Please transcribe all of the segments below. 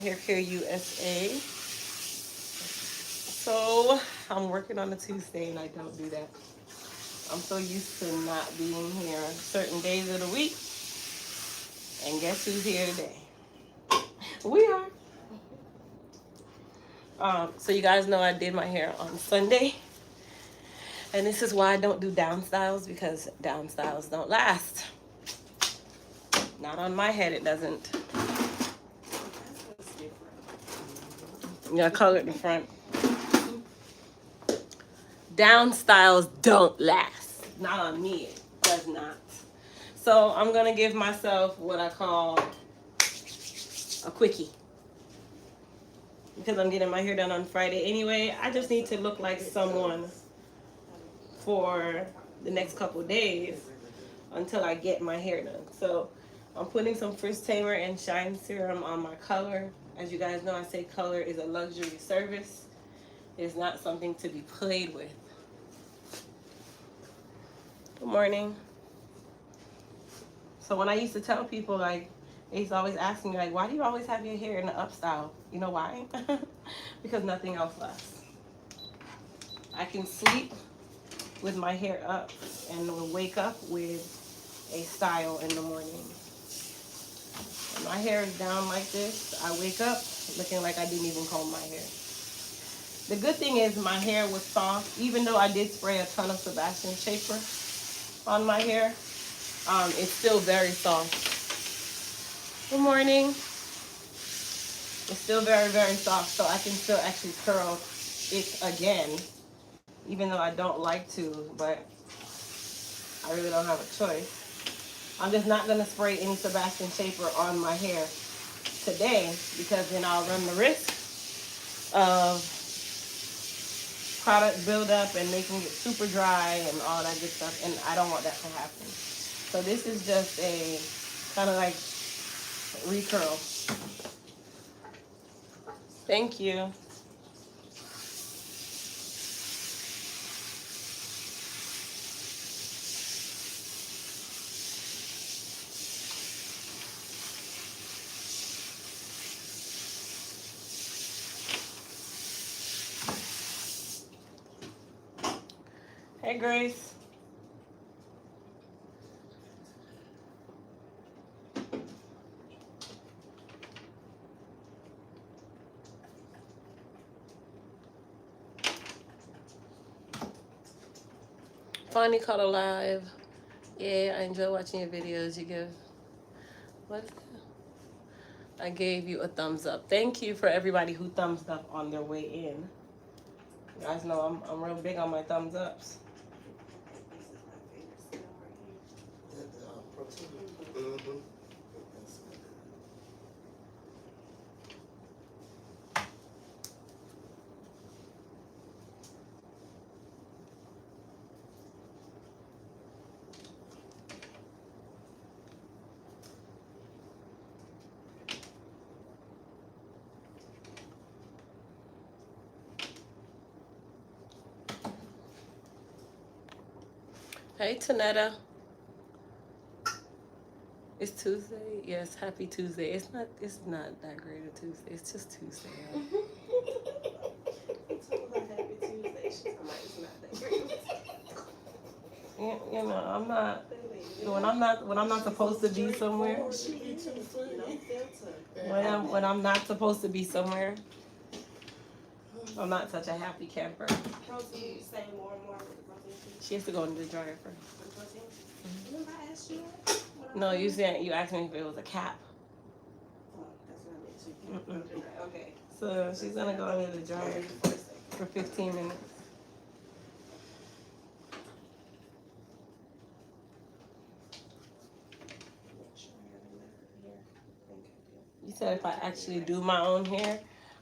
Hair Care USA. So I'm working on a Tuesday and I don't do that. I'm so used to not being here certain days of the week. And guess who's here today? We are. So you guys know I did my hair on Sunday. And this is why I don't do down styles, because down styles don't last. Not on my head, it doesn't. Yeah, color it in front. Down styles don't last. Not on me, it does not. So I'm gonna give myself what I call a quickie. Because I'm getting my hair done on Friday anyway. I just need to look like someone for the next couple days until I get my hair done. So I'm putting some Frizz Tamer and Shine Serum on my color. As you guys know, I say color is a luxury service. It's not something to be played with. Good morning. So when I used to tell people, like, they used to always ask me, like, why do you always have your hair in the up style? You know why? Because nothing else lasts. I can sleep with my hair up and wake up with a style in the morning. When my hair is down like this, I wake up looking like I didn't even comb my hair. The good thing is my hair was soft, even though I did spray a ton of Sebastian Shaper on my hair. It's still very soft. Good morning. It's still very, very soft, so I can still actually curl it again, even though I don't like to, but I really don't have a choice. I'm just not going to spray any Sebastian Shaper on my hair today, because then I'll run the risk of product buildup and making it super dry and all that good stuff, and I don't want that to happen. So this is just a kind of like recurl. Thank you. Hey, Grace. Funny Color Live. Yeah, I enjoy watching your videos. You give, what? I gave you a thumbs up. Thank you for everybody who thumbs up on their way in. You guys know I'm real big on my thumbs ups. Hey, Tanetta. It's Tuesday. Yes, happy Tuesday. It's not that great a Tuesday. It's just Tuesday. It's happy Tuesday. She's like, it's not that great. You know, when I'm not supposed to be somewhere. When I'm not supposed to be somewhere, I'm not such a happy camper. Protein, you say more and more with the protein. She has to go into the dryer first. Protein? Remember I asked you? No, you asked me if it was a cap. Oh, that's what I meant to. Okay. So she's gonna go into the dryer for 15 minutes. You said if I actually do my own hair.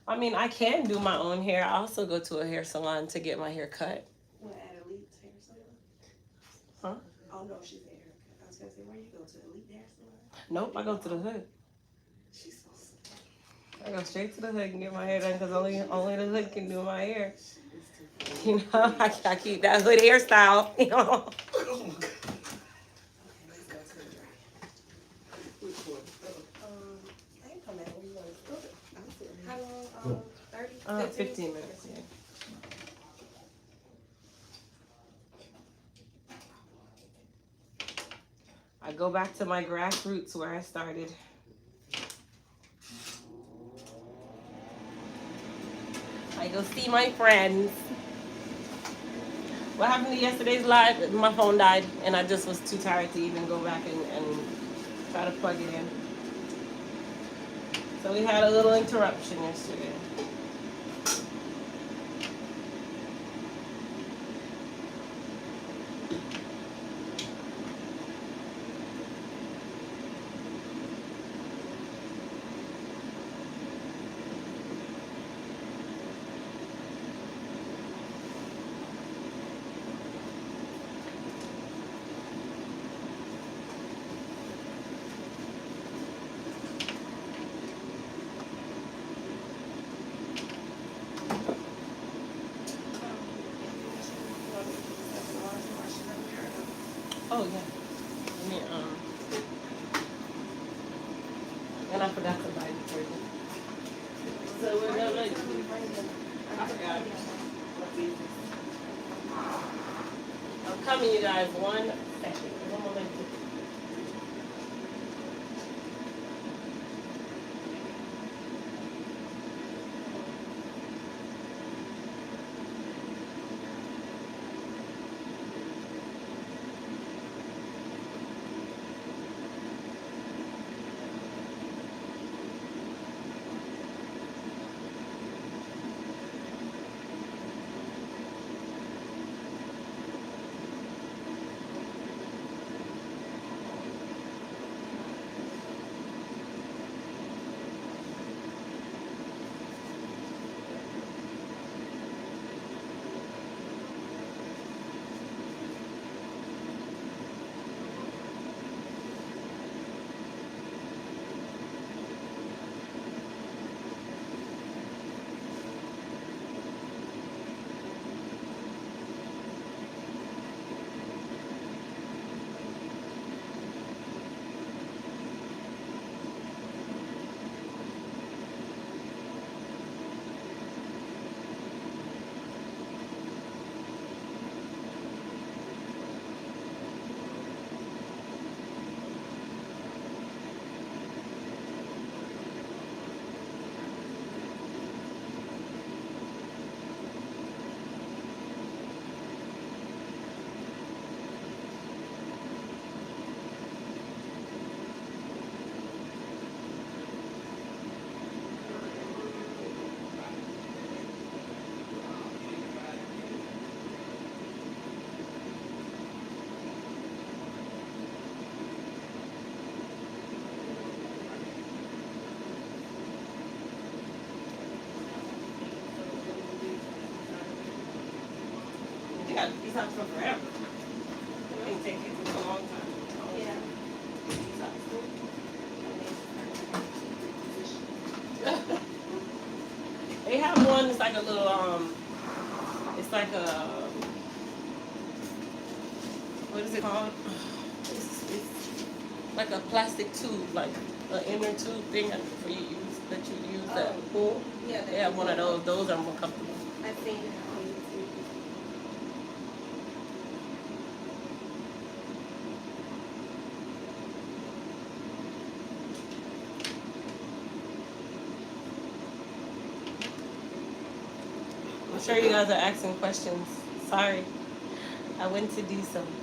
I mean, I can do my own hair. I also go to a hair salon to get my hair cut. What, at Elite's hair salon? Huh? Oh, no, she's a haircut. I was going to say, where you go to? Elite hair salon? Nope, I go to the hood. She's so sick. I go straight to the hood and get my hair done, because only the hood can do my hair. You know, I keep that hood hairstyle, you know. 30, 15 minutes, yeah. I go back to my grassroots where I started. I go see my friends. What happened to yesterday's live? My phone died, and I just was too tired to even go back and try to plug it in. So we had a little interruption yesterday. Oh yeah. Let me, and I forgot to buy detergent. So we're gonna. I forgot. I'm coming, you guys. 1 second. One moment. You got these socks for forever. It ain't taking a long time. Yeah. They have one that's like a little it's like a, what is it called? It's like a plastic tube, like an inner tube thing for you use that you use that pull. Yeah. They have one of those. Those are more comfortable. I've seen it on YouTube. I'm sure you guys are asking questions. Sorry, I went to do something.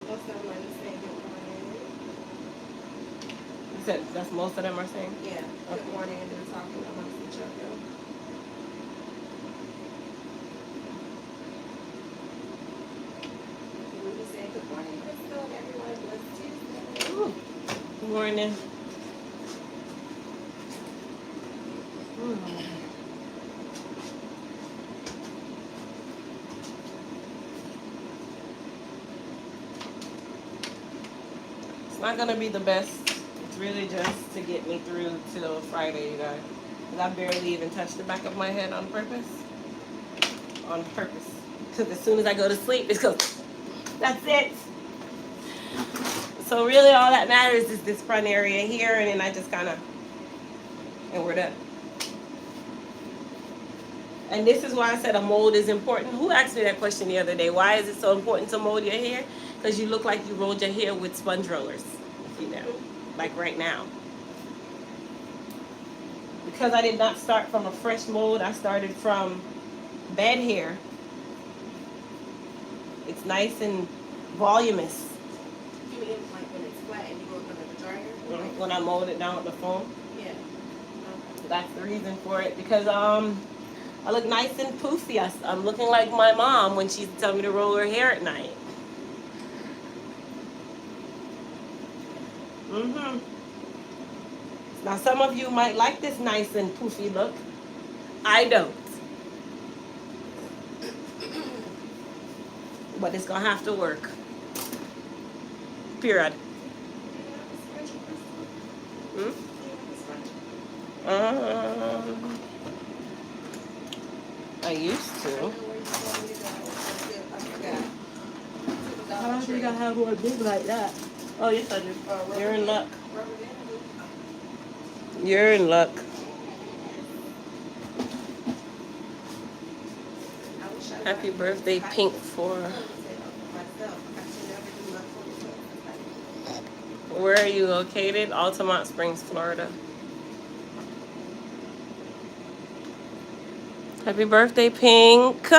Most of them are the same. Good morning. You said that's most of them are saying? Yeah. Okay. Good morning, and they're talking amongst each other. We'll be saying good morning, Crystal, and everyone. Blessed Tuesday. Ooh. Good morning. It's not gonna be the best. It's really just to get me through till Friday, you guys. 'Cause I barely even touched the back of my head on purpose. on purpose. Because as soon as I go to sleep, it's goes, that's it. So really all that matters is this front area here, and then I just kind of, and we're done. And this is why I said a mold is important. Who asked me that question the other day? Why is it so important to mold your hair? Because you look like you rolled your hair with sponge rollers, you know, like right now. Because I did not start from a fresh mold, I started from bed hair. It's nice and voluminous. You mean like when it's flat and you go under the dryer? When I mold it down with the foam. Yeah. Okay. That's the reason for it. Because I look nice and poofy. I'm looking like my mom when she tell me to roll her hair at night. Now some of you might like this nice and poofy look. I don't. But it's gonna have to work. Period. I used to. I don't think I have one big like that. Oh, yes, I do. You're in luck. You're in luck. Happy birthday, Pink, for... Where are you located? Altamont Springs, Florida. Happy birthday, Pink.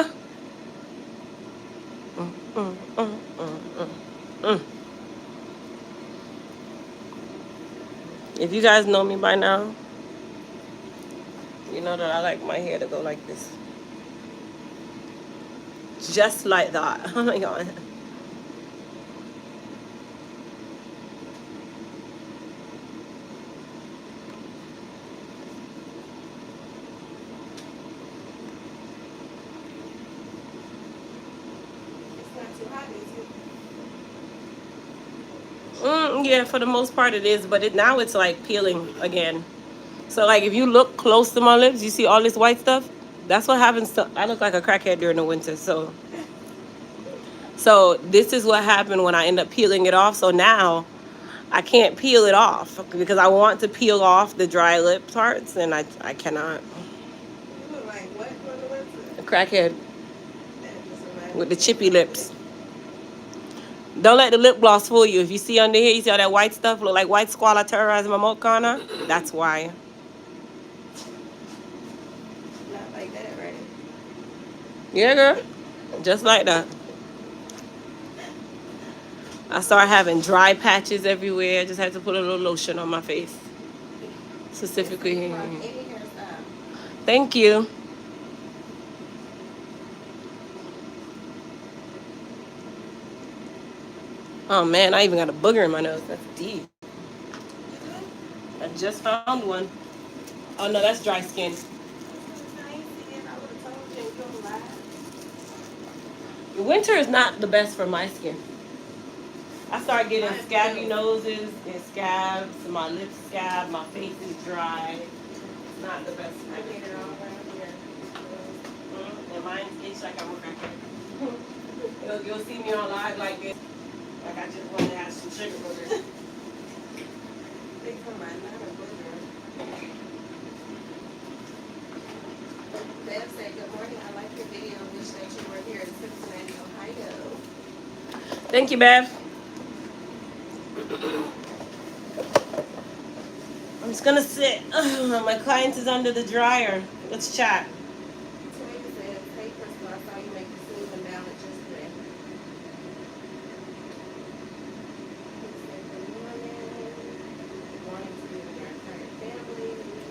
If you guys know me by now, you know that I like my hair to go like this. Just like that. Oh my God. Yeah, for the most part it is, but now it's like peeling again. So like if you look close to my lips, you see all this white stuff? That's what happens to, I look like a crackhead during the winter, so this is what happened when I end up peeling it off. So now I can't peel it off because I want to peel off the dry lip parts and I cannot. You look like what for the winter? A crackhead with the chippy lips. Don't let the lip gloss fool you. If you see under here, you see all that white stuff, look like white squalor terrorizing my mouth corner? That's why. Not like that, right? Yeah, girl. Just like that. I started having dry patches everywhere. I just had to put a little lotion on my face. Specifically here. Any hairstyle. Thank you. Oh man, I even got a booger in my nose. That's deep. I just found one. Oh no, that's dry skin. Winter is not the best for my skin. I start getting scabby noses and scabs, my lips scab, my face is dry. It's not the best. I get it all around here. And mine's itch like I'm a crackhead. You'll see me on live like this. Like I just want to have some sugar boogers. They come out, not a booger. Bev said, good morning, I like your video. Wish that you were here in Cincinnati, Ohio. Thank you, Bev. I'm just gonna sit. My client is under the dryer. Let's chat. Toyota said, hey, Crystal, I saw you make the smooth and balance yesterday.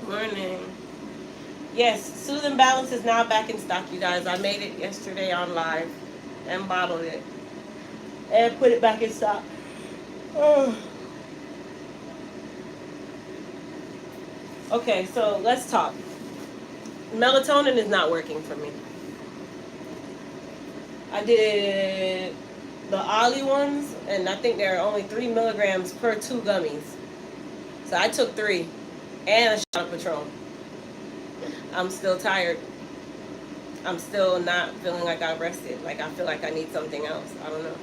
Morning. Yes, Soothe and Balance is now back in stock, you guys. I made it yesterday on live and bottled it and put it back in stock. Okay, so let's talk. Melatonin is not working for me. I did the Ollie ones, and I think there are only 3 milligrams per 2 gummies. So I took 3 and a shot of Patron. I'm still tired. I'm still not feeling like I rested. Like I feel like I need something else. I don't know.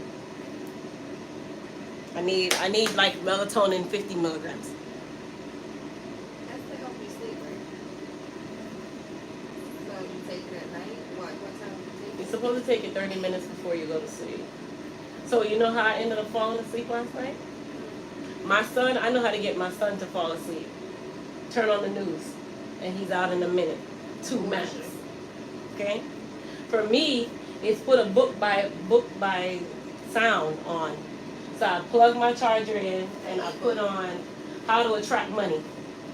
I need like melatonin 50 milligrams. That's to help you sleep, right? So you take it at night? What time do you take You're it? supposed to take it 30 minutes before you go to sleep. So you know how I ended up falling asleep last night? My son, I know how to get my son to fall asleep. Turn on the news, and he's out in a minute. 2 max. Okay? For me, it's put a book by sound on. So I plug my charger in and I put on How to Attract Money.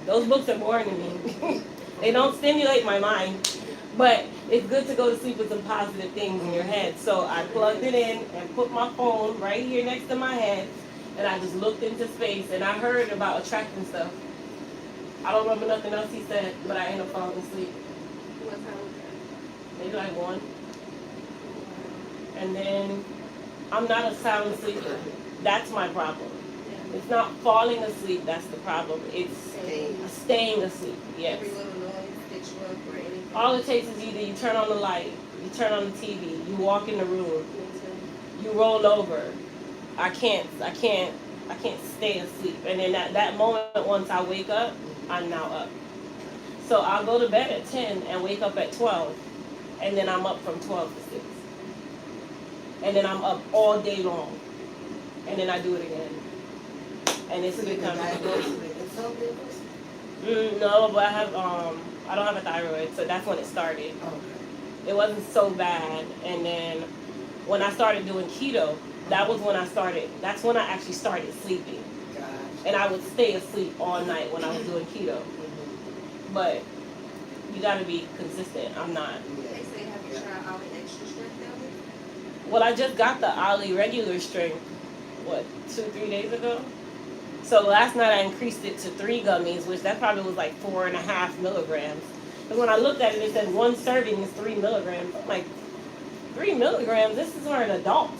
Those books are boring to me. They don't stimulate my mind, but it's good to go to sleep with some positive things in your head. So I plugged it in and put my phone right here next to my head, and I just looked into space and I heard about attracting stuff. I don't remember nothing else he said, but I ended up falling asleep. What time was that? Maybe like 1. And then I'm not a sound sleeper. That's my problem. It's not falling asleep that's the problem. It's staying asleep. Yes. Every little noise gets you up or anything. All it takes is either you turn on the light, you turn on the TV, you walk in the room, you roll over. I can't stay asleep. And then that moment once I wake up, I'm now up. So I'll go to bed at 10 and wake up at 12. And then I'm up from 12 to 6. And then I'm up all day long. And then I do it again. And it's becoming. No, but I don't have a thyroid, so that's when it started. Okay. It wasn't so bad, and then when I started doing keto, that's when I actually started sleeping. Gotcha. And I would stay asleep all night when I was doing keto. But you gotta be consistent. I'm not. They say have you tried all the extra strength now? Well, I just got the Ollie regular strength, 2-3 days ago? So last night I increased it to 3 gummies, which that probably was like 4.5 milligrams. Because when I looked at it, it said 1 serving is 3 milligrams. I'm like, 3 milligrams? This is for an adult.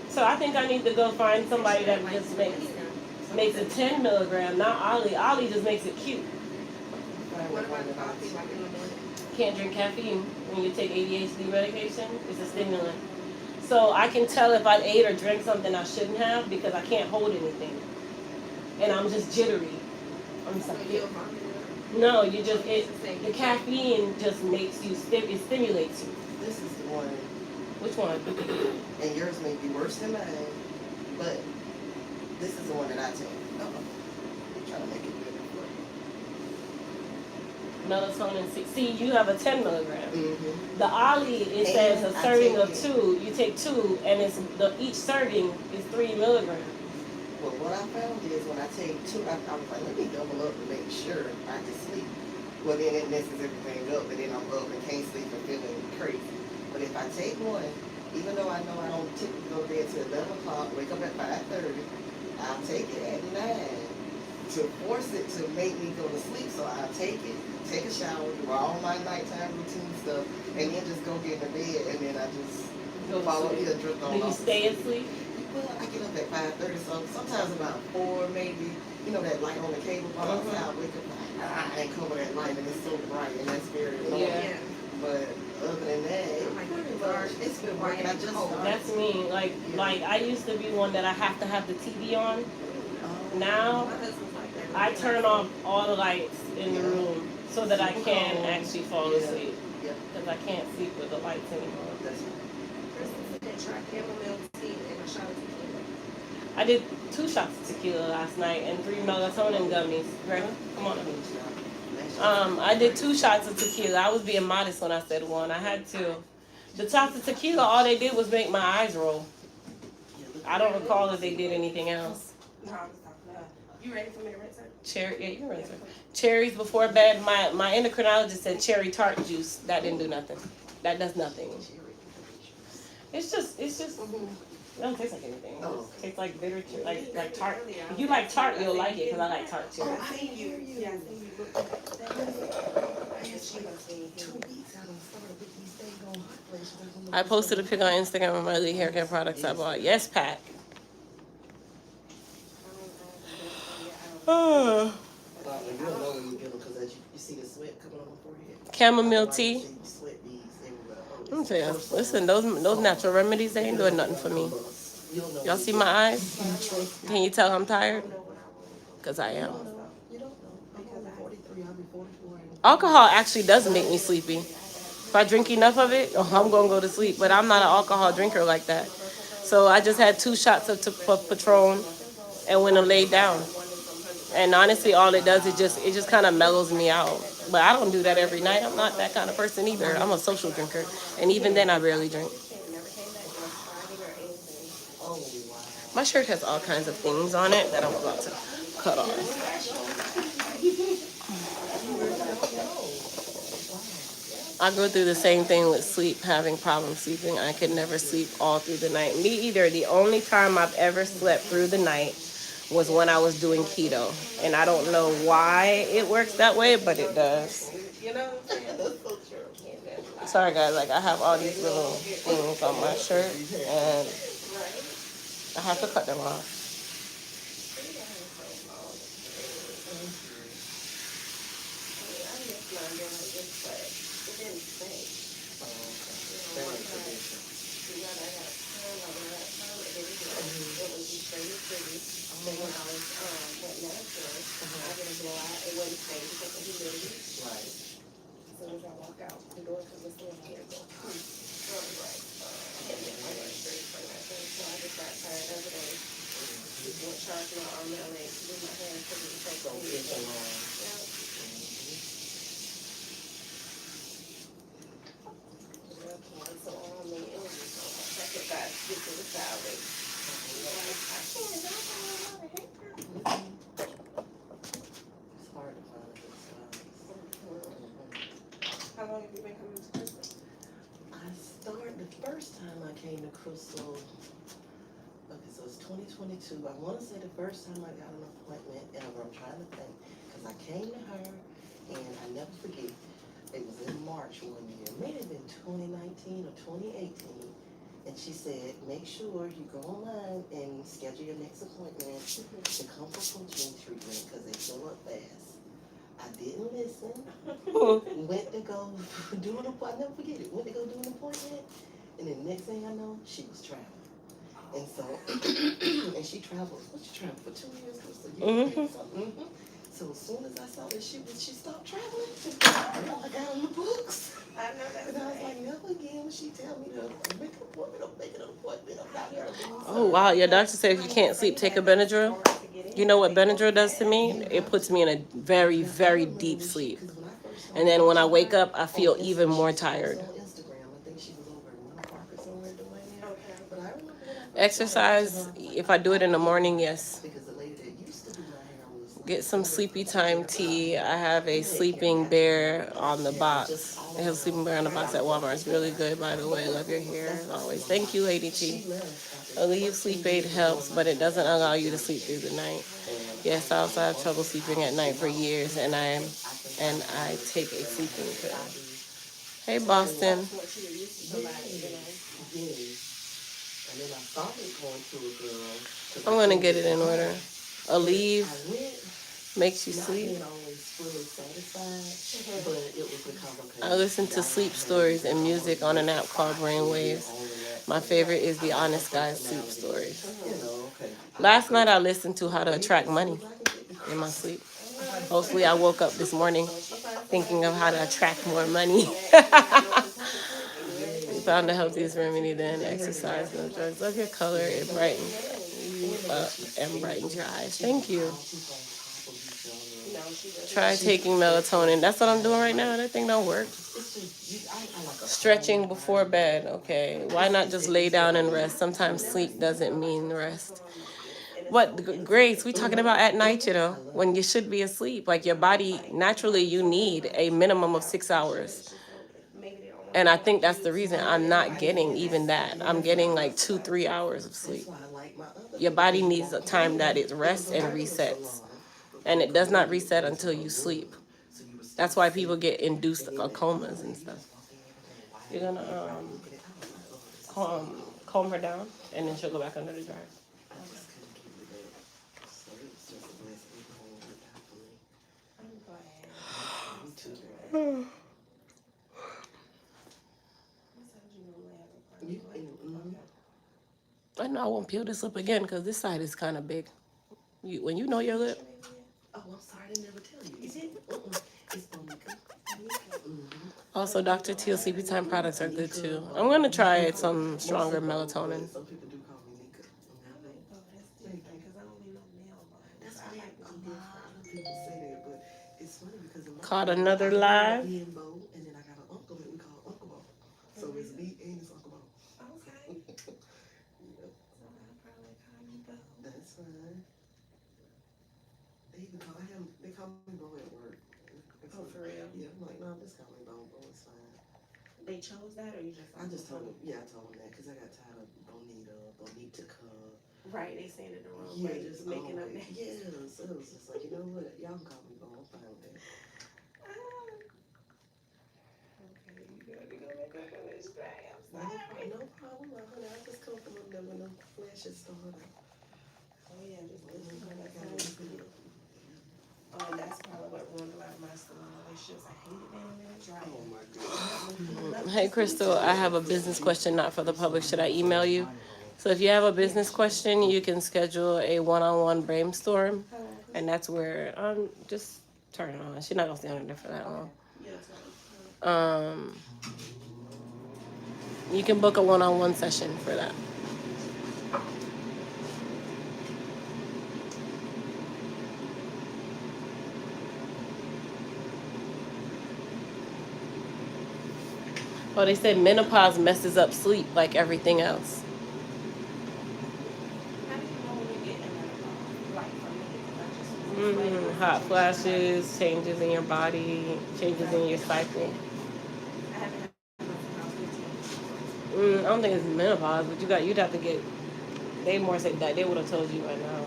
So I think I need to go find somebody that just makes it 10 milligram, not Ollie. Ollie just makes it cute. What about the coffee, like in the morning? Can't drink caffeine when you take ADHD medication. It's a stimulant. So I can tell if I ate or drank something I shouldn't have because I can't hold anything. And I'm just jittery. I'm So sorry. you'll vomit it up? No, the caffeine just makes you, it stimulates you. This is the one, Which one? and yours may be worse than mine, but this is the one that I take. Trying to make it better for Melatonin 6. See, you have a 10 milligram. you. The Ollie, it says a And I serving take of it. 2. You take 2, and each serving is 3 milligrams. Well, what I found is when I take 2, I was like, let me double up to make sure I can sleep. Well, then it messes everything up, and then I'm up and can't sleep and feeling crazy. But if I take 1, even though I know I don't typically go to bed till 11 o'clock, wake up at 5:30, I'll take it at 9 to force it to make me go to sleep. So I'll take it, take a shower, do all my nighttime routine stuff, and then just go get in the bed, and then I just Go to follow sleep. it, drift on Do you off to stay sleep. asleep? Well, I get up at 5:30, so sometimes about 4 maybe. You know that light on the cable falls out, I wake up like, and cover that light, and it's so bright, and that's very annoying. Yeah. But other than that, it's been working. I just started. That's me. Like I used to be one that I have to have the TV on. Now, My husband's like that. I turn off all the lights in the room so that I can actually fall asleep. Yeah, Because I can't sleep with the lights anymore. that's Kristen said try chamomile tea and a shot of tequila. I did 2 shots of tequila last night and 3 melatonin gummies. Right? Come on. I did 2 shots of tequila. I was being modest when I said 1. I had to. The shots of tequila, all they did was make my eyes roll. I don't recall if they did anything else. No, I was talking about. You ready for me to rinse it? Yeah, you're right. Cherries before bed. My endocrinologist said cherry tart juice. That didn't do nothing. That does nothing. It's just. It don't taste like anything. It tastes like bitter, like tart. If you like tart, you'll like it because I like tart too. I seen you. Yeah, I seen you look at that. I guess she was saying 2 weeks out on summer with these things on hot places. I posted a pic on Instagram of my Lee hair care products I bought. Yes, Pat. You'll know when you get them because you see the sweat coming on my forehead. chamomile tea. See sweat beads everywhere. Oh, Let me it's tell you, first listen, time. those natural remedies, they ain't doing nothing for me. You'll know Y'all when see you my get eyes? Can you tell I'm tired? Because I You am. don't know. You don't know. I'm only 43. I'll be 44. Alcohol actually does make me sleepy. If I drink enough of it, oh, I'm gonna go to sleep. But I'm not an alcohol drinker like that. So I just had 2 shots of Patron and went and laid down. And honestly, all it does is just kind of mellows me out. But I don't do that every night. I'm not that kind of person either. I'm a social drinker, and even then, I barely drink. Oh, wow. My shirt has all kinds of things on it that I'm about to cut off. I go through the same thing with sleep, having problems sleeping. I could never sleep all through the night. Me either. The only time I've ever slept through the night was when I was doing keto. And I don't know why it works that way, but it does. Sorry guys, like I have all these little things on my shirt and I have to cut them off. How long have you been coming to Crystal? I started the first time I came to Crystal. Okay, so it's 2022. I want to say the first time I got an appointment ever. I'm trying to think because I came to her and I never forget. It was in March one year. It may have been 2019 or 2018. And she said, make sure you go online and schedule your next appointment to come for protein treatment because they fill up fast. I didn't listen. Went to go do an appointment. I'll never forget it. Went to go do an appointment. And then next thing I know, she was traveling. And so, and she traveled. What, she traveled for 2 years? So as soon as I saw that she stopped traveling, I got on the books. I know that. And I was like, never again will she tell me to make an appointment. I'm making an appointment. I'm not there. Oh wow, your doctor said if you can't sleep, take a Benadryl. You know what Benadryl does to me? It puts me in a very, very deep sleep. And then when I wake up, I feel even more tired. Exercise, if I do it in the morning, yes. Get some sleepy time tea. I have a sleeping bear on the box. It has a sleeping bear on the box at Walmart. It's really good, by the way. Love your hair as always. Thank you, Lady T. A leave sleep aid helps, but it doesn't allow you to sleep through the night. Yes, I also have trouble sleeping at night for years, and I take a sleeping pill. Hey, Boston. I'm gonna get it in order. A leave makes you sleep. I listen to sleep stories and music on an app called Brainwaves. My favorite is the Honest Guy's Sleep Stories. Last night I listened to How to Attract Money in my sleep. Mostly I woke up this morning thinking of how to attract more money. We found the healthiest remedy then, exercise, no drugs. Love your color, it brightens you up and brightens your eyes. Thank you. Try taking melatonin. That's what I'm doing right now. That thing don't work. Stretching before bed. Okay. Why not just lay down and rest? Sometimes sleep doesn't mean rest. What, Grace, we talking about at night, you know, when you should be asleep. Like your body, naturally, you need a minimum of 6 hours. And I think that's the reason I'm not getting even that. I'm getting like 2-3 hours of sleep. Your body needs a time that it rests and resets. And it does not reset until you sleep. That's why people get induced comas and stuff. You're gonna comb her down, and then she'll go back under the dryer. I know I won't peel this lip again because this side is kind of big. When you know your lip. Oh, I'm sorry, I didn't never tell you. Is it? It's Bonica. Also, Dr. Teal Sleepy Time products are good too. I'm gonna try some stronger melatonin. Some people do call me Nika. Oh, that's different because I don't need no nail bone. That's I right. like A to be lot different. of people say that, but it's funny because Caught another live. me and Bo, and then I got an uncle that we call Uncle Bo. So it's me and his Uncle Bo. Okay. Yep, So I'll probably call you Bo. that's fine. They even call him. They call me Bo at work. Oh, for real? Yeah, I'm like, no, just call me Bo. Bo is fine. They chose that, or you just? I just told him. Yeah, I told him that because I got tired of Bonita. Right, they saying it the wrong Yeah, way, just making up always. names. Yeah, so it was just like, you know what? Y'all can call me Bo. I'm fine with that. Okay, you good? You gonna make up for this day? I'm sorry. No problem, honey. I just come from them when the flashes started. Oh yeah, just listen to that sound. Oh, and that's probably what ruined a lot of my salon relationships. I hated being in a dryer. Oh my goodness. Hey, Crystal, I have a business question not for the public. Should I email you? So if you have a business question, you can schedule a one-on-one brainstorm, and that's where just turn it on. She's not gonna stay under there for that long. Um, you can book a one-on-one session for that. Oh, they said menopause messes up sleep like everything else. How do you know when you're getting menopause? Like for me, 'cause I just was Hot flashes, changes in your body, changes in your cycle. I haven't had menopause since I was 15. I don't think it's menopause, but you'd have to get. They more said that they would have told you right now.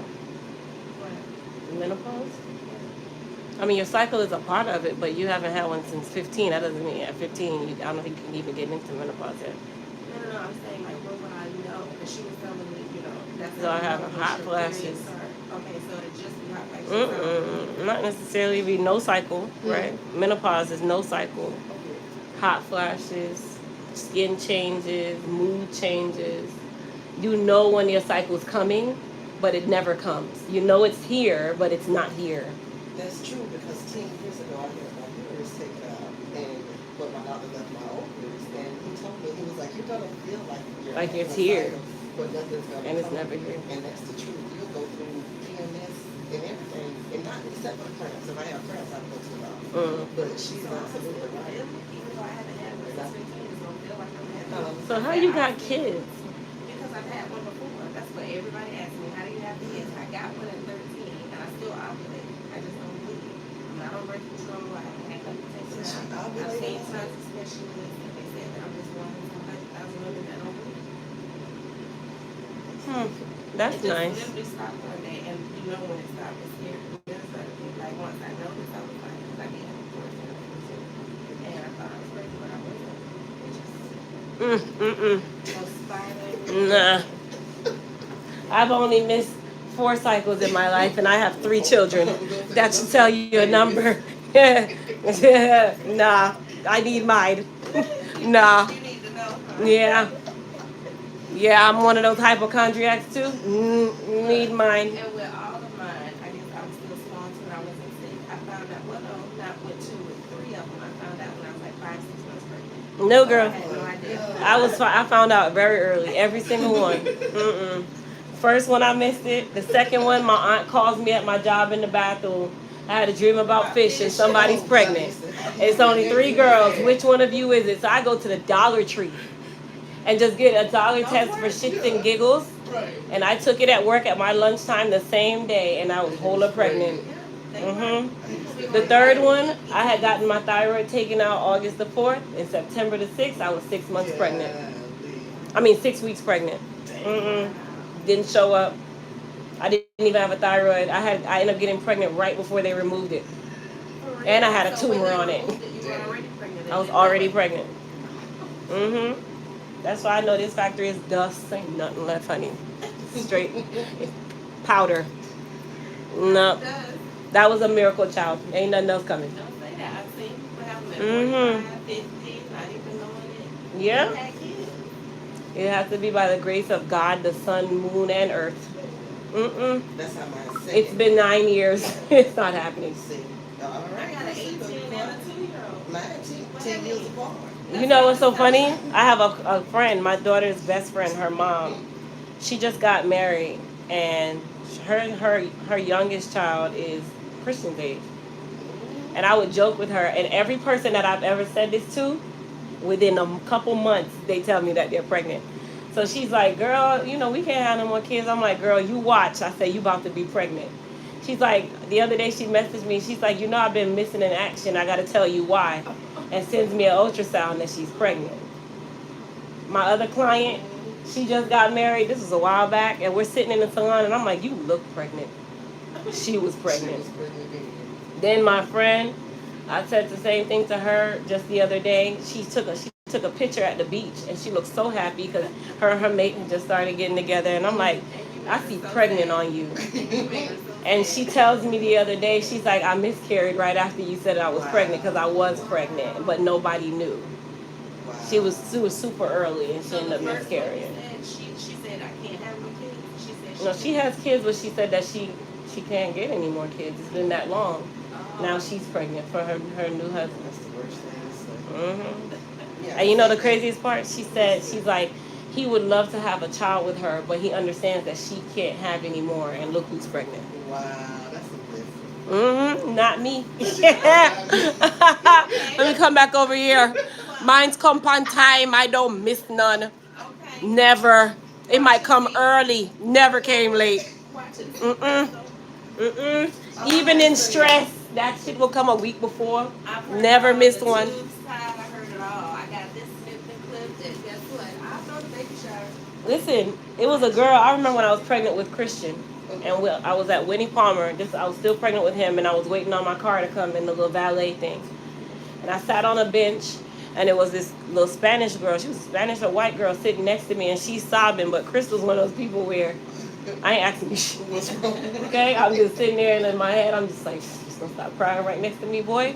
What? Menopause. I mean, your cycle is a part of it, but you haven't had one since 15. That doesn't mean at 15, I don't think you can even get into menopause yet. No, I'm saying like what would I know? Because she was telling me, that's So I how you have know hot your period flashes. start. Okay, so it just be hot flashes. Not necessarily be no cycle, right? Menopause is no cycle. Hot flashes, skin changes, mood changes. You know when your cycle's coming, but it never comes. You know it's here, but it's not here. That's true because 10 years ago I had my uterus taken out, and but my doctor left my ovaries, and he told me, he was like, you're gonna feel like it's here, but nothing's gonna and it's come. never here. And that's the truth. You'll go through PMS and everything, and not except for cramps. If I have cramps, I go to the doctor. But she's absolutely right. Even though I haven't had one since 15, it's gonna feel like I'm having. So how you got kids? Because I've had one before. That's what everybody asks me. How do you have kids? I got one at 13, and I still ovulate. I just don't bleed. I'm not on birth control. I haven't had nothing taken out. I've seen tons of specialists, and they said that I'm just one of 100,000 women that don't bleed. That's It just nice. literally stopped one day, and you know when it stopped, it scared me. Like once I noticed, I was like, I get and I thought I was pregnant, but I wasn't. It just was spiraling. Nah. I've only missed 4 cycles in my life, and I have 3 children. That should tell you a number. Nah, I need mine. Nah. You need to know. Yeah. Yeah, I'm one of those hypochondriacs too. Need mine. And with all of mine, I guess I was still small too when I wasn't sick. I found out, well, no, not with 2, with 3 of them. I found out when I was like 5, 6 months pregnant. No, girl. I had no idea. I found out very early. Every single one. First one I missed it. The second one, my aunt calls me at my job in the bathroom. I had a dream about fish and somebody's pregnant. It's only 3 girls. Which one of you is it? So I go to the Dollar Tree and just get a dollar test for shits and giggles. And I took it at work at my lunchtime the same day, and I was whole pregnant. The third one, I had gotten my thyroid taken out August the 4th. In September the 6th, I was 6 months pregnant. 6 weeks pregnant. Didn't show up. I didn't even have a thyroid. I ended up getting pregnant right before they removed it. And I had a tumor on it. I was already pregnant. That's why I know this factory is dust. Ain't nothing left, honey. Straight powder. No. That was a miracle child. Ain't nothing else coming. Don't say that. I've seen people have them at 45, 50, not even knowing it. Yeah. It has to be by the grace of God, the sun, moon, and earth. That's how mine said. It's been 9 years. It's not happening. See, all I right. got an 18 and a 2-year-old. Mine 10 years apart. You know what's so funny? I have a friend, my daughter's best friend, her mom. She just got married, and her youngest child is Christian's age. And I would joke with her, and every person that I've ever said this to, within a couple months, they tell me that they're pregnant. So she's like, girl, you know, we can't have no more kids. I'm like, girl, you watch. I say, you about to be pregnant. She's like, the other day she messaged me. She's like, you know, I've been missing in action. I got to tell you why. And sends me an ultrasound that she's pregnant. My other client, she just got married. This was a while back. And we're sitting in the salon. And I'm like, you look pregnant. She was pregnant. Then my friend, I said the same thing to her just the other day. She took a picture at the beach, and she looked so happy because her and her mate had just started getting together. And I'm like, I see pregnant on you. And she tells me the other day, she's like, I miscarried right after you said I was pregnant because I was pregnant, but nobody knew. She was super early, and she ended up miscarrying. She said, I can't have no kids. She said No, she has kids, but she said that she can't get any more kids. It's been that long. Now she's pregnant for her new husband. That's the worst thing to say. And you know the craziest part? She said, she's like, he would love to have a child with her, but he understands that she can't have any more, and look who's pregnant. Wow, that's a blessing. Not me. Let me come back over here. Mine's come on time. I don't miss none. Okay. Never. It might come early. Never came late. Watch it. Even in stress, that shit will come a week before. I've heard Never all missed the one. tubes tied. I heard it all. I got this snipped and clipped, and guess what? I'll throw the baby shower. Listen, it was a girl. I remember when I was pregnant with Christian, and I was at Winnie Palmer. I was still pregnant with him, and I was waiting on my car to come in the little valet thing. And I sat on a bench, and it was this little Spanish girl. She was a Spanish or white girl sitting next to me, and she's sobbing. But Crystal's one of those people where I ain't asking you shit. What's wrong? Okay, I'm just sitting there, and in my head, I'm just like, just gonna stop crying right next to me, boy.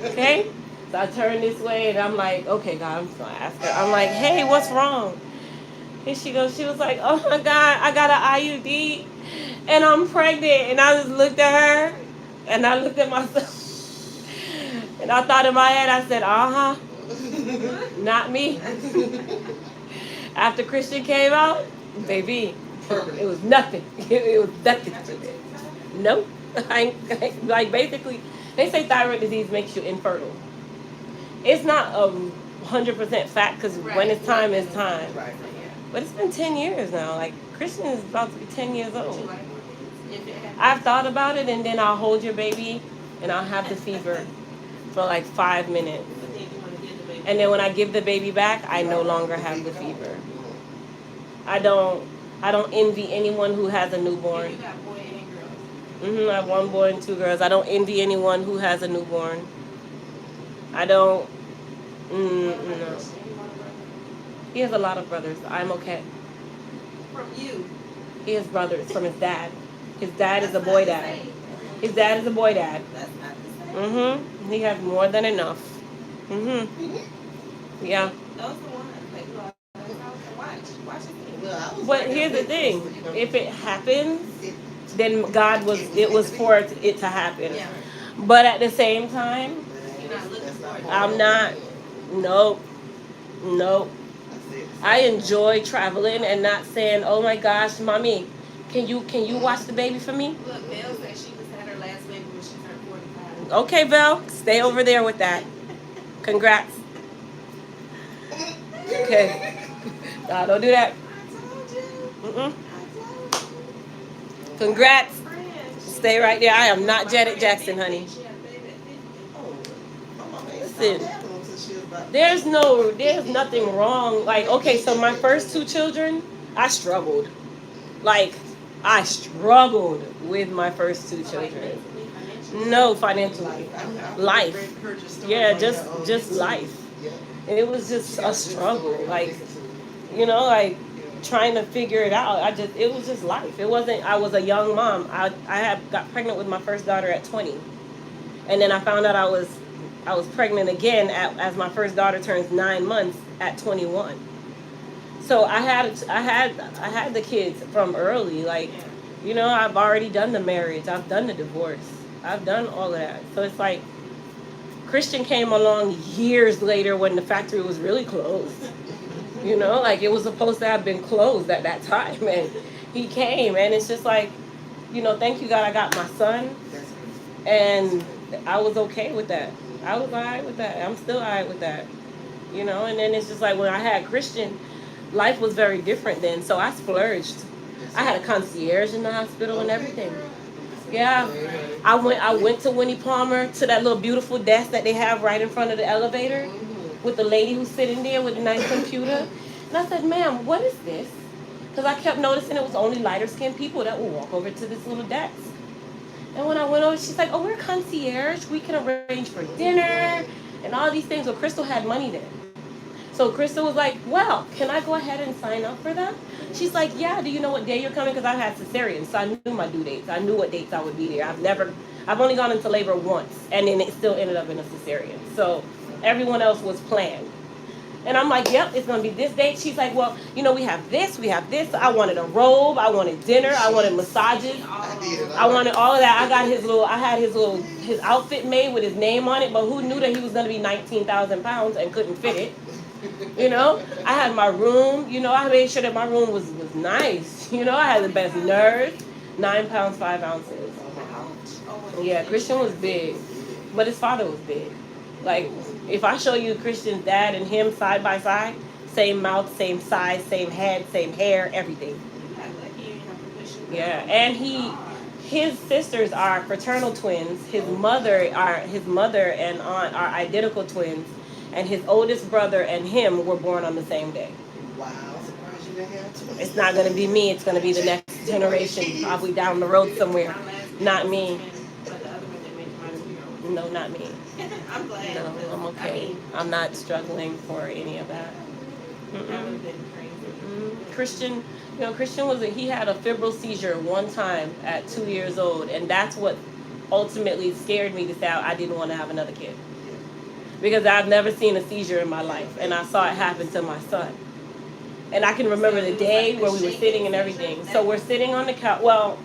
Okay. So I turn this way, and I'm like, okay, God, I'm just gonna ask her. I'm like, hey, what's wrong? And she was like, oh my God, I got an IUD and I'm pregnant. And I just looked at her and I looked at myself and I thought in my head, I said, not me. After Christian came out, baby, it was nothing. It was nothing. Nope. Like basically, they say thyroid disease makes you infertile. It's not 100% fact because when it's time, it's time. Right. But it's been 10 years now. Like, Christian is about to be 10 years Would you old. like more kids? If it happened? I've thought about it, and then I'll hold your baby, and I'll have the fever for like 5 minutes. But then you want to give the baby. And then when I give the baby back, I no longer have the fever. I don't envy anyone who has a And you newborn. got boy and girls. I have 1 boy and 2 girls. I don't envy anyone who has a newborn. I don't. No. He has a lot of brothers. I'm okay. From you. He has brothers from his dad. His dad is a boy dad. His dad is a boy dad. That's not the same. He has more than enough. Yeah. Those are the ones that you are. Watch it. Well, But here's the thing. If it happens, then it was for it to happen. Yeah. But at the same time, You're not looking for it. I'm not. Nope. I enjoy traveling and not saying, oh my gosh, mommy, can you watch the baby for me? Look, Belle said she just had her last baby when she turned 45. Okay, Belle, stay over there with that. Congrats. Okay. No, don't do that. I told you. Congrats. Friends. Stay right there. I am not Janet Jackson, honey. She had a baby at 50. Listen, there's nothing wrong. Like, okay, so my first 2 children, I struggled. Like, I struggled with my first 2 children. No, financially. Life. Yeah, just life. It was just a struggle. Like, like trying to figure it out. It was just life. It wasn't, I was a young mom. I got pregnant with my first daughter at 20. And then I found out I was pregnant again as my first daughter turns 9 months at 21. So I had the kids from early. Like, you know, I've already done the marriage. I've done the divorce. I've done all of that. So it's like Christian came along years later when the factory was really closed. You know, like it was supposed to have been closed at that time, and he came, and it's just like, you know, thank you God, I got my son, and I was okay with that. I was alright with that. I'm still alright with that. You know, and then it's just like when I had Christian, life was very different then. So I splurged. I had a concierge in the hospital and everything. Yeah, I went to Winnie Palmer to that little beautiful desk that they have right in front of the elevator, with the lady who's sitting there with a nice computer. And I said, ma'am, what is this? Because I kept noticing it was only lighter skinned people that would walk over to this little desk. And when I went over, she's like, oh, we're concierge. We can arrange for dinner and all these things. Well, Crystal had money then. So Crystal was like, well, can I go ahead and sign up for them? She's like, yeah, do you know what day you're coming? Because I've had cesarean, so I knew my due dates. I knew what dates I would be there. I've only gone into labor once, and then it still ended up in a cesarean. So everyone else was planned. And I'm like, yep, it's going to be this date. She's like, well, you know, we have this. I wanted a robe. I wanted dinner. I wanted massages. I wanted all of that. I had his outfit made with his name on it, but who knew that he was going to be 19,000 pounds and couldn't fit it? You know, I had my room. You know, I made sure that my room was nice. You know, I had the best nurse. 9 pounds 5 ounces. Yeah, Christian was big, but his father was big. Like, if I show you Christian's dad and him side by side, same mouth, same size, same head, same hair, everything. Yeah, and his sisters are fraternal twins. His mother and aunt are identical twins, and his oldest brother and him were born on the same day. Wow, I'm surprised you didn't have twins. It's not gonna be me. It's gonna be the next generation, probably down the road somewhere. Not me. No, not me. I'm glad. No, I'm okay. I'm not struggling for any of that. That would have been crazy. Christian, you know, he had a febrile seizure one time at 2 years old, and that's what ultimately scared me to say I didn't want to have another kid. Because I've never seen a seizure in my life, and I saw it happen to my son. And I can remember the day where we were sitting and everything. So we're sitting on the couch. Well,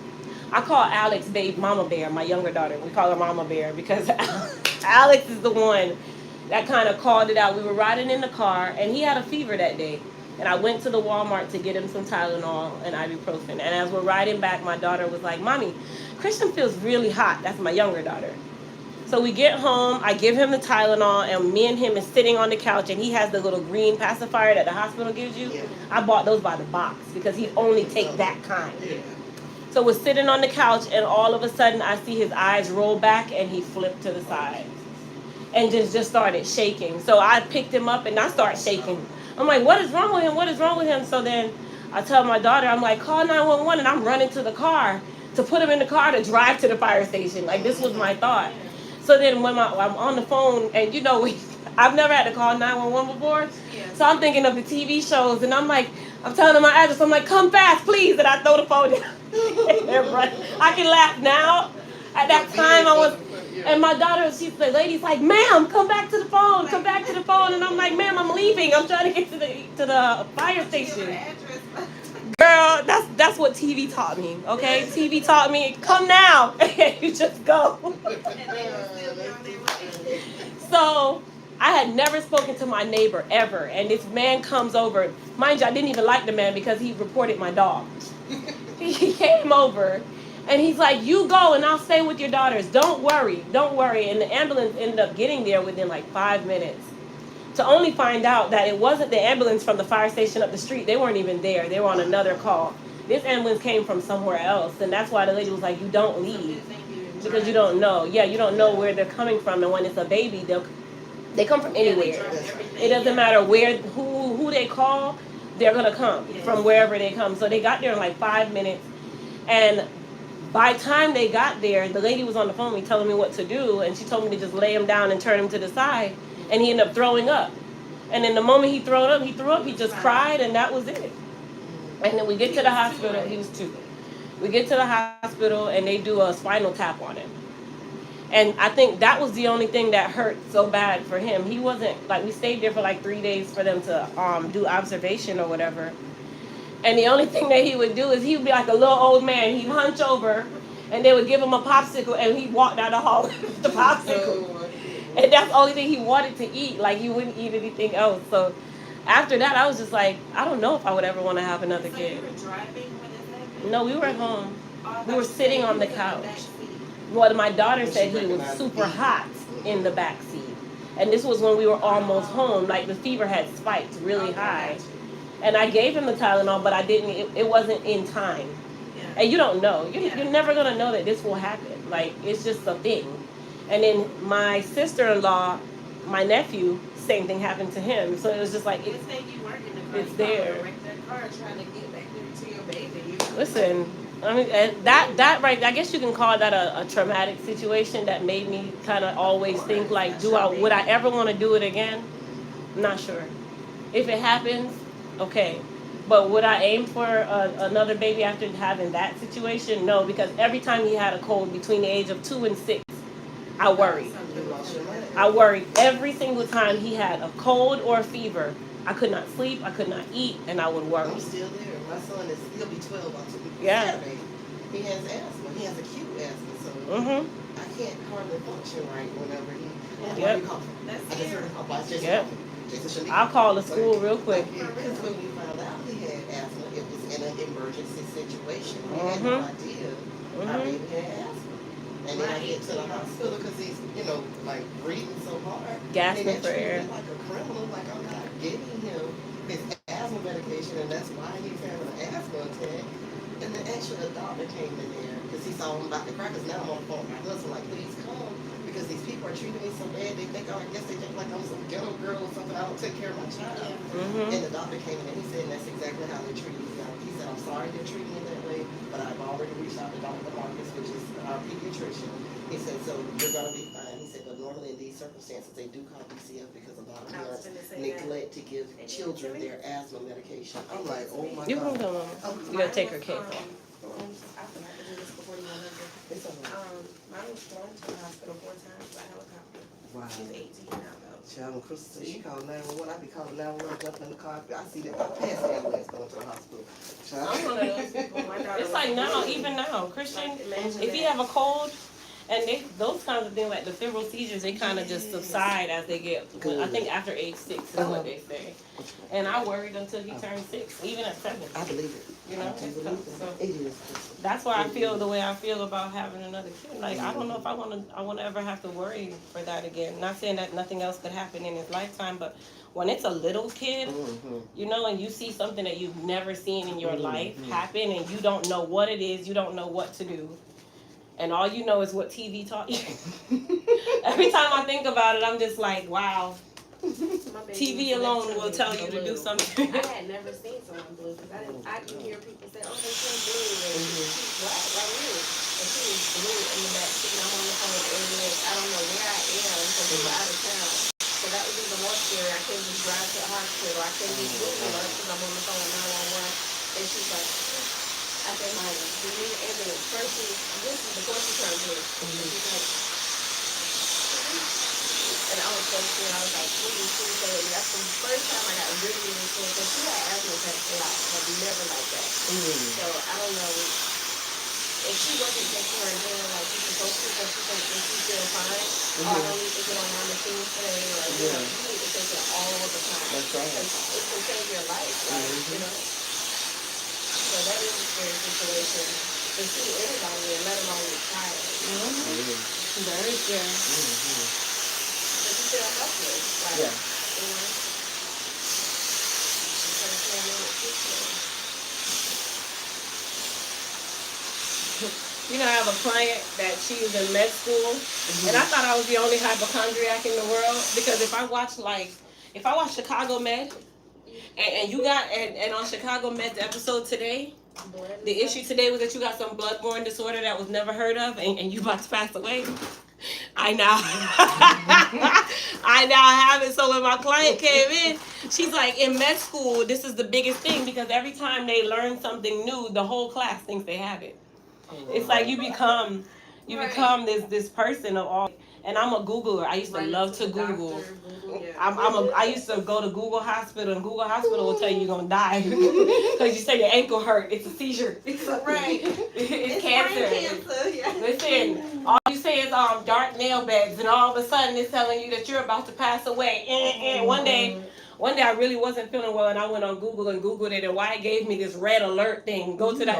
I call Alex Mama Bear, my younger daughter. We call her Mama Bear because Alex is the one that kind of called it out. We were riding in the car, and he had a fever that day. And I went to the Walmart to get him some Tylenol and ibuprofen. And as we're riding back, my daughter was like, Mommy, Christian feels really hot. That's my younger daughter. So we get home, I give him the Tylenol, and me and him is sitting on the couch, and he has the little green pacifier that the hospital gives you. Yeah. I bought those by the box because he only take that kind. Yeah. So we're sitting on the couch, and all of a sudden I see his eyes roll back, and he flipped to the side and just started shaking. So I picked him up, and I start shaking. I'm like, what is wrong with him? What is wrong with him? So then I tell my daughter, I'm like, call 911, and I'm running to the car to put him in the car to drive to the fire station. Like, this was my thought. So then when I'm on the phone, and you know, I've never had to call 911 before. Yeah. So I'm thinking of the TV shows, and I'm telling them my address. I'm like, come fast, please. And I throw the phone down. I can laugh now. At that time, I was, and my daughter, the lady's like, ma'am, come back to the phone. Come back to the phone. And I'm like, ma'am, I'm leaving. I'm trying to get to the fire station. Girl, that's what TV taught me, okay? TV taught me, come now, and you just go. So I had never spoken to my neighbor ever, and this man comes over. Mind you, I didn't even like the man because he reported my dog. He came over, and he's like, you go, and I'll stay with your daughters. Don't worry. And the ambulance ended up getting there within like 5 minutes. To only find out that it wasn't the ambulance from the fire station up the street. They weren't even there. They were on another call. This ambulance came from somewhere else, and that's why the lady was like, you don't leave. Because you don't know. Yeah, you don't know where they're coming from, and when it's a baby, they come from anywhere. It doesn't matter who they call, they're going to come from wherever they come. So they got there in like 5 minutes, and by the time they got there, the lady was on the phone with me telling me what to do, and she told me to just lay him down and turn him to the side. And he ended up throwing up. And then the moment he threw up, he just cried, and that was it. And then we get to the hospital. He was 2. We get to the hospital, and they do a spinal tap on him. And I think that was the only thing that hurt so bad for him. He wasn't like, we stayed there for like 3 days for them to do observation or whatever. And the only thing that he would do is he would be like a little old man. He'd hunch over, and they would give him a popsicle, and he'd walk down the hall with the popsicle. And that's the only thing he wanted to eat. Like, he wouldn't eat anything else. So after that, I was just like, I don't know if I would ever want to have another kid. You were driving when this happened? No, we were at home. We were sitting on the couch. Well, my daughter said he was super hot in the back seat. And this was when we were almost home. Like, the fever had spiked really high. And I gave him the Tylenol, but I didn't, it wasn't in time. And you don't know. You're never going to know that this will happen. Like, it's just a thing. And then my sister-in-law, my nephew, same thing happened to him. So it was just like, it's there. Listen, I mean, that right, I guess you can call that a traumatic situation that made me kind of always think, like, would I ever want to do it again? I'm not sure. If it happens, okay. But would I aim for another baby after having that situation? No, because every time he had a cold between the age of 2 and 6, I worried. I worried every single time he had a cold or a fever. I could not sleep, I could not eat, and I would worry. I'm still there. My son he'll be 12 on Saturday. He has asthma. He has acute asthma, so I can't hardly function right whenever he. Yep. I just heard him cough. I just Yep. I'll call the school real quick. Because when we found out he had asthma, it was in an emergency situation. We had no idea our baby had asthma. And then I get to the hospital because he's, like breathing so hard. Gasping for air. Like a criminal, like I'm not giving him his asthma medication, and that's why he's having an asthma attack. And then actually the doctor came in there because he saw him about to cry. Because now I'm on the phone with my husband, like, please come. Because these people are treating me so bad. They think, I guess they think like I'm some ghetto girl or something. I don't take care of my child. And the doctor came in and he said, that's exactly how they treat me. He said, I'm sorry they're treating me that way, but I've already reached out to Dr. Marcus, which is our pediatrician. He said, so you're going to be fine. He said, but normally in these circumstances, they do call PCF because a lot of parents neglect to give children their asthma medication. I'm like, oh my God. You hold on. You got to take her cake off. Mine was flown to the hospital 4 times by helicopter. Wow. She's 18 now, though. Child, when Crystal said she called 911, I be calling 911, jumping in the car. I see that. I pass the ambulance going to the hospital. Child. I'm one of those people. It's like now, even now, Christian, if you have a cold, and those kinds of things, like the febrile seizures, they kind of just subside as they get, I think after age 6 is what they say. And I worried until he turned 6, even at 7. I believe it. You know, so it is. That's why I feel the way I feel about having another kid. Like, I don't know if I want to ever have to worry for that again. Not saying that nothing else could happen in his lifetime, but when it's a little kid, and you see something that you've never seen in your life happen, and you don't know what it is, you don't know what to do, and all you know is what TV taught you. Every time I think about it, I'm just like, wow. TV alone will tell you to do something. I had never seen someone blue because I can hear people say, oh, they turn blue, and she's black right here. And she was blue in the back seat. I'm on the phone with everyone. I don't know where I am because we were out of town. So that was even more scary. I couldn't just drive to the hospital. I couldn't just move her because I'm on the phone with 911. And she's like, I said, Maya, do you need an ambulance? First, this is before she turned blue. And she's like, and I was so scared. I was like, please. That's the first time I got really scared because she had asthma attacks a lot, but never like that. So I don't know if she wasn't taking her inhaler like she's supposed to, because she thinks that she's still fine. Oh, I don't need to get on my machine today, or you need to take it all the time. That's right. It can save your life, right? So that is a scary situation to see anybody, and let alone your child. Very scary. Still helpless, like, I have a client that she was in med school, and I thought I was the only hypochondriac in the world, because if I watch Chicago Med, and you got, and on Chicago Med's episode today, the issue today was that you got some bloodborne disorder that was never heard of, and you about to pass away. I now have it. So when my client came in, she's like, in med school, this is the biggest thing, because every time they learn something new, the whole class thinks they have it. It's like you become You Right. become this person of all. And I'm a Googler. I used to Run love into to the Google. doctor, Google, yeah. I used to go to Google Hospital, and Google Hospital will tell you you're gonna die because you say your ankle hurt. It's a seizure. Right. It's brain cancer. cancer. Yeah. Listen, all you say is dark nail beds, and all of a sudden it's telling you that you're about to pass away. One day I really wasn't feeling well, and I went on Google and Googled it, and why it gave me this red alert thing: go to the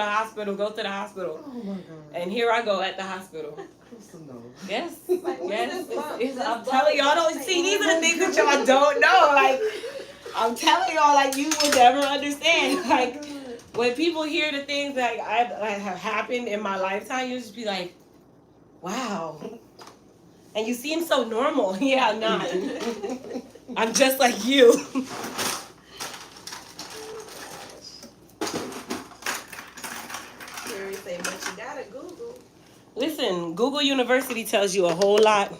hospital, go to the hospital. Oh my God. And here I go at the hospital. Yes, Like, yes. this I'm telling y'all, don't see. These are the things that y'all don't know. Like, I'm telling y'all, like, you will never understand. Like, when people hear the things that have happened in my lifetime, you just be like, wow. And you seem so normal. Yeah, I'm not. I'm just like you. Sherry say, but you gotta Google. Listen, Google University tells you a whole lot.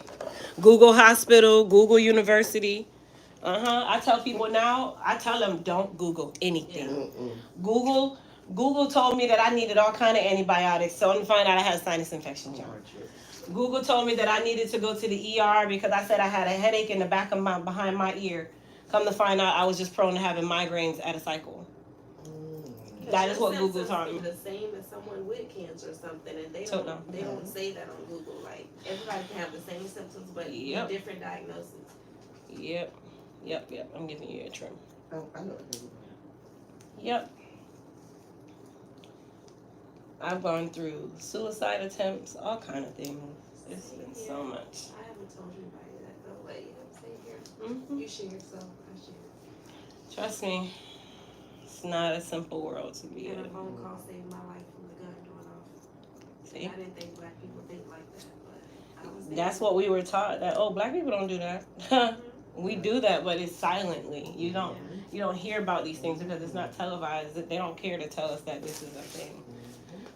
Google Hospital, Google University. I tell people now, I tell them don't Google anything. Mm-mm. Google told me that I needed all kind of antibiotics, so I'm find out I had a sinus infection, John. Google told me that I needed to go to the ER because I said I had a headache in the back of behind my ear. Come to find out, I was just prone to having migraines at a cycle. That is what Google taught me. The same as someone with cancer or something, and they don't say that on Google. Like, everybody can have the same symptoms, but different diagnoses. Yep. I'm giving you a trim. Oh, I know. Yep. I've gone through suicide attempts, all kind of things. It's been so much. I haven't told anybody that though, but stay here. Mm-hmm. You shared, so I shared. Trust me, it's not a simple world to be in. And a phone call saved my life from the gun going off. See? I didn't think black people think like that, but I was there. That's what we were taught, that black people don't do that. We do that, but it's silently. You don't hear about these things because it's not televised. They don't care to tell us that this is a thing.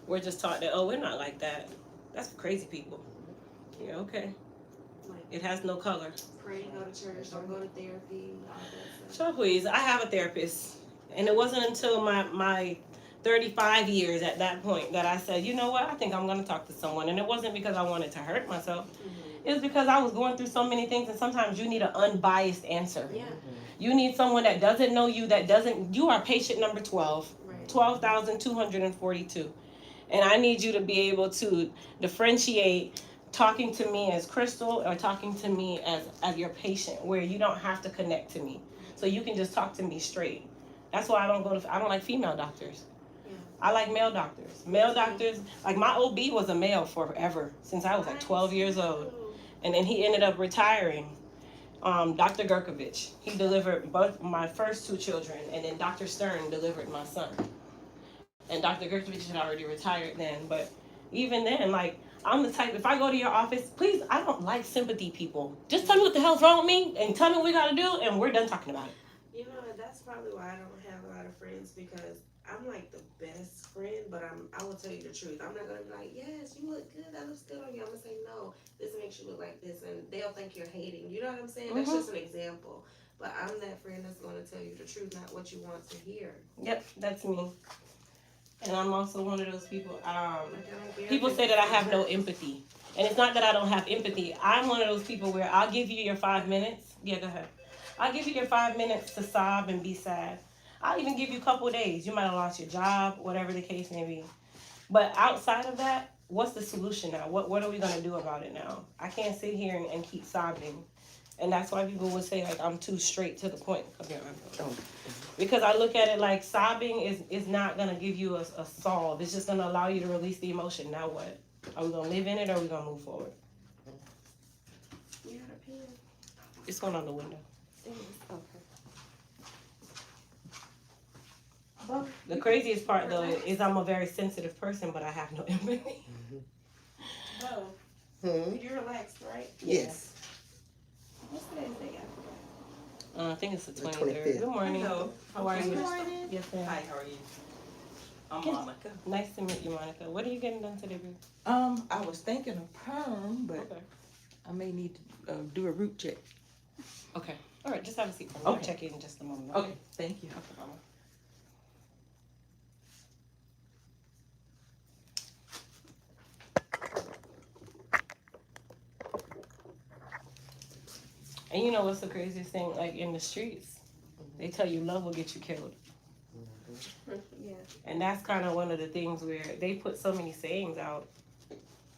We're just taught that, we're not like that. That's for crazy people. Yeah, okay. Like, it has no color. Pray, go to church, don't go to therapy, all that stuff. Sure, please. I have a therapist. And it wasn't until my 35 years at that point that I said, you know what, I think I'm going to talk to someone. And it wasn't because I wanted to hurt myself. It was because I was going through so many things, and sometimes you need an unbiased answer. Yeah. You need someone that doesn't know you, you are patient number 12, Right. 12,242. And I need you to be able to differentiate talking to me as Crystal or talking to me as your patient, where you don't have to connect to me. So you can just talk to me straight. That's why I don't like female doctors. Yeah. I like male doctors. Male doctors, like my OB was a male forever, since I was like 12 years old. And then he ended up retiring. Dr. Gerkovich, he delivered both my first two children, and then Dr. Stern delivered my son. And Dr. Gerkovich had already retired then, but even then, like, I'm the type, if I go to your office, please, I don't like sympathy people. Just tell me what the hell's wrong with me, and tell me what we gotta do, and we're done talking about it. You know, that's probably why I don't have a lot of friends, because I'm like the best friend, but I will tell you the truth. I'm not gonna be like, yes, you look good, that looks good on you. I'm gonna say, no, this makes you look like this, and they'll think you're hating. You know what I'm saying? That's just an example. But I'm that friend that's gonna tell you the truth, not what you want to hear. Yep, that's me. And I'm also one of those people, people say that I have no empathy. And it's not that I don't have empathy. I'm one of those people where I'll give you your 5 minutes. Yeah, go ahead. I'll give you your 5 minutes to sob and be sad. I'll even give you a couple of days. You might have lost your job, whatever the case may be. But outside of that, what's the solution now? What are we going to do about it now? I can't sit here and keep sobbing. And that's why people would say, like, I'm too straight to the point. Come here, because I look at it like sobbing is not going to give you a solve. It's just going to allow you to release the emotion. Now what? Are we going to live in it, or are we going to move forward? You got a pen? It's one on the window. Okay. The craziest part, though, is I'm a very sensitive person, but I have no empathy. Bo, you're relaxed, right? Yes. What's today's day? I think it's the 23rd. 25th. Good morning. Hello. How are you? Good morning. Yes, ma'am. Hi, how are you? I'm Good. Monica. Nice to meet you, Monica. What are you getting done today, baby? I was thinking of perm, but Okay. I may need to do a root check. Okay. All right, just have a seat. I'll Okay. check in just a moment. Okay, thank you. Okay, Mama. And you know what's the craziest thing? Like in the streets, they tell you love will get you killed. Yeah. And that's kind of one of the things where they put so many sayings out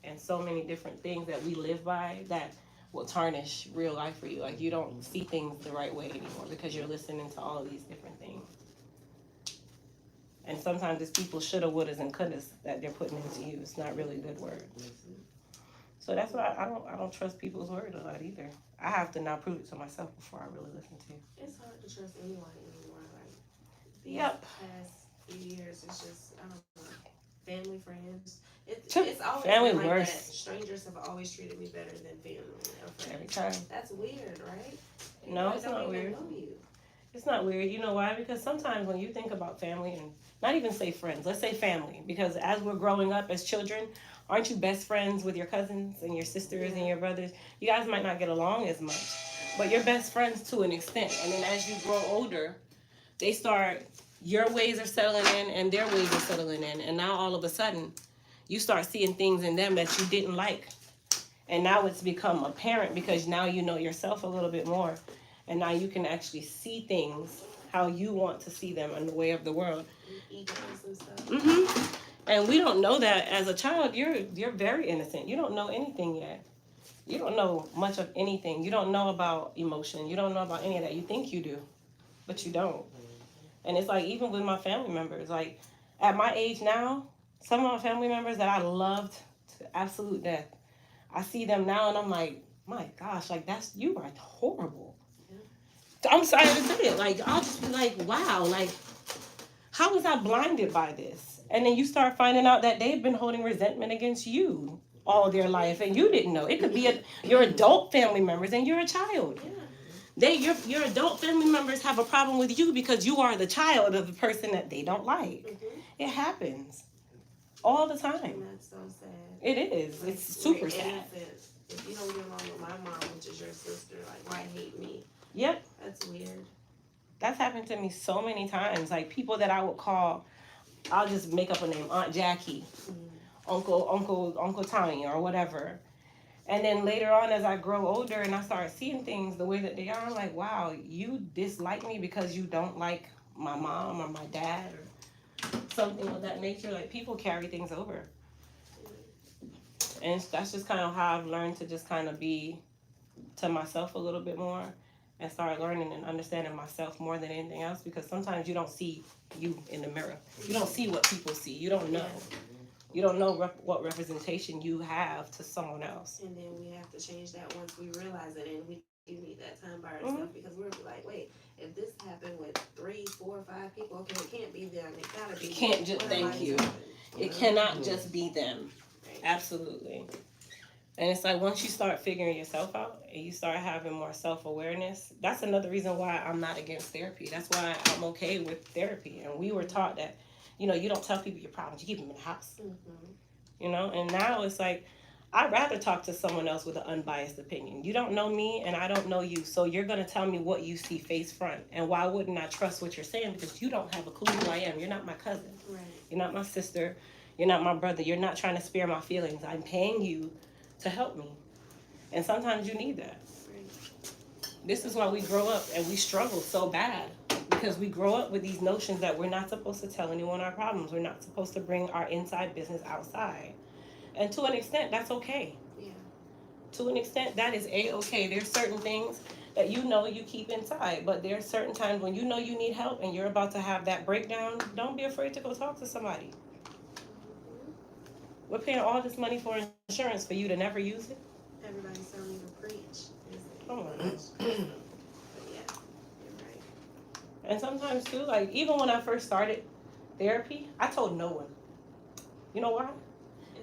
and so many different things that we live by that will tarnish real life for you. Like you don't see things the right way anymore because you're listening to all of these different things. And sometimes it's people shoulda, wouldas, and couldas that they're putting into you. It's not really good words. So that's why I don't trust people's word a lot either. I have to now prove it to myself before I really listen to you. It's hard to trust anyone anymore. Like these Yep. past few years, it's just I don't know, family, friends. It's always Family been like worse. that. Strangers have always treated me better than family or friends. Every time. That's weird, right? No, They it's don't not even weird. know you. It's not weird. You know why? Because sometimes when you think about family, and not even say friends, let's say family, because as we're growing up as children, aren't you best friends with your cousins and your sisters and your brothers? You guys might not get along as much, but you're best friends to an extent. And then as you grow older, they start, your ways are settling in and their ways are settling in. And now all of a sudden, you start seeing things in them that you didn't like. And now it's become apparent because now you know yourself a little bit more. And now you can actually see things how you want to see them in the way of the world. Egos and stuff. Mm-hmm. And we don't know that as a child. You're very innocent. You don't know anything yet. You don't know much of anything. You don't know about emotion. You don't know about any of that. You think you do, but you don't. And it's like even with my family members, like at my age now, some of my family members that I loved to absolute death, I see them now and I'm like, my gosh, like you are horrible. I'm sorry to say it. Like, I'll just be like, wow, like, how was I blinded by this? And then you start finding out that they've been holding resentment against you all their life and you didn't know. It could be your adult family members and you're a child. Your adult family members have a problem with you because you are the child of the person that they don't like. Mm-hmm. It happens all the time. And that's so sad. It is. Like, It's super we're sad. innocent. If you don't get along with my mom, which is your sister, like why hate me? Yep. That's weird. That's happened to me so many times. Like people that I would call, I'll just make up a name, Aunt Jackie, Uncle Tommy, or whatever. And then later on, as I grow older and I start seeing things the way that they are, I'm like, wow, you dislike me because you don't like my mom or my dad or something of that nature. Like people carry things over. And that's just kind of how I've learned to just kind of be to myself a little bit more and start learning and understanding myself more than anything else, because sometimes you don't see you in the mirror. You don't see what people see. You don't know. You don't know what representation you have to someone else. And then we have to change that once we realize it, and we do need that time by ourselves because we're like, wait, if this happened with 3, 4, 5 people, okay, it can't be them. It gotta be. It can't just. Thank you. It cannot just be them. Right. Absolutely. And it's like once you start figuring yourself out and you start having more self-awareness, that's another reason why I'm not against therapy. That's why I'm okay with therapy. And we were taught that, you know, you don't tell people your problems, you keep them in the house. Mm-hmm. You know, and now it's like, I'd rather talk to someone else with an unbiased opinion. You don't know me and I don't know you, so you're going to tell me what you see face front. And why wouldn't I trust what you're saying? Because you don't have a clue who I am. You're not my cousin. Right. You're not my sister. You're not my brother. You're not trying to spare my feelings. I'm paying you to help me. And sometimes you need that. Right. This is why we grow up and we struggle so bad. Because we grow up with these notions that we're not supposed to tell anyone our problems. We're not supposed to bring our inside business outside. And to an extent, that's okay. Yeah. To an extent, that is A-okay. There's certain things that you know you keep inside. But there's certain times when you know you need help and you're about to have that breakdown, don't be afraid to go talk to somebody. We're paying all this money for insurance for you to never use it. Everybody's telling you to preach. Come on. But yeah, you're right. And sometimes too, like even when I first started therapy, I told no one. You know why?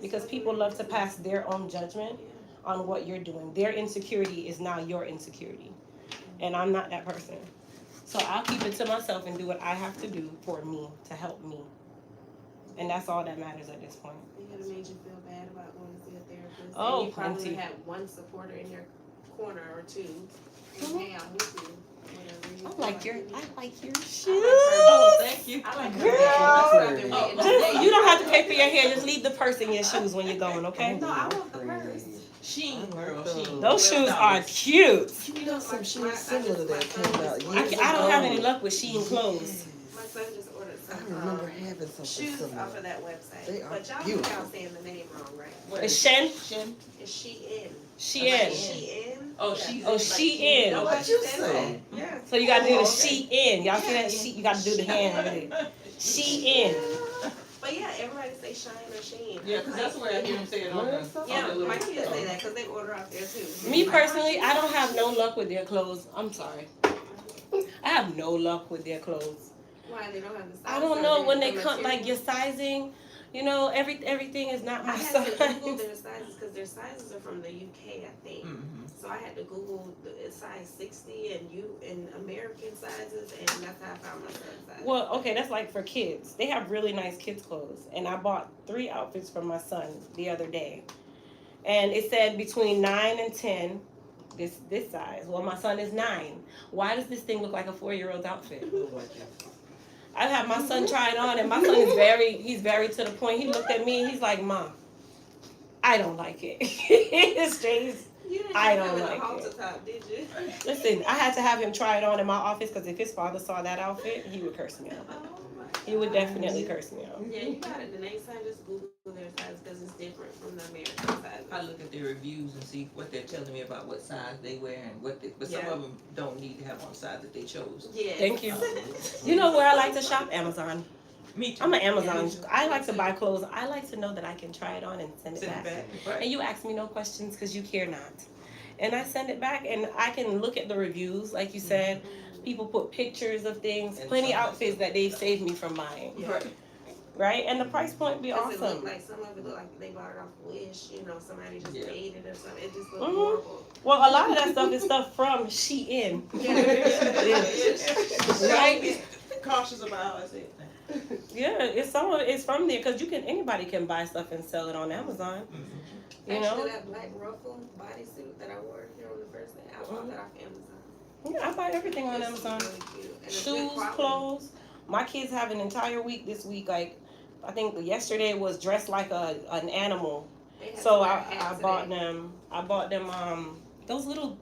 Because people love to pass their own judgment on what you're doing. Their insecurity is now your insecurity. And I'm not that person. So I'll keep it to myself and do what I have to do for me to help me. And that's all that matters at this point. It could have made you feel bad about going to see a therapist. Oh, and you probably plenty. had one supporter in your corner or two. And hey, I'm with you. Whatever you I feel like your shoes. Oh, thank you. I like her. Girl. That's what I've been waiting to say. You don't have to pay for your hair. Just leave the purse in your shoes when you're going, okay? No, I want the purse. Sheen, I girl, like Sheen. Those shoes are $12. cute. You know some my- shoes I similar to just- that my came out son years just- I don't have any ago. luck with Shein clothes. Yes. My son just ordered I some remember having something shoes similar. off of that website. They are But y'all know beautiful. y'all saying the name wrong, right? What It's is Shen. Shin? It's Shein. Shein. Shein. Oh, Yeah. she's Oh, in, like, Shein. Shein. What you Says say? that. Yeah. So you gotta do the Oh, okay. Shein. Y'all see that? You gotta do the hand with it. Shein. But yeah, everybody say Shine or Shein. Yeah, because that's where I hear him say it on the Yeah, little. my kids say that because they order out there too. Me personally, I don't have no luck with their clothes. I'm sorry. I have no luck with their clothes. Why they don't have the size? I don't know when they come like your sizing. You know, everything is not I my had to Google size. their sizes because their sizes are from the UK, I think. Mhm. So I had to Google the size 60 and American sizes, and that's how I found my son's size. Well, okay, that's like for kids. They have really nice kids clothes, and I bought 3 outfits for my son the other day, and it said between 9 and 10. This size. Well, my son is 9. Why does this thing look like a 4-year-old's outfit? I had my son try it on, and my son is he's very to the point. He looked at me, he's like, Mom, I don't like it. It's straight. You didn't I have don't him in like a halter top, did you? Listen, I had to have him try it on in my office because if his father saw that outfit, he would curse me out. Oh my He would God. definitely curse me out. Yeah, you got it. The next time, just Google their size because it's different from the American size. I look at their reviews and see what they're telling me about what size they wear and what they, but some Yeah. of them don't need to have on size that they chose. Yeah. Thank you. You know where I like to shop? Amazon. Me too. I'm an Amazon. Yeah. I like to buy clothes. I like to know that I can try it on and send it Send it back. back. Right. And you ask me no questions because you care not. And I send it back, and I can look at the reviews, like you said. People put pictures of things, And plenty some- outfits that they've saved me from buying, Right. right? And the price point be Because it looked awesome. like some of it looked like they bought it off Wish, you know, somebody just Yeah. made it or something. It just looked Mhm. horrible. Well, a lot of that stuff is stuff from Shein, right? Be cautious about how I say it. Yeah, it's some of it's from there because anybody can buy stuff and sell it on Amazon. You know, Actually, that black ruffle bodysuit that I wore here on the first day, I bought that off Amazon. yeah, I buy everything on It's Amazon. really cute. And it's good Shoes, quality. clothes. My kids have an entire week this week. Like, I think yesterday was dressed like an animal. They had So to wear I hats bought today. them. I bought them those little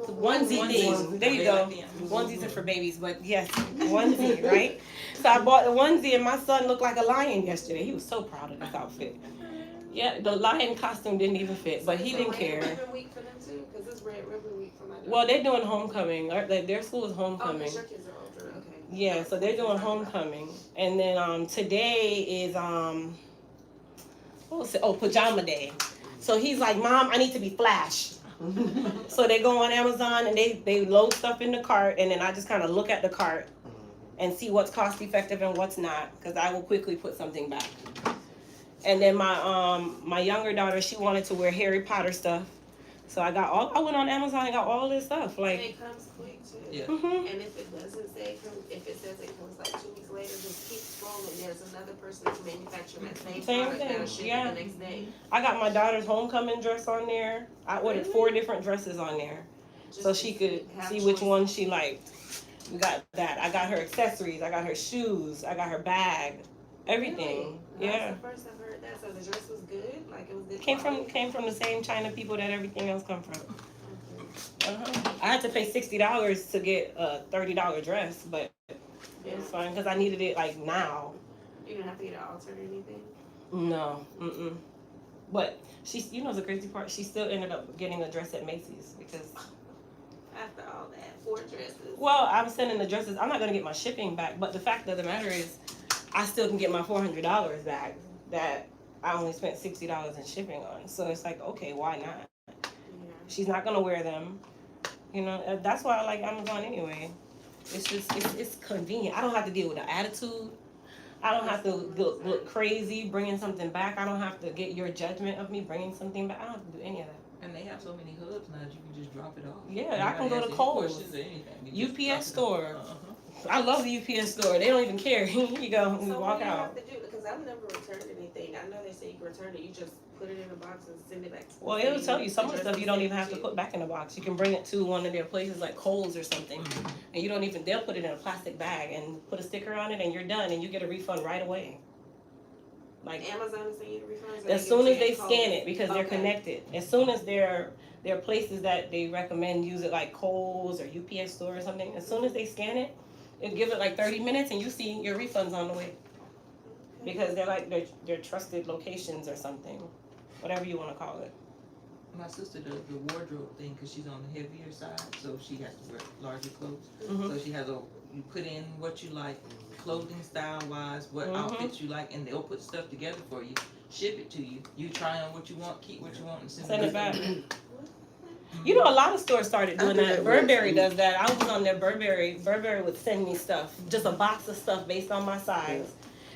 onesie things. There you go. Onesies are for babies, but yes, onesie, right? So I bought the onesie, and my son looked like a lion yesterday. He was so proud of this outfit. Yeah, the lion costume didn't even fit, but he It's a didn't Red care. Ribbon Week for them too, because it's Red Ribbon Week for my daughter. Well, they're doing homecoming. Their school is Oh, homecoming. because your kids are older. Okay. Yeah, so they're doing homecoming, and then today is what was it? Oh, pajama day. So he's like, Mom, I need to be Flash. So they go on Amazon and they load stuff in the cart, and then I just kind of look at the cart and see what's cost effective and what's not, because I will quickly put something back. And then my younger daughter, she wanted to wear Harry Potter stuff, so I went on Amazon and got all this stuff. And Like, it comes quick too. Yeah. mhm. And if it doesn't say, if it says it comes like 2 weeks later, just keep scrolling. There's another person that's manufacturing that same product thing, that'll ship yeah. it the next day. I got my daughter's homecoming dress on there. I ordered 4 different dresses on there, Just so to she could have see which choices. one she liked. We got that. I got her accessories. I got her shoes. I got her bag. Everything. Really? Yeah. That's the first I've heard that. So the dress was good? Like it was good Came quality? from the same China people that everything else come from. Okay. I had to pay $60 to get a $30 dress, but it Yeah. was fine because I needed it like now. You didn't have to get it altered or anything? No, But you know the crazy part, she still ended up getting a dress at Macy's because. After all that, 4 dresses. Well, I'm sending the dresses. I'm not gonna get my shipping back, but the fact of the matter is, I still can get my $400 back that I only spent $60 in shipping on. So it's like, okay, why not? Yeah. She's not gonna wear them. You know, that's why I like Amazon anyway. It's just it's convenient. I don't have to deal with an attitude. I don't have to look crazy bringing something back. I don't have to get your judgment of me bringing something back. I don't have to do any of that. And they have so many hubs now that you can just drop it off. Yeah, I can go to Anybody Kohl's. has any questions or anything, you just drop UPS it store. off. Uh-huh. I love the UPS store. They don't even care. You go, So you what walk do you out. have to do? Because I've never returned anything. I know they say you can return it. You just put it in a box and send it back to the Well, city. it'll tell you some of the Address stuff the you don't same even have to shit. put back in the box. You can bring it to one of their places like Kohl's or something, and you don't even. They'll put it in a plastic bag and put a sticker on it, and you're done, and you get a refund right away. Like Amazon is sending you the refunds? Or as give soon it as to they you scan cold? it, because they're Okay. connected. As soon as there are places that they recommend use it, like Kohl's or UPS store or something. As soon as they scan it, it give it like 30 minutes, and you see your refunds on the way. Because they're like they're trusted locations or something, whatever you want to call it. My sister does the wardrobe thing because she's on the heavier side, so she has to wear larger clothes. Mhm. So she has you put in what you like, clothing style wise, what Mhm. outfits you like, and they'll put stuff together for you, ship it to you. You try on what you want, keep what you want, and Send it back. Mhm. You know, a lot of stores started doing I do that. that Burberry with- does that. I was on their Burberry. Burberry would send me stuff, just a box of stuff based on my size,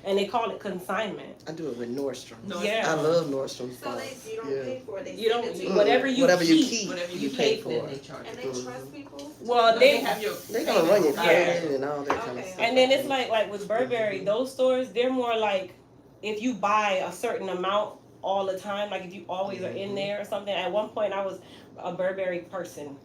and they call it consignment. I do it with Nordstrom. Yeah. I love Nordstrom So stuff. you don't Yeah. pay for it. They You send don't it to you. whatever you Whatever keep. you keep, Whatever you you pay keep, then for they it. charge And you. they trust people. Well, They they have your. They gonna run your Yeah. credit and all that kind of Okay. stuff. and then it's like with Burberry, those stores, they're more like if you buy a certain amount all the time, like if you always are in there or something. At one point, I was a Burberry person.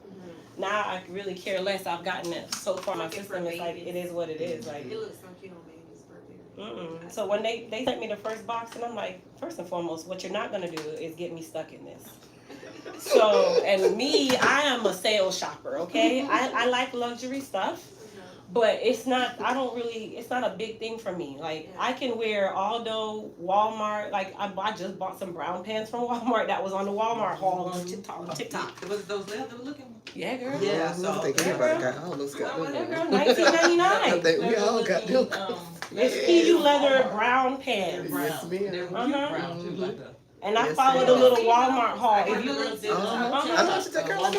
Now I really care less. I've gotten it so far. My Looking for system is like babies. it is what it is. Like. It looks so cute on babies, Burberry. So when they sent me the first box, and I'm like, first and foremost, what you're not gonna do is get me stuck in this. So, and me, I am a sales shopper, okay? I like luxury stuff, but it's not a big thing for me. Like, I can wear Aldo, Walmart, like, I just bought some brown pants from Walmart that was on the Walmart haul on TikTok. Was it those leather looking? Yeah, girl. Yeah, I so think everybody got almost got them. Yeah, girl, I $19.99. think we all got them. It's PU leather brown pants. Brown. Yes, ma'am. They're cute Uh-huh. brown too, like a. And I Yes, followed the ma'am. little Walmart haul. If you I know what you're talking what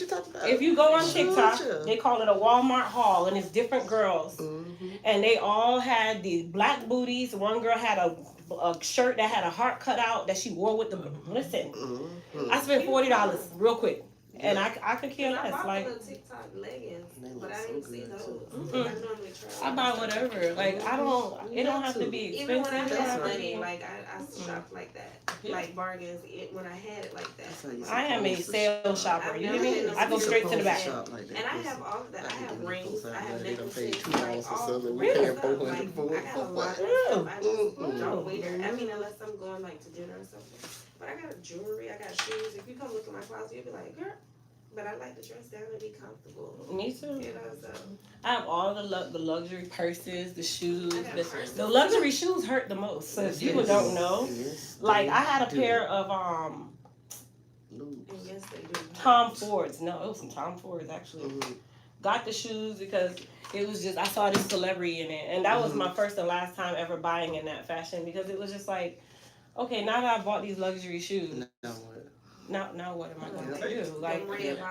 you're talking about. If you go on TikTok, Sure. they call it a Walmart haul, and it's different girls, and they all had the black booties. One girl had a shirt that had a heart cut out that she wore with the. Listen, I spent $40 real quick, and I could care I less. bought Like the TikTok leggings, They look but I so didn't see good, those. too. I normally try. I buy whatever. Like I don't. It don't have to be Even when I expensive. had right. money, like I shop like that, like bargains. When I had it like that. I am a sales shopper. You hear me? I go straight to the back. And I have all of that. I have rings. I have necklaces. $2 for all something. We rings paying stuff. $400 Like, for I got a lot of stuff. I just don't wait there. I mean, unless I'm going like to dinner or something. But I got jewelry. I got shoes. If you come look at my closet, you'll be like, girl. But I like to dress down and be comfortable. Me too. You know, so. I have all the luxury purses, the shoes. I got purses. The luxury shoes hurt the most. So if people don't know, like I had a pair of And yes, they do. Tom Fords. No, it was some Tom Fords actually. Got the shoes because it was just I saw this celebrity in it, and that was my first and last time ever buying in that fashion because it was just like, okay, now that I bought these luxury shoes, now what am I going to do? Like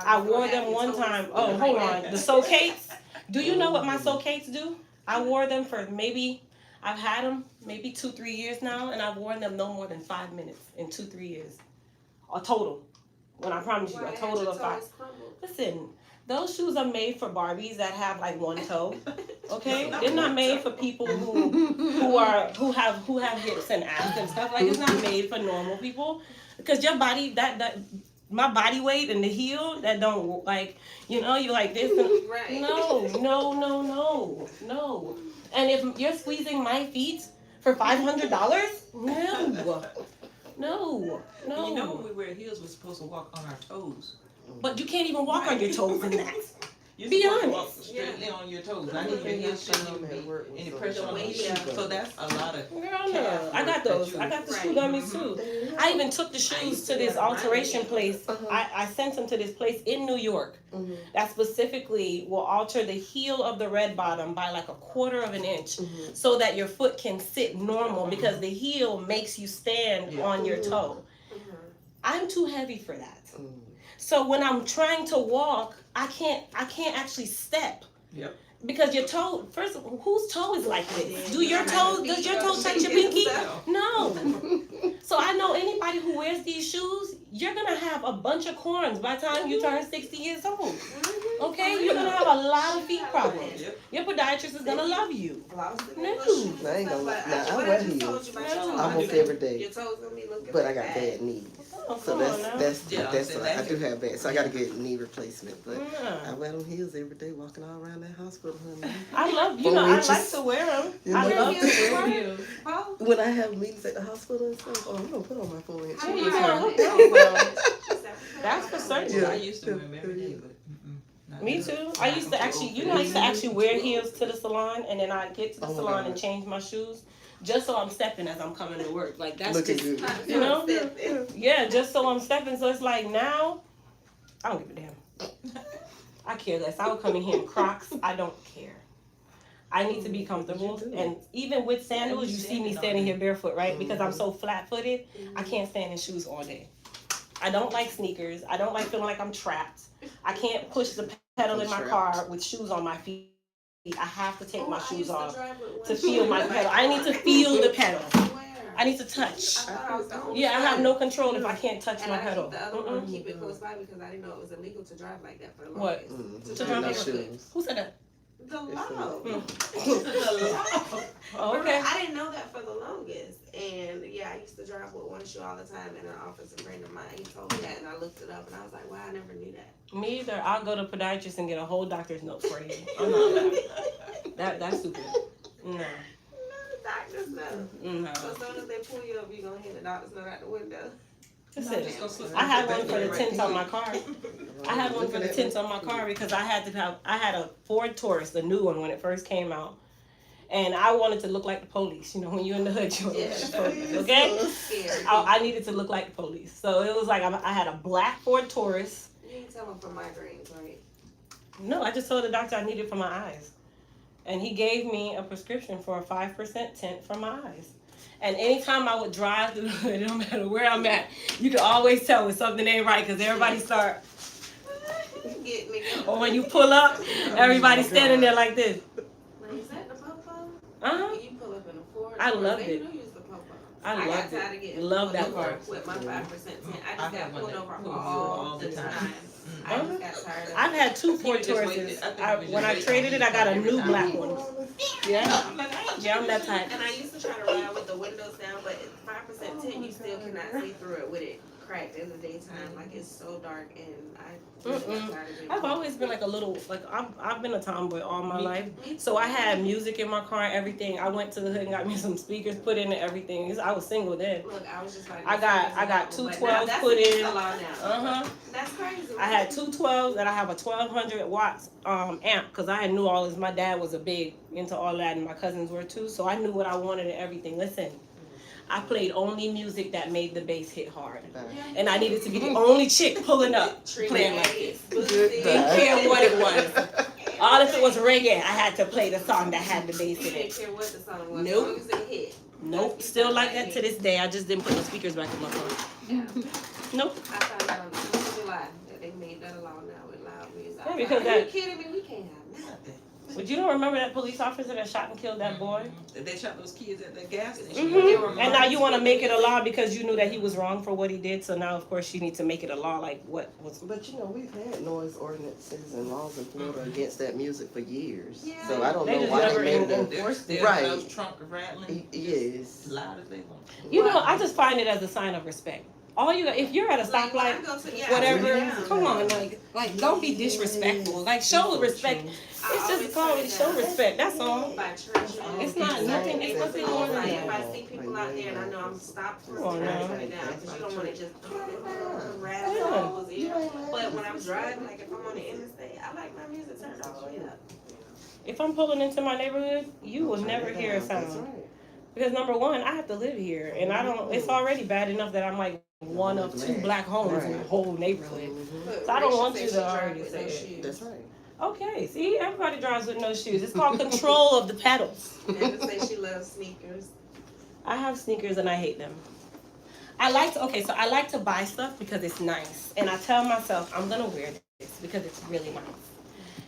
I wore them one time. Oh, hold on, the socates. Do you know what my socates do? I wore them for I've had them maybe 2-3 years now, and I've worn them no more than 5 minutes in 2-3 years. A total. When I promise you, a total of 5. Listen, those shoes are made for Barbies that have like one toe. Okay, they're not made for people who have hips and abs and stuff. Like it's not made for normal people because your body that my body weight and the heel that don't like you like this. Right. No. And if you're squeezing my feet for $500, no. You know when we wear heels, we're supposed to walk on our toes. But you can't even walk on your toes in that. You're Be supposed to honest. walk straightly on your toes. I need your heels shouldn't even be any pressure on your shoes. So that's a lot of. Girl, no. I got those. I got the shoe dummies too. I even took the shoes to this alteration place. I sent them to this place in New York that specifically will alter the heel of the red bottom by like 1/4 of an inch so that your foot can sit normal because the heel makes you stand on your toe. I'm too heavy for that. So when I'm trying to walk, I can't actually step. Yep. Because your toe, first, whose toe is like this? Does your toe touch your pinky? No. So I know anybody who wears these shoes, you're going to have a bunch of corns by the time you turn 60 years old. Okay? You're going to have a lot of feet problems. Your podiatrist is going to love you. No. I ain't gonna lie. Now, I wear heels almost every day, Your toes gonna be looking but like I got that. bad knees. Oh, So come on now. that's Yeah, what I that's do have bad. So I gotta get knee replacement. But I Yeah. wear them heels every day, walking all around that hospital, honey. I love, 4 I like inches. to wear them. You I know? love to wear them. heels. Both. When I have meetings at the hospital and stuff, oh, I'm gonna put on my 4-inch Yeah, you heels. gonna honey. look good, well. That's for certain. Yeah. I used to wear them every day, but not Me now. too. I used to actually, I used to actually wear heels to the salon, and then I get to the Oh my salon and God. change my shoes, just so I'm stepping as I'm coming to work. Like that's Looking just, good. you know, yeah, just so I'm stepping. So it's like now, I don't give a damn. I care less. I would come in here in Crocs. I don't care. I need to be comfortable, and even with sandals, you see me standing here barefoot, right? Because I'm so flat-footed, I can't stand in shoes all day. I don't like sneakers. I don't like feeling like I'm trapped. I can't push the pedal in my car with shoes on my feet. I have to take my shoes off to feel my pedal. I need to feel the pedal. I need to touch. Yeah, I have no control if I can't touch And my I keep pedal. the other one, keep it close by because I didn't know it was illegal to drive like that for the What? longest. To drive No like shoes. Who said that? The law. Oh, okay. I didn't know that for the longest. And yeah, I used to drive with one shoe all the time, and an officer friend of mine, he told me that, and I looked it up, and I was like, wow, I never knew that. Me either. I'll go to podiatrist and get a whole doctor's note for you. I'm not that's stupid. No. No, the doctor's note. No. So as soon as they pull you up, you're going to hit the doctor's note out the window. Listen, I had one for the tints on my car. I had one for the tints on my car because I had a Ford Taurus, the new one when it first came out. And I wanted to look like the police. You know, when you're in the hood, you want to look like the police, okay? Scary. I needed to look like the police. So it was like I had a black Ford Taurus. You ain't tell them for migraines, right? No, I just told the doctor I needed it for my eyes. And he gave me a prescription for a 5% tint for my eyes. And anytime I would drive through the hood, no matter where I'm at, you can always tell when something ain't right because everybody start. Get me. Or when you pull up, everybody's standing there like this. Like, is that the popo? Uh-huh. You pull up in a Ford. I loved They it. do use the popo. I got loved tired of it. getting Love that pulled over part. with my 5% tint. I just got pulled over pulls you all the time. I just got tired of I've it. had two Ford just Tauruses. waited. When I traded it, I got a new black one. Yeah. I'm like, I ain't Yeah, I'm that type. And I used to try to ride with the windows down, but 5% tint, you still cannot see through it with it cracked in the daytime. Like, it's so dark, and I really got tired of it. I've always been like a little, like, I've been a tomboy all my life. Me So I had music in my car and everything. I went to the hood and got me some speakers put in and everything. I was single then. Look, I was just like, I got two but 12s that's put against in. the law now. Uh-huh. That's crazy. I had two 12s and I have a 1200 watts amp because I knew all this. My dad was a big into all that and my cousins were too. So I knew what I wanted and everything. Listen, I played only music that made the bass hit hard. And I needed to be the only chick pulling up playing like this. Didn't care what it was. All if it was reggae, I had to play the song that had the bass You in didn't it. care what the song was. Nope. As long as it hit. Nope, still like that to this day. I just didn't put the speakers back in my car. Yeah. Nope. I found out on the 4th of July that they made that a law now with loud music. Yeah, I was because like, are you that- kidding me? We can't have nothing. But you don't remember that police officer that shot and killed that boy? They shot those kids at that gas station. Mm-hmm. And now you want to make it a law because you knew that he was wrong for what he did. So now, of course, you need to make it a law. Like what was? But you know, we've had noise ordinances and laws in Florida against that music for years. Yeah. So I don't They know just why never they made even- it. They're Right. those trunk rattling. Yes. As loud as they want. You know, I just find it as a sign of respect. All you got, if you're at a Like, when I stoplight, go to- yeah, whatever, yeah. come on, like don't be disrespectful. Like show respect. It's just called show respect. That's all. By church, It's not nothing. It's nothing more than like, that. if I see people out there and I know I'm stopped for Come on a now. turn it down because you don't want to just rattle people's ears. But when I'm driving, like if I'm on the interstate, I like my music turned all the way up. If I'm pulling into my neighborhood, you will never hear a That's sound. right. Because number one, I have to live here, and I don't. It's already bad enough that I'm like one of two black homes in the whole neighborhood. But So I don't Rachel want said you she to drive already with say no it. shoes. That's right. Okay, see, everybody drives with no shoes. It's called control of the pedals. Amanda said she loves sneakers. I have sneakers and I hate them. I like to buy stuff because it's nice, and I tell myself I'm gonna wear this because it's really nice.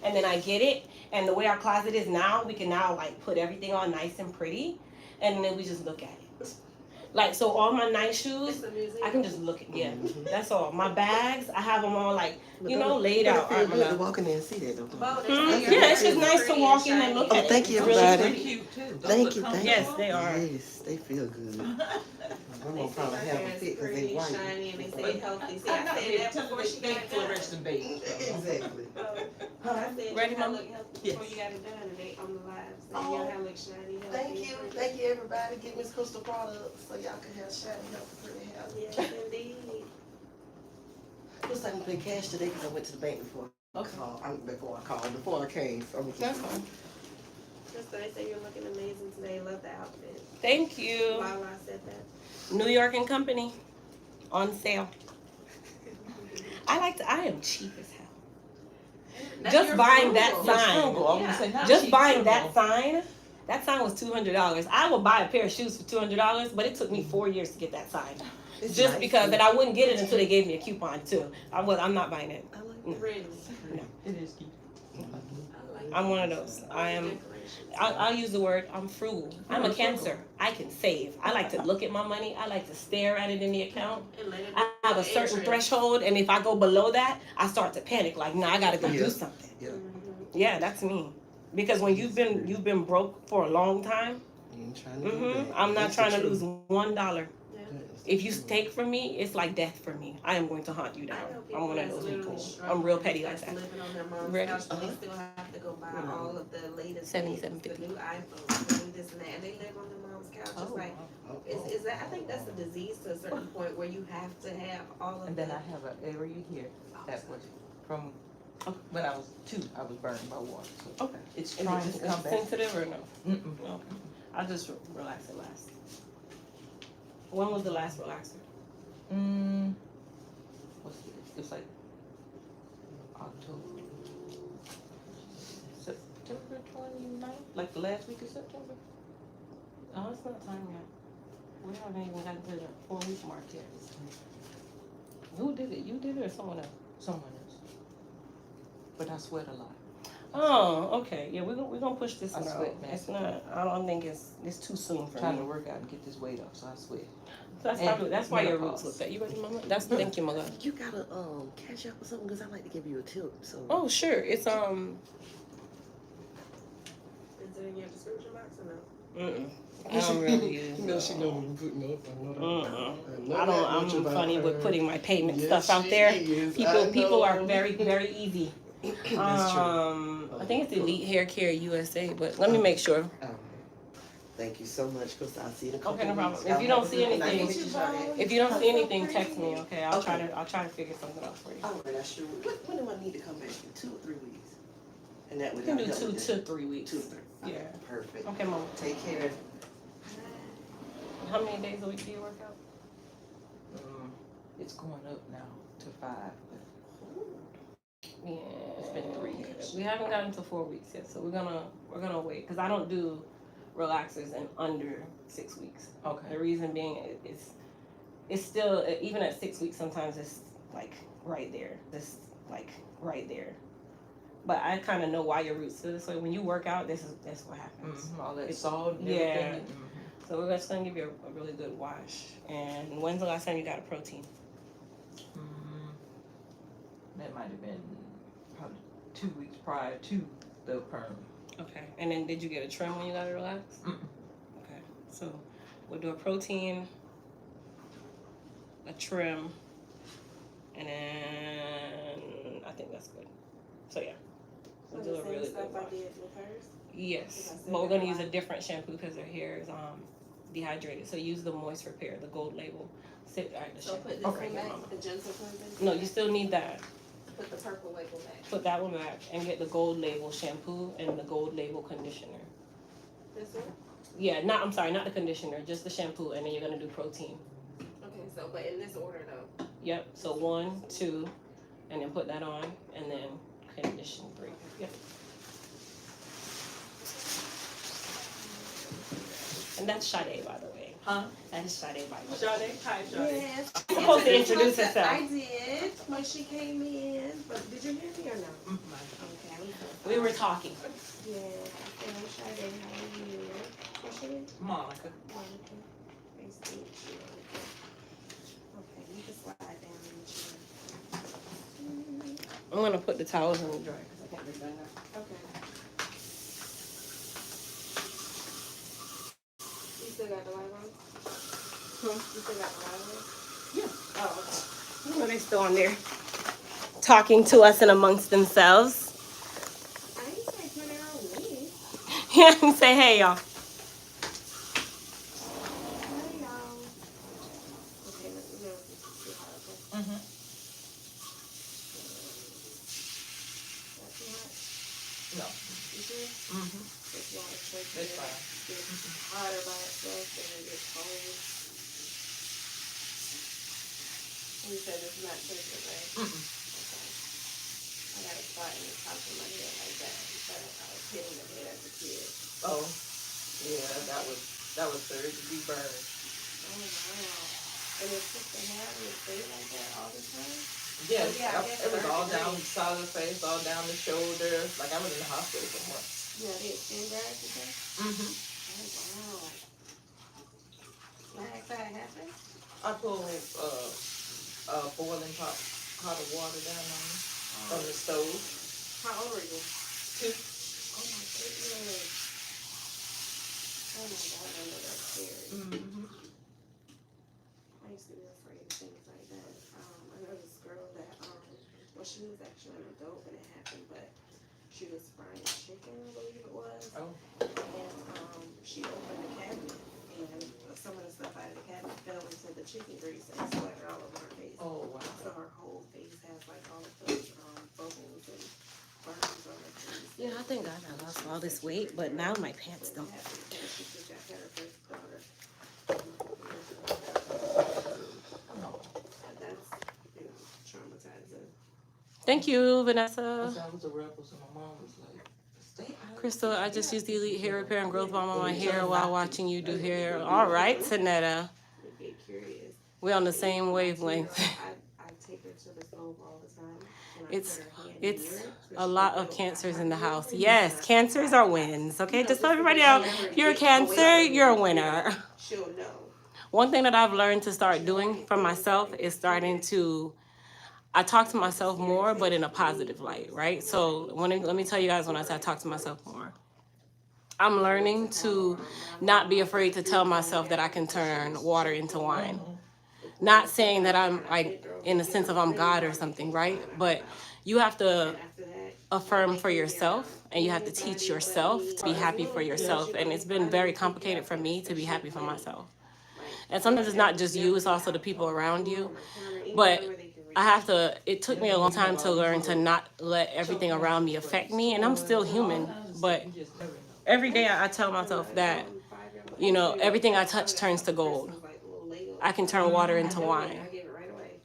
And then I get it, and the way our closet is now, we can now like put everything on nice and pretty, and then we just look at it. Like, so all my nice It's shoes, a museum. I can just look at, yeah, Mhm. that's all. My bags, I have them all like, But you know, don't- laid don't out. it feel Art my good to love. walk in there and see that, don't it? Bo, they Hmm? say your Yeah, hair it's just is nice to pretty walk in and shiny. look Oh, at it. thank you, It's really everybody. pretty. Cute too. Those Thank look you, thank you. Yes, they are. Yes, they feel good. I'm They gonna say probably her have hair a is fit because they pretty white. shiny and they say healthy. See, I I'm not said ready. that Tell her before what she you got think it for the done. rest of the baby. Exactly. I said Ready, your hair Mama? look healthy Yes. before you got it done and they on the live. Say Oh, your hair look shiny, healthy. Thank you, pretty. thank you, everybody. Get Miss Crystal products so y'all can have shiny, healthy, pretty hair. Yes, indeed. Looks like I'm paying cash today because I went to the bank before I called. Before I came. So I'm That's fine. Just they say you're looking amazing today. Love the outfit. Thank you. Lala said that. New York and Company on sale. I am cheap as hell. That's Just your buying that frugal. Yes, sign. frugal. I was gonna say, not Just cheap, buying frugal. that sign was $200. I would buy a pair of shoes for $200, but it took me 4 years to get that sign. It's Just nice. because, and I wouldn't get it until they gave me a coupon too. I'm not buying it. I like No. Really. It is cute. I like I'm one of those. I am. decorations. I'll use the word. I'm frugal. I'm a You're frugal. Cancer. I can save. I like to look at my money. I like to stare at it in the account. And let it I have a certain interest. threshold, and if I go below that, I start to panic. Like, nah, I gotta go Yeah. do something. Yeah. Mhm. Yeah, that's me. Because when you've been broke for a long time, You ain't trying to do that. I'm not That's trying the to lose truth. $1. Yeah. That's the If you truth. take from me, it's like death for me. I am going to haunt you I down. know I'm people one of that's those literally people. struggling I'm real petty like that's that. living on their mom's Ready? couch, but they Uh-huh. still have to go buy Mhm. all of the latest $77.50. things, the new iPhones, the new this and that, and they live on their mom's couch. It's like, Oh, is that? I think that's a disease to a certain point where you have to have all of And the. then I have an area here that was from when I was 2. I was burned by water. So Okay. it's Is it trying just to come back. sensitive or no? Mm-mm. Okay. I'll just relax it last. When was the last relaxer? What's it? It's like October, September 29th, like the last week of September. Oh, it's not time yet. We haven't even gotten to the 4-week mark yet. Who did it? You did it or someone else? Someone else. But I sweat a lot. Oh, okay. Yeah, we're gonna push this I one out. sweat, man. It's not. I don't think it's too soon for Trying me. to work out and get this weight off, so I sweat. So that's and probably why your menopause. roots look that. You ready, Mama? Thank you, Mama. You gotta catch up or something because I like to give you a tip. So. Oh, sure. It's Is it in your description box or no? I don't really. You know she know what I'm putting up. I know that. I don't. I'm funny with putting my payment stuff out there. People are very easy. That's true. I think it's Elite Hair Care USA, but let me make sure. Thank you so much, because I'll see you in a couple Okay, no problem. weeks. If you don't see anything, I'll if you don't see anything, text me. Okay, I'll try to figure something out for you. All right, I sure. When do I need to come back? 2 or 3 weeks? And that We would can do help 2 with to that. 3 weeks. 2 or 3. Yeah. Perfect. Okay, Mama. Take care. How many days a week do you work out? It's going up now to 5. Yeah, It's been 3 years. we haven't gotten to 4 weeks yet, so we're gonna wait because I don't do relaxers in under 6 weeks. Okay. The reason being, it's still even at 6 weeks sometimes it's like right there, right there. But I kind of know why your roots feel this way. When you work out, that's what happens. All that It's- salt and yeah. everything. So we're just gonna give you a really good wash. And when's the last time you got a protein? That might have been probably 2 weeks prior to the perm. Okay. And then did you get a trim when you got it relaxed? Mm-mm. Okay. So we'll do a protein, a trim, and then I think that's good. So yeah, we'll do a really good wash. I did with hers. Yes, but we're gonna use a different shampoo because her hair is dehydrated. So use the Moist Repair, the gold label. So put this Okay, one yeah, back, Mama. the gentle cleansing. No, you still need that. Put the purple label back. Put that one back and get the gold label shampoo and the gold label conditioner. This one? Yeah, I'm sorry, not the conditioner, just the shampoo, and then you're gonna do protein. Okay, so but in this order though. Yep. So 1, 2, and then put that on, and then condition 3. Yep. And that's Sade, by the way. Huh? That is Sade, by the way. Sade? Hi, Sade. Yes. You're supposed to introduce myself. herself. I did when she came in, but did you hear me or no? Okay, I was so We were talking. Yeah, I said I'm Sade. How are you? What's your name? Monica. Monica. Nice to meet you. Okay, you can slide down in the chair. I'm gonna put the towels in the drawer because I can't be done now. Okay. You still got the light on? You still got the light on? Yeah. Oh, okay. You know they still on there talking to us and amongst themselves. I ain't say turn it on me. Yeah, say hey y'all. Hey, y'all. Okay, let me know if you can see how it goes. Mm-hmm. That's too hot. No. You sure? Mm-hmm. It's water straight That's there. fine. It's hotter by itself than it gets cold. You said it's not triggering, right? Mm-mm. Okay. I got a spot in the top of my head like that. But I was hitting the head as a kid. Oh, yeah, that was third degree burn. Oh, wow. And it's just the hair and it stay like that all the time? Yes, Yeah, I guess it was third all degree. down the side of the face, all down the shoulder. Like I was in the hospital for months. Yeah, they skin graft, you say? Mm-hmm. Oh, wow. Like that happened? I pulled boiling hot of water down on me from the stove. How old were you? 2. Oh, my goodness. Oh, my God, I know that's scary. Mm-hmm. I used to be afraid of things like that. I know this girl that, well, she was actually an adult when it happened, but she was frying chicken, I believe it was. Oh. And she opened the cabinet, and some of the stuff out of the cabinet fell into the chicken grease and splattered all over her face. Oh, wow. So her whole face has like all of those bubbles and burns on her face. Yeah, I thank God I lost all this weight, but now my pants don't. She just got her first daughter. That's, traumatizing. Thank you, Vanessa. I was a rebel, so my mom was like, stay out. Crystal, I just used the Elite Hair Repair and Growth Balm on my hair while watching you do hair. All right, Tanetta. You get curious. We're on the same wavelength. I take her to the stove all the time. And I It's put her hand near it's it, so a she lot can of feel cancers my in the heart. house. Yes, cancers are wins. Okay, just tell everybody out. If you're a Cancer, you're a winner. She'll know. One thing that I've learned to start doing for myself is starting to, I talk to myself more, but in a positive light, right? So let me tell you guys when I say I talk to myself more. I'm learning to not be afraid to tell myself that I can turn water into wine. Not saying that I'm like in the sense of I'm God or something, right? But you have to affirm for yourself and you have to teach yourself to be happy for yourself. And it's been very complicated for me to be happy for myself. And sometimes it's not just you, it's also the people around you. But it took me a long time to learn to not let everything around me affect me. And I'm still human, but every day I tell myself that, you know, everything I touch turns to gold. I can turn water into wine.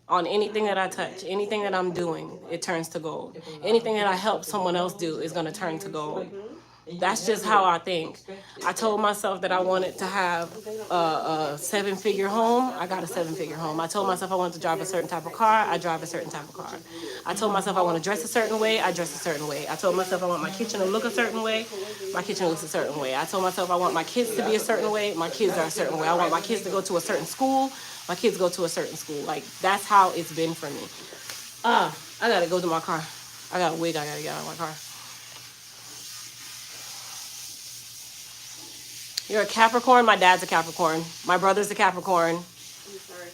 On anything that I touch, anything that I'm doing, it turns to gold. Anything that I help someone else do is going to turn to gold. That's just how I think. I told myself that I wanted to have a 7-figure home. I got a 7-figure home. I told myself I wanted to drive a certain type of car. I drive a certain type of car. I told myself I want to dress a certain way. I dress a certain way. I told myself I want my kitchen to look a certain way. My kitchen looks a certain way. I told myself I want my kids to be a certain way. My kids are a certain way. I want my kids to go to a certain school. My kids go to a certain school. Like, that's how it's been for me. I got to go to my car. I got a wig I got to get out of my car. You're a Capricorn. My dad's a Capricorn. My brother's a Capricorn.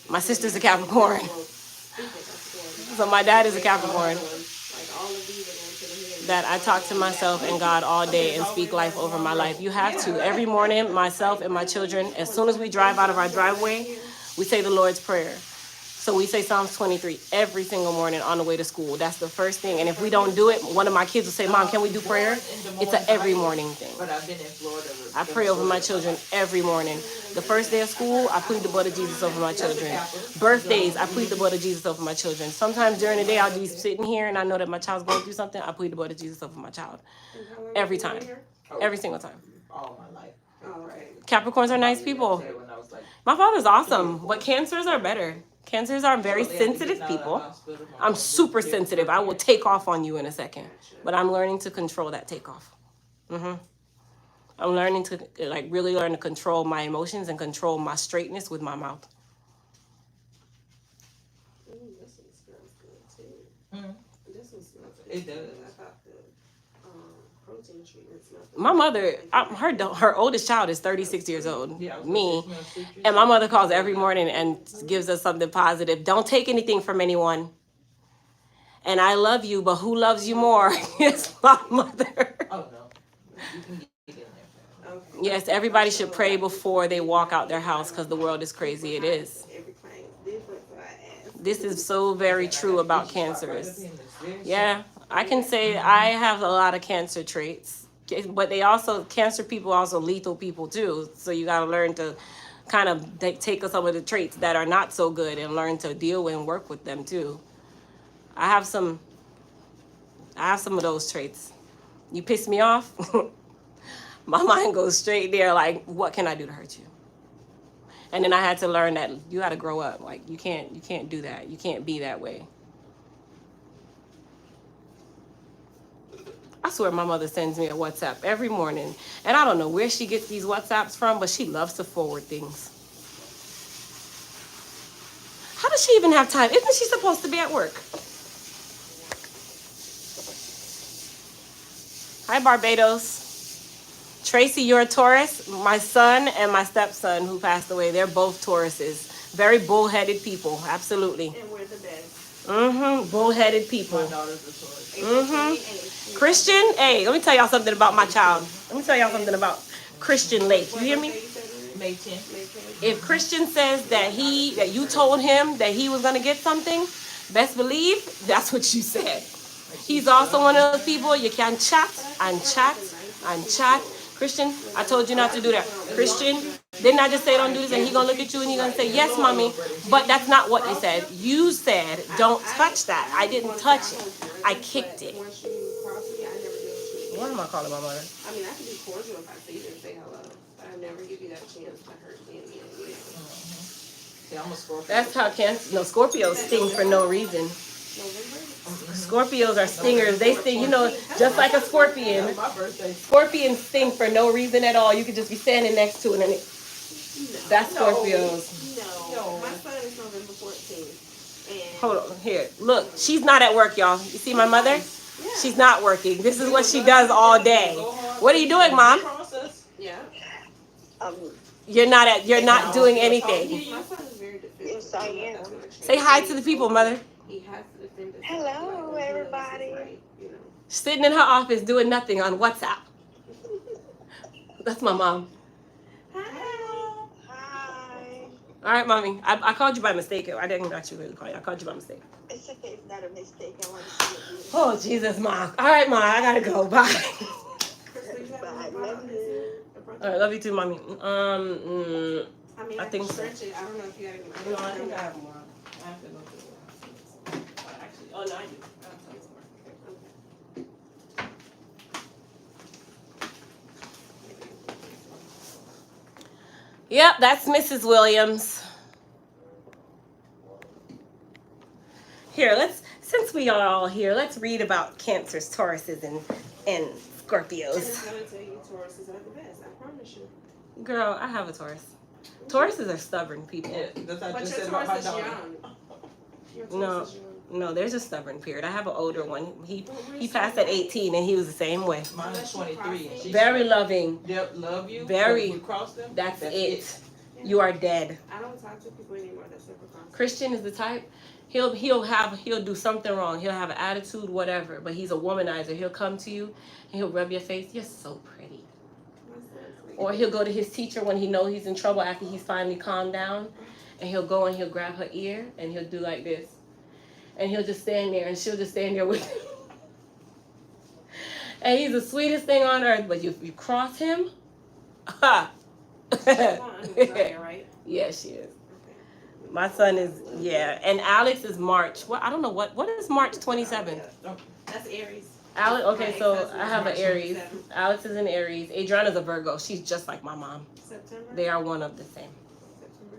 My sister's a Capricorn. So my dad is a Capricorn. That I talk to myself and God all day and speak life over my life. You have to. Every morning, myself and my children, as soon as we drive out of our driveway, we say the Lord's Prayer. So we say Psalms 23 every single morning on the way to school. That's the first thing. And if we don't do it, one of my kids will say, Mom, can we do prayer? It's an every morning thing. But I've been in Florida. I pray over my children every morning. The first day of school, I plead the blood of Jesus over my children. Birthdays, I plead the blood of Jesus over my children. Sometimes during the day, I'll be sitting here and I know that my child's going through something. I plead the blood of Jesus over my child. Every time. Every single time. All my life. Capricorns are nice people. My father's awesome, but Cancers are better. Cancers are very sensitive people. I'm super sensitive. I will take off on you in a second. But I'm learning to control that takeoff. I'm learning to like really learn to control my emotions and control my straightness with my mouth. This one smells good too. Mhm. This one smells good. It does. I thought the protein treatment smelled good. My mother, her oldest child is 36 years old. Yeah, I was gonna Me. say it smells citrus. And my mother calls every morning and gives us something positive. Don't take anything from anyone. And I love you, but who loves you more? It's my mother. Oh no, you can get in there. Okay. Yes, everybody should pray before they walk out their house because the world is crazy. It is. Every client's different, so I asked. This is so very true about Right cancers. up in this very Yeah, I can say I have a lot of cancer traits, but cancer people are also lethal people too. So you got to learn to kind of take some of the traits that are not so good and learn to deal with and work with them too. I have some of those traits. You piss me off, my mind goes straight there like, what can I do to hurt you? And then I had to learn that you got to grow up. Like you can't do that. You can't be that way. I swear my mother sends me a WhatsApp every morning. And I don't know where she gets these WhatsApps from, but she loves to forward things. How does she even have time? Isn't she supposed to be at work? Hi, Barbados. Tracy, you're a Taurus. My son and my stepson who passed away, they're both Tauruses. Very bullheaded people, absolutely. And we're the best. Mm-hmm, bullheaded people. My daughter's a Taurus. Mm-hmm. Christian, hey, let me tell y'all something about my child. Let me tell y'all something about Christian Lake. You hear me? May 10th. If Christian says that you told him that he was gonna get something, best believe that's what you said. He's also one of those people you can chat and chat and chat. Christian, I told you not to do that. Christian, didn't I just say don't do this? And he gonna look at you and he gonna say, yes, mommy. But that's not what you said. You said, don't touch that. I didn't touch it. I kicked it. Once you cross me, I never do it to you. What am I calling my mother? I mean, I can be cordial if I see you and say hello, but I never give you that chance to hurt me again. Yeah, I'm a Scorpio. That's how Scorpios sting for no reason. Scorpios are stingers. They sting, just like a scorpion. My birthday. Scorpions sting for no reason at all. You could just be standing next to it and that's Scorpios. No. My son is November 14th. And Hold on, here. Look, she's not at work, y'all. You see my mother? She's not working. This is what she does all day. What are you doing, Mom? yeah. You're not doing anything. My son is very defensive. Yes, I am. Say hi to the people, Mother. He has to defend himself. Hello, Like, everybody. right, Sitting in her office doing nothing on WhatsApp. That's my mom. Hi. All right, Mommy. I called you by mistake. I didn't actually really call you. I called you by mistake. It's okay. It's not a mistake. I want to see it. Oh, Jesus, Mom. All right, Mom. I gotta go. Bye. Bye. Love you. All right, love you too, Mommy. I mean, I think so. stretch it. I don't know if you got any. No, I think I have more. I have to go to the actually, oh, no, I do. I have tons more. Yep, that's Mrs. Williams. Here, since we are all here, let's read about Cancers, Tauruses, and And Scorpios. it's gonna tell you Tauruses are the best. I promise you. Girl, I have a Taurus. Tauruses are stubborn people. Yeah, that's what I But just your said about my Taurus is daughter. young. Your No. Taurus is young. No, there's a stubborn period. I have an older one. He passed at 18 and he was the same way. Mine's 23. And she's Very loving. They'll love you. Very. But if we cross them. That's it. You are dead. I don't talk to people anymore that's never crossed. Christian is the type. He'll do something wrong. He'll have an attitude, whatever. But he's a womanizer. He'll come to you and he'll rub your face. You're so pretty. Or he'll go to his teacher when he knows he's in trouble after he's finally calmed down, and he'll go and he'll grab her ear and he'll do like this, and he'll just stand there and she'll just stand there with him. And he's the sweetest thing on earth. But you cross him, ha. Right? Yeah, she is. My son is, yeah. And Alex is March. Well, I don't know what is March 27th? That's Aries. Alex, okay, My so ex-husband I have an is Aries. March 27th. Alex is an Aries. Adriana's a Virgo. She's just like my mom. September. They are one of the same. September.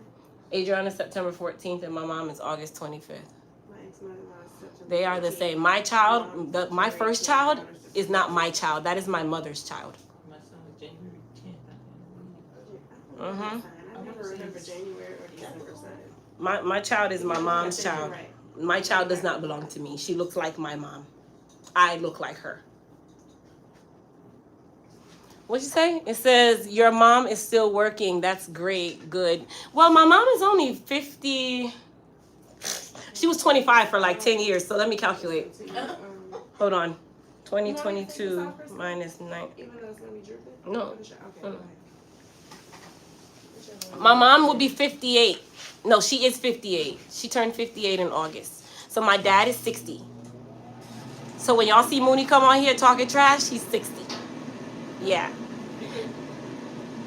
Adriana's September 14th and my mom is August 25th. My ex-mother-in-law is September. They are the 14th. same. My child, my first child September is not my child. That is my mother's child. My son is January Mhm. I never remember January or December sign. My child is my mom's I think child. you're right. My child does not belong to me. She looks like my mom. I look like her. What'd you say? It says your mom is still working. That's great. Good. Well, my mom is only 50. She was 25 for like 10 years. So let me calculate. Hold on. 2022 minus 9. Even though it's gonna be dripping? No. Okay, go ahead. My mom will be 58. No, she is 58. She turned 58 in August. So my dad is 60. So when y'all see Mooney come on here talking trash, he's 60. Yeah.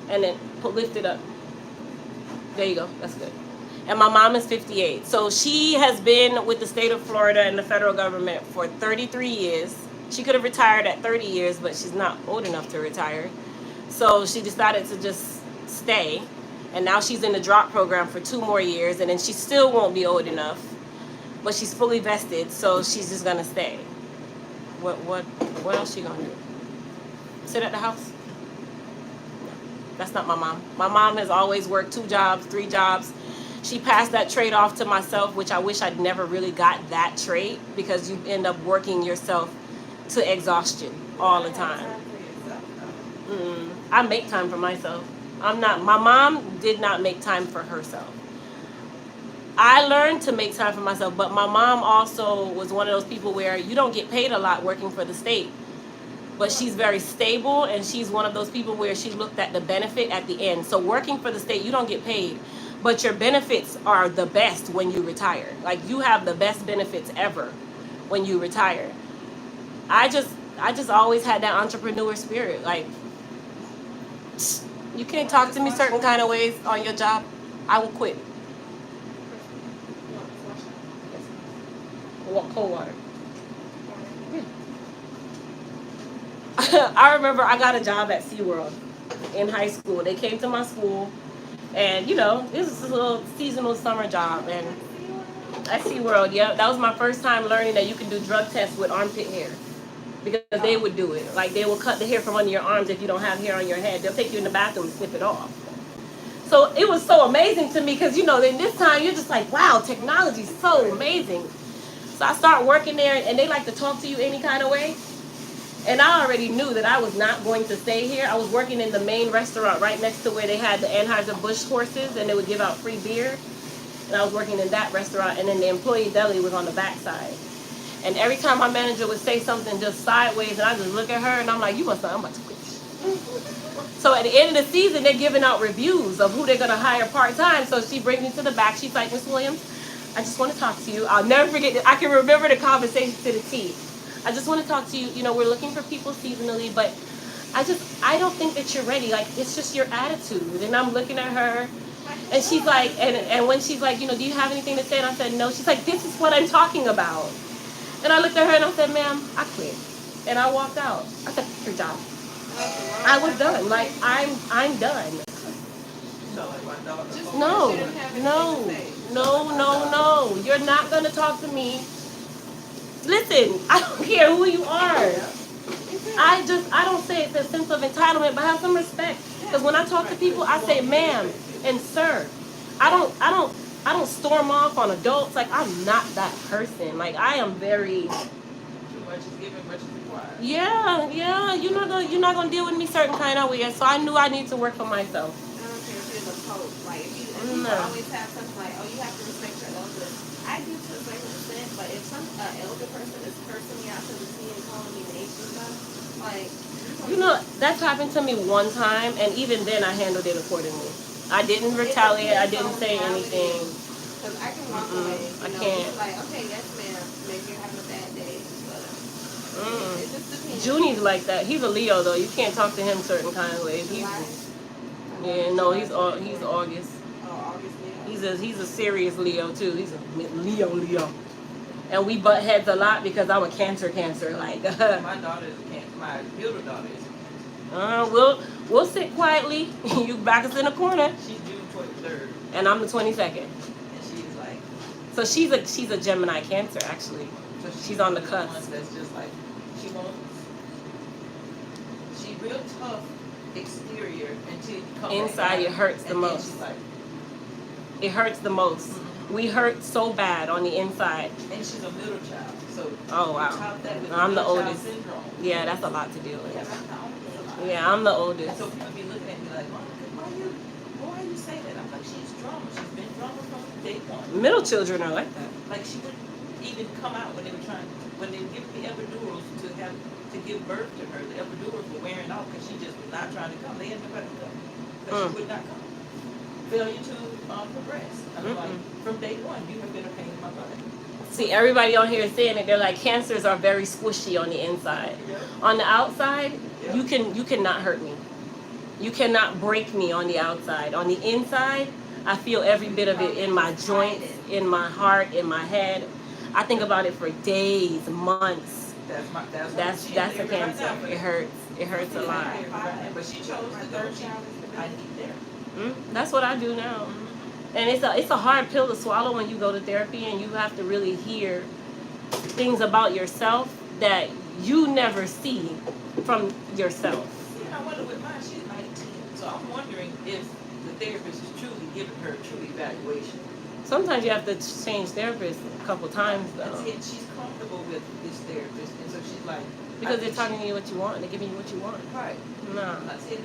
And then lift it up. There you go. That's good. And my mom is 58. So she has been with the state of Florida and the federal government for 33 years. She could have retired at 30 years, but she's not old enough to retire. So she decided to just stay. And now she's in the drop program for 2 more years. And then she still won't be old enough. But she's fully vested, so she's just going to stay. What else she going to do? Sit at the house? That's not my mom. My mom has always worked 2 jobs, 3 jobs. She passed that trait off to myself, which I wish I'd never really got that trait, because you end up working yourself to exhaustion all the time. I make time for myself. My mom did not make time for herself. I learned to make time for myself, but my mom also was one of those people where you don't get paid a lot working for the state. But she's very stable, and she's one of those people where she looked at the benefit at the end. So working for the state, you don't get paid, but your benefits are the best when you retire. Like, you have the best benefits ever when you retire. I just always had that entrepreneur spirit. Like, you can't talk to me certain kind of ways on your job, I will quit. Cold water. I remember I got a job at SeaWorld in high school. They came to my school, and this was a little seasonal summer job. And at SeaWorld, yeah, that was my first time learning that you can do drug tests with armpit hair, because they would do it. Like, they will cut the hair from under your arms if you don't have hair on your head. They'll take you in the bathroom and snip it off. So it was so amazing to me, because in this time you're just like, wow, technology's so amazing. So I start working there, and they like to talk to you any kind of way. And I already knew that I was not going to stay here. I was working in the main restaurant right next to where they had the Anheuser-Busch horses, and they would give out free beer. And I was working in that restaurant, and then the employee deli was on the backside. And every time my manager would say something just sideways, and I just look at her, and I'm like, I'm about to quit. So at the end of the season, they're giving out reviews of who they're going to hire part-time. So she brings me to the back. She's like, Miss Williams, I just want to talk to you. I'll never forget it. I can remember the conversation to the T. I just want to talk to you. We're looking for people seasonally, but I don't think that you're ready. Like, it's just your attitude. And I'm looking at her, and she's like, and when she's like, do you have anything to say? And I said, no. She's like, this is what I'm talking about. And I looked at her and I said, ma'am, I quit. And I walked out. I said, good job. I was done. Like, I'm done. No. You're not going to talk to me. Listen, I don't care who you are. I don't say it's a sense of entitlement, but have some respect. Because when I talk to people, I say ma'am and sir. I don't storm off on adults. Like, I'm not that person. Like, I am very. Too much is given, much is required. Yeah. You're not gonna deal with me certain kind of way. So I knew I need to work for myself. I don't care if it's a code. Like, if you always have something like, you have to respect your elders. I do to a certain extent, but if some elder person is cursing me out to the sea and calling me names and stuff, like. That's happened to me one time, and even then I handled it accordingly. I didn't retaliate. I didn't say anything. Because I can walk away. I can't. Like, okay, yes, ma'am. Maybe you're having a bad day, but it just depends. Junie's like that. He's a Leo though. You can't talk to him certain kind of ways. He's August. Oh, August Leo. He's a serious Leo too. He's a Leo. And we butt heads a lot because I'm a Cancer. Like. My daughter is a Cancer. My middle daughter is a Cancer. We'll sit quietly. You back us in the corner. She's June 23rd. And I'm the 22nd. And she's like. So she's a Gemini Cancer actually. So she's on the one cusp. that's just like, she's real tough exterior until you come Inside, back, it hurts the and then most. she's like, It hurts the most. We hurt so bad on the inside. and she's a middle child, so Oh, wow. top that with I'm the middle child oldest. syndrome. Yeah, that's a lot to deal Yeah, with. that's a lot. Yeah, I'm the And oldest. so people be looking at me like, Mom, why you say that? I'm like, she's drama. She's been drama from day one. Middle children are like that. Like she wouldn't even come out when they were giving me epidurals to give birth to her. The epidurals were wearing off because she just was not trying to come. They had nobody to come because she would not come. Failure to progress. I mean, like from day one, you have been a pain in my butt. See, everybody on here is saying it. They're like, cancers are very squishy on the inside. On the outside, you cannot hurt me. You cannot break me on the outside. On the inside, I feel every bit of it in my joints, in my heart, in my head. I think about it for days, months. That's a cancer. It hurts. It hurts a lot. But she chose to go. I need there. That's what I do now. And it's a hard pill to swallow when you go to therapy and you have to really hear things about yourself that you never see from yourself. See, and I wonder with mine, she's 19. So I'm wondering if the therapist is truly giving her a true evaluation. Sometimes you have to change therapists a couple times though. And she's comfortable with this therapist, and so she's like, Because they're talking to you what you want, they're giving you what you want. right. Nah. I said,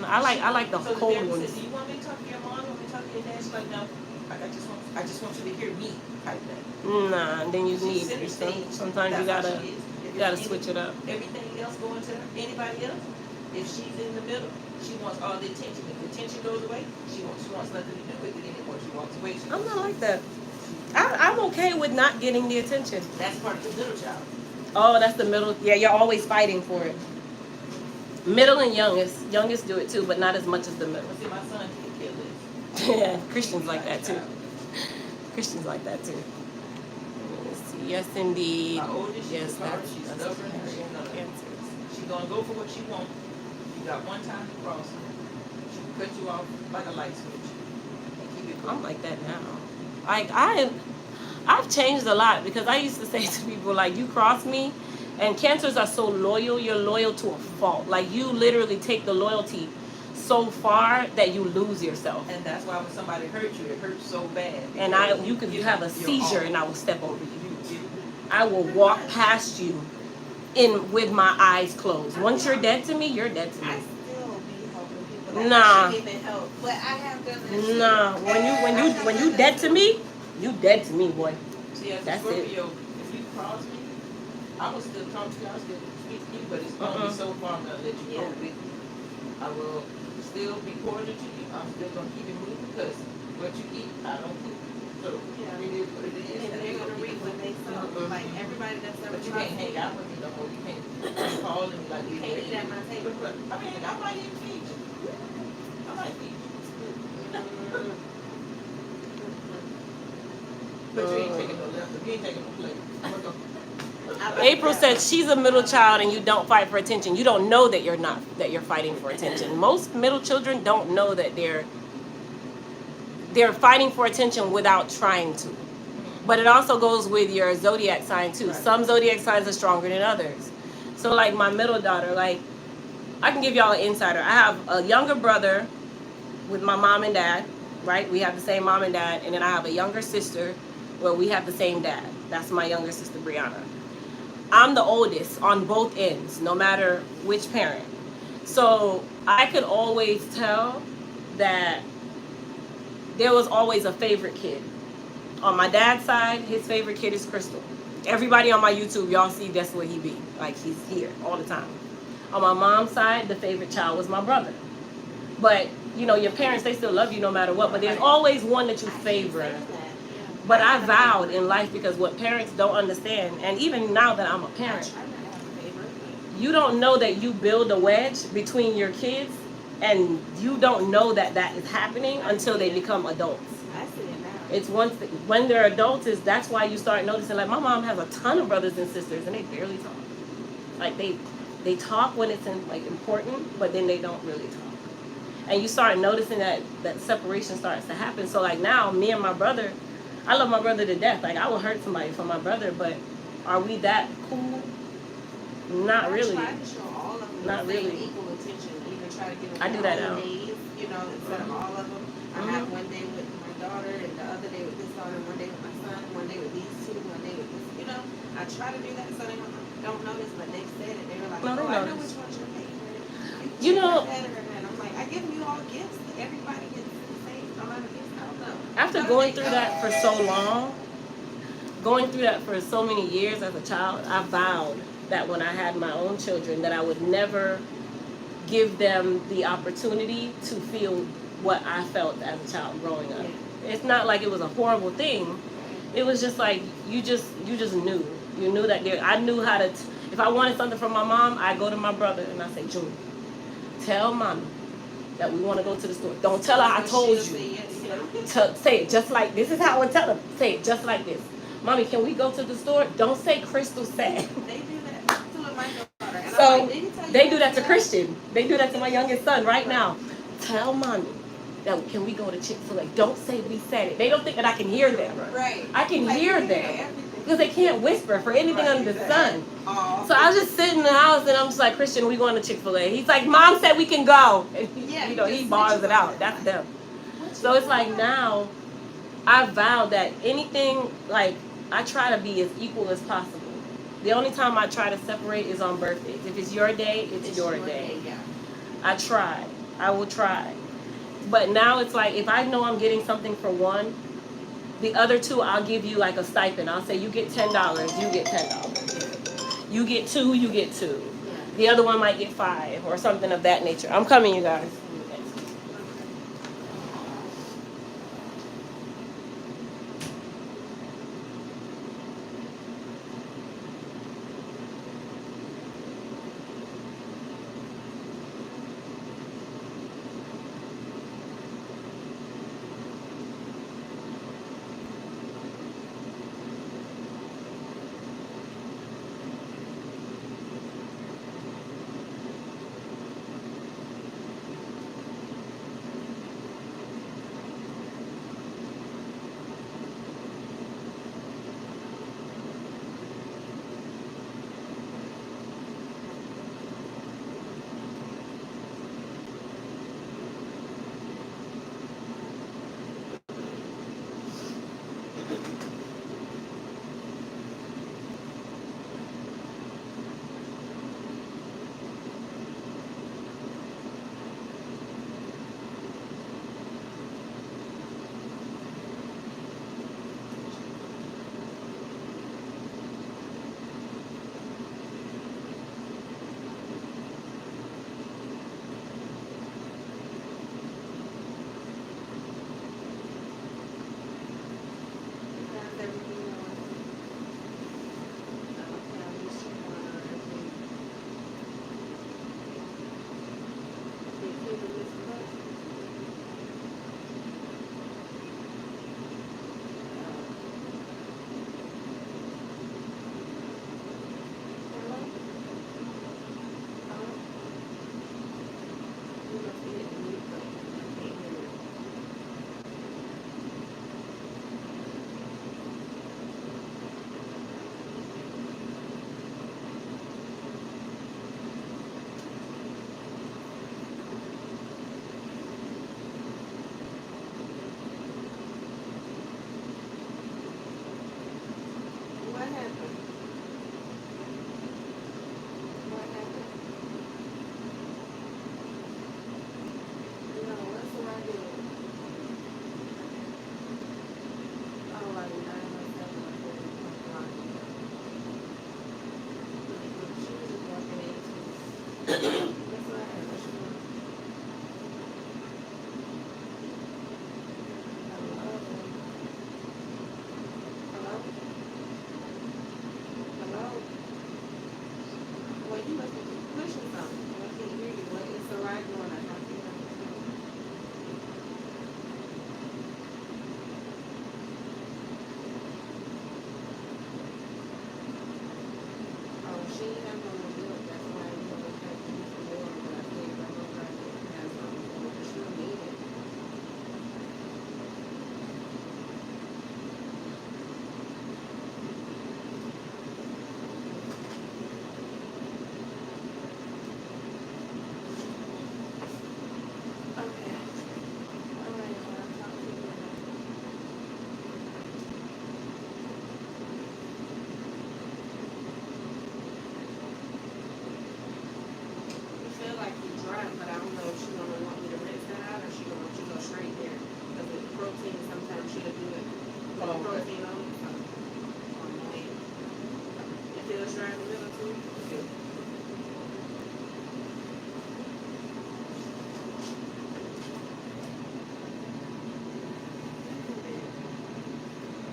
I like the so the cold therapist ones. said, do you want me to talk to your mom? Do you want me to talk to your dad? She's like, no. Like, I just want you to hear me type thing. Nah, and then you She's need center stage. sometimes you That's gotta how she is. If you gotta it's switch it up. Everything else going to her, anybody else, if she's in the middle, she wants all the attention. If the attention goes away, she wants nothing to do with it anymore. She walks away. I'm not like that. I'm okay with not getting the attention. That's part of the middle child. Oh, that's the middle. Yeah, you're always fighting for it. Middle and youngest. Youngest do it too, but not as much as the middle. See, my son can kill this. Yeah, Christians like that too. Christians like that too. Let's see. Yes, indeed. My oldest, Yes, she's hard, she's that's stubborn, and she's cancers. gonna go for what she wants. You got one time to cross her. She can cut you off like a light switch. And keep it I'm going. like that now. I've changed a lot because I used to say to people like, you cross me, and cancers are so loyal. You're loyal to a fault. Like you literally take the loyalty so far that you lose yourself. And that's why when somebody hurts you, it hurts so bad. And you could have a seizure and I will step over you. You I will walk past you with my eyes closed. Once you're dead to me, you're dead to I me. still be helping people. Like, Nah. I shouldn't even help, but I have done that. too. Nah, when you dead to me, you dead to me, boy. see, as a That's it. Scorpio, if you cross me, I will still talk to you, I'll still speak to you, but it's only so far I'm gonna let you go Yeah. with me. I will still be cordial to you. I'm still gonna keep it moving because what you eat, I don't cook. So Yeah. it is what it is. And they're gonna reap what they sow. Like everybody that's ever But you tried can't to hang out with me no more. You can't call and be like, You can't eat at my table. But, I mean, I might even feed you. I might feed you. But you ain't taking no left. You ain't taking no plate. I'm gonna go. April said she's a middle child and you don't fight for attention. You don't know that you're fighting for attention. Most middle children don't know that they're fighting for attention without trying to. But it also goes with your zodiac sign too. Right. Some zodiac signs are stronger than others. So like my middle daughter, like I can give y'all an insider. I have a younger brother with my mom and dad, right? We have the same mom and dad, and then I have a younger sister where we have the same dad. That's my younger sister Brianna. I'm the oldest on both ends, no matter which parent. So I could always tell that there was always a favorite kid. On my dad's side, his favorite kid is Crystal. Everybody on my YouTube, y'all see that's where he be. Like he's here all the time. On my mom's side, the favorite child was my brother. But, you know, your parents, they still love you no matter what. But there's always one that you favor. But I vowed in life, because what parents don't understand, and even now that I'm a parent, you don't know that you build a wedge between your kids, and you don't know that that is happening until they become adults. I see it now. It's when they're adults, that's why you start noticing, like my mom has a ton of brothers and sisters and they barely talk. Like they talk when it's important, but then they don't really talk. And you start noticing that separation starts to happen. So like now, me and my brother, I love my brother to death. Like I will hurt somebody for my brother, but are we that cool? Not really. I try to show all of them Not the same really. equal attention. Even try to give them I do that their now. own days, you know, instead of all of them. I have one day with my daughter, and the other day with this daughter, one day with my son, one day with these two, one day with this. You know, I try to do that so they don't notice, but they said it. They were like, No, they oh, I know notice. which one's your favorite. You know, better. And I'm like, I give you all gifts. Everybody gets the same amount of gifts. I don't know. after going through that for so long, going through that for so many years as a child, I vowed that when I had my own children that I would never give them the opportunity to feel what I felt as a child growing up. It's not like it was a horrible thing. It was just like you just knew. You knew that I knew how to if I wanted something from my mom, I go to my brother and I say, Junior, tell mommy that we want to go to the store. Don't tell her I told you. Say it just like this is how I would tell her. Say it just like this. Mommy, can we go to the store? Don't say Crystal said. They do that to my daughter. And So I'm like, didn't he tell you they do that to Christian. They do that to my youngest son right now. Tell mommy that can we go to Chick-fil-A? Don't say we said it. They don't think that I can hear them. Right. I can hear them because they can't whisper for anything under the sun. Aw. So I was just sitting in the house and I'm just like, Christian, we going to Chick-fil-A. He's like, Mom said we can go. And he bars it out. That's them. So it's like now I vow that anything, like, I try to be as equal as possible. The only time I try to separate is on birthdays. If it's your day, it's your day. Yeah. I try. I will try. But now it's like if I know I'm getting something for one, the other two I'll give you like a stipend. I'll say you get $10, you get $10. You get two, you get two. The other one might get 5 or something of that nature. I'm coming, you guys.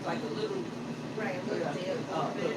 like a little. Right, a little dip, a little bit.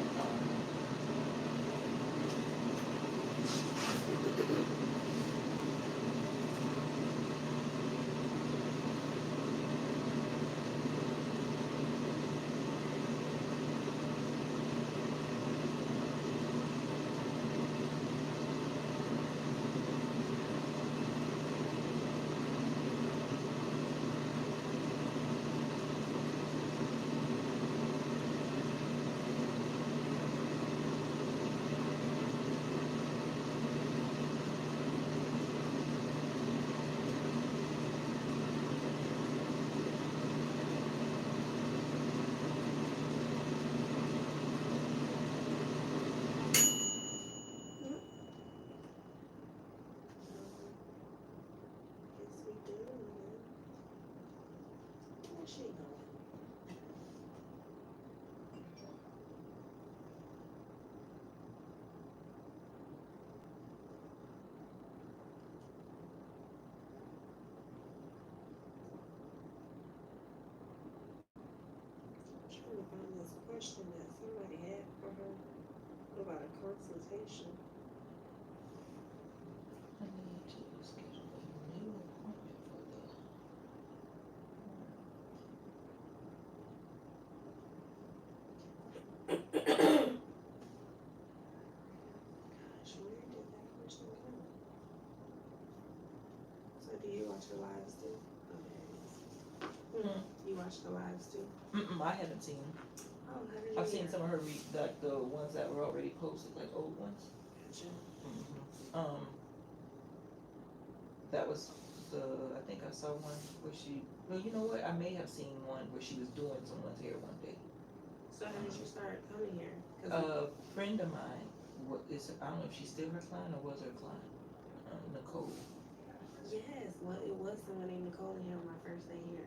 Yes, we do. Where's she going? I'm trying to find this question that somebody had for her about a consultation. I need to schedule a new appointment for the. Gosh, where did that question come? So do you watch the lives too? Oh, there it is. You watch the lives too? I haven't seen them. Oh, how did you? I've seen some of her like the ones that were already posted, like old ones. Gotcha. That was I think I saw one where well, you know what? I may have seen one where she was doing someone's hair one day. So how did you start coming here? 'Cause A friend of mine, I don't know if she's still her client or was her client, Nicole. yes, well, it was someone named Nicole here on my first day here.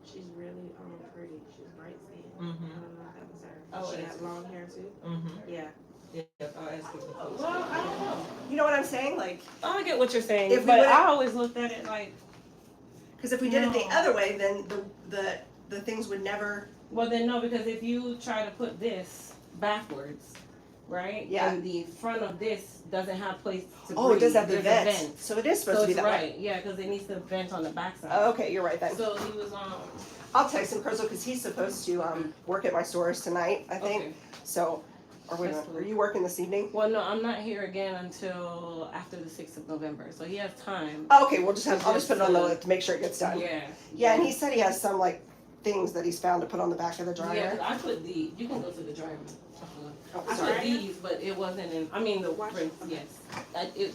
She's really pretty. She's bright skinned. I don't know if that was her. Oh, She it's- got long hair too. Yeah. Yeah, I'll ask if Nicole. Well, I don't know. You know what I'm saying? Like, I get what you're saying, If we but would've- I always looked at it like, Because if we did it the No. other way, then the things would never. well, then no, because if you try to put this backwards, right? Yeah. And the front of this doesn't have place to Oh, it does breathe. have the There's a vent. vent. So it is supposed So to be it's that way. right, yeah, because it needs to vent on the backside. Oh, okay, you're right then. So he was I'll text him, Crystal, because he's supposed to work at my stores tonight, I think. okay. So, or wait a That's minute, cool. are you working this evening? Well, no, I'm not here again until after the 6th of November, so he has time. Oh, okay, I'll just put it on the Just, list to make sure it gets done. Yeah. Yeah, and he said he has some like things that he's found to put on the back of the Yeah, dryer. 'cause I put these. You can go to the dryer. Oh, I sorry. put these, but it wasn't in. I mean, the prints, yes.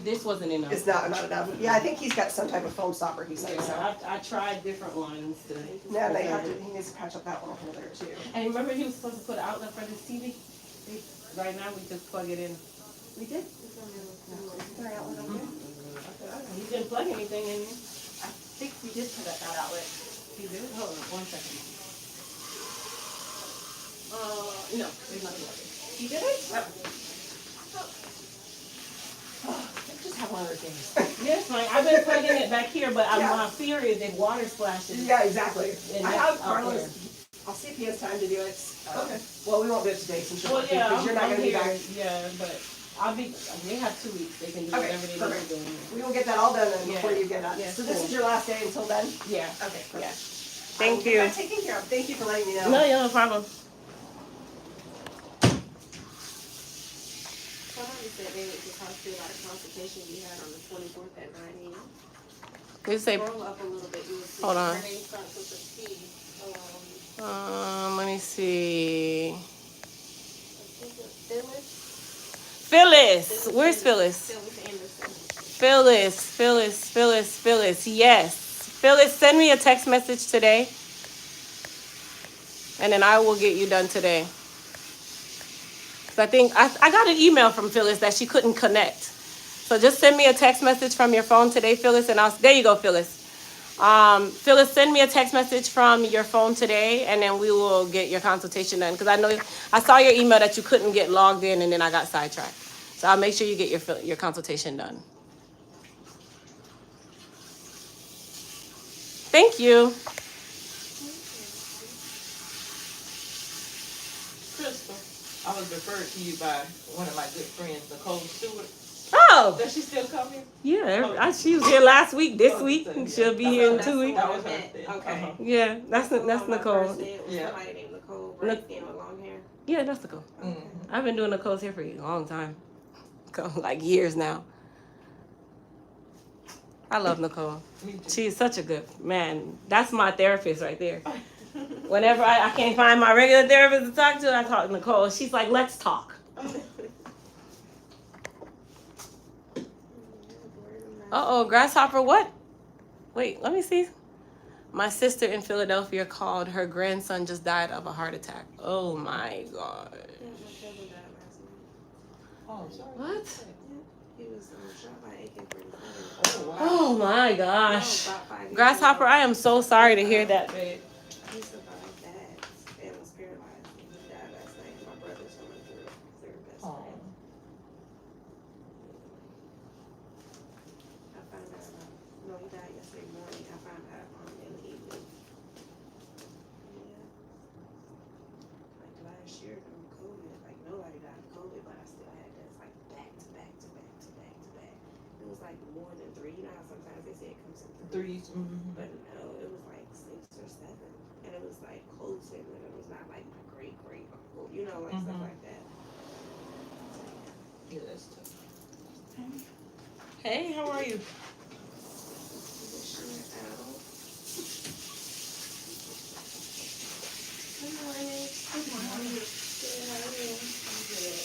This wasn't enough. It's not enough. Yeah, I think he's got some type of foam stopper, he said, so. Yeah, I tried different ones to. Yeah, he needs to patch up that one over there too. And remember, he was supposed to put an outlet for this TV. Right now, we just plug it in. We did. Sorry, outlet over there. He didn't plug anything in. I think we did put that outlet. He did. Hold on, 1 second. No, there's nothing like it. He did it? Just have one of those things. Yes, fine. I've been plugging it back here, but Yeah. my fear is if water splashes. Yeah, exactly. And I that's have out Carlos. there. I'll see if he has time to do it. Okay. Well, we won't do it today since you're Well, working, yeah, because you're not I'm gonna be here. back. Yeah, but I'll be. They have 2 weeks. They can do Okay, whatever they perfect. need to do. We will get that all done then Yeah. before you get out. Yeah, So this cool. is your last day until then? Yeah. Okay, Yeah. perfect. Thank I will get you. that taken care of. Thank you for letting me know. No, yeah, no problem. Somebody said they would just talk to you about a consultation we had on the 24th at 9 a.m. You say. Scroll up a little bit, you will see. Hold on. Her name starts with a P. Let me see. I think it's Phyllis. Phyllis. Where's Phyllis? Phyllis Anderson. Phyllis. Yes. Phyllis, send me a text message today. And then I will get you done today. 'Cause I think I got an email from Phyllis that she couldn't connect. So just send me a text message from your phone today, Phyllis, and there you go, Phyllis. Phyllis, send me a text message from your phone today, and then we will get your consultation done. Because I saw your email that you couldn't get logged in, and then I got sidetracked. So I'll make sure you get your consultation done. Thank you. was referred to you by one of my good friends, Nicole Stewart. Oh, Does she still come here? yeah. She was here last week, this week, and she'll be here in That's 2 the weeks. one That was her. that- okay. Yeah, that's the one my Nicole. first did was Yeah. somebody named Nicole, bright skin with long hair. Yeah, that's Nicole. I've been doing Nicole's hair for a long time, like years now. I love Nicole. Me too. She's such a good man. That's my therapist right there. Whenever I can't find my regular therapist to talk to, I talk to Nicole. She's like, let's talk. Uh-oh, grasshopper, what? Wait, let me see. My sister in Philadelphia called. Her grandson just died of a heart attack. Oh, my God. Oh, sorry. What? He was shot by AK-47. Oh, wow. Oh, my gosh. About 5 years Grasshopper, ago. I am so sorry to hear that, babe. He survived that and was paralyzed. He died last night. My brother's going through it. They're best Oh. friends. I found out about, no, he died yesterday morning. I found out in the evening. Yeah. Like last year during COVID, like nobody died of COVID, but I still had this like back to back to back to back to back. It was like more than 3. You know how sometimes they say it comes in 3. 3s. Mm-hmm. But no, it was like 6 or 7. And it was like close and it was not like my great uncle, you know, like stuff like that. Yeah, that's tough. Hey, how are you? Good morning. Good morning. Good, how are you? I'm good.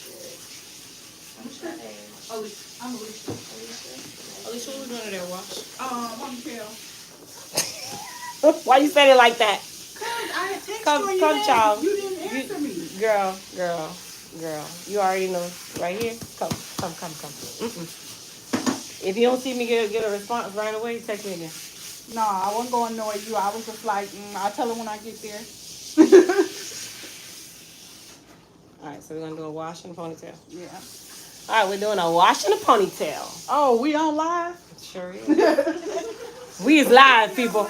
Good. I'm Sade. I'm Alicia. Alicia, what was doing there, watch? Ponytail. Why you said it like that? I had texted Come, child. You didn't answer me. Girl. You already know. Right here. Come. Mm-mm. If you don't see me get a response right away, text me again. No, I wasn't going to annoy you. I was just like, I'll tell her when I get there. All right, so we're gonna do a wash and a ponytail. Yeah. All right, we're doing a wash and a ponytail. Oh, we on live? Sure is. We is live, people.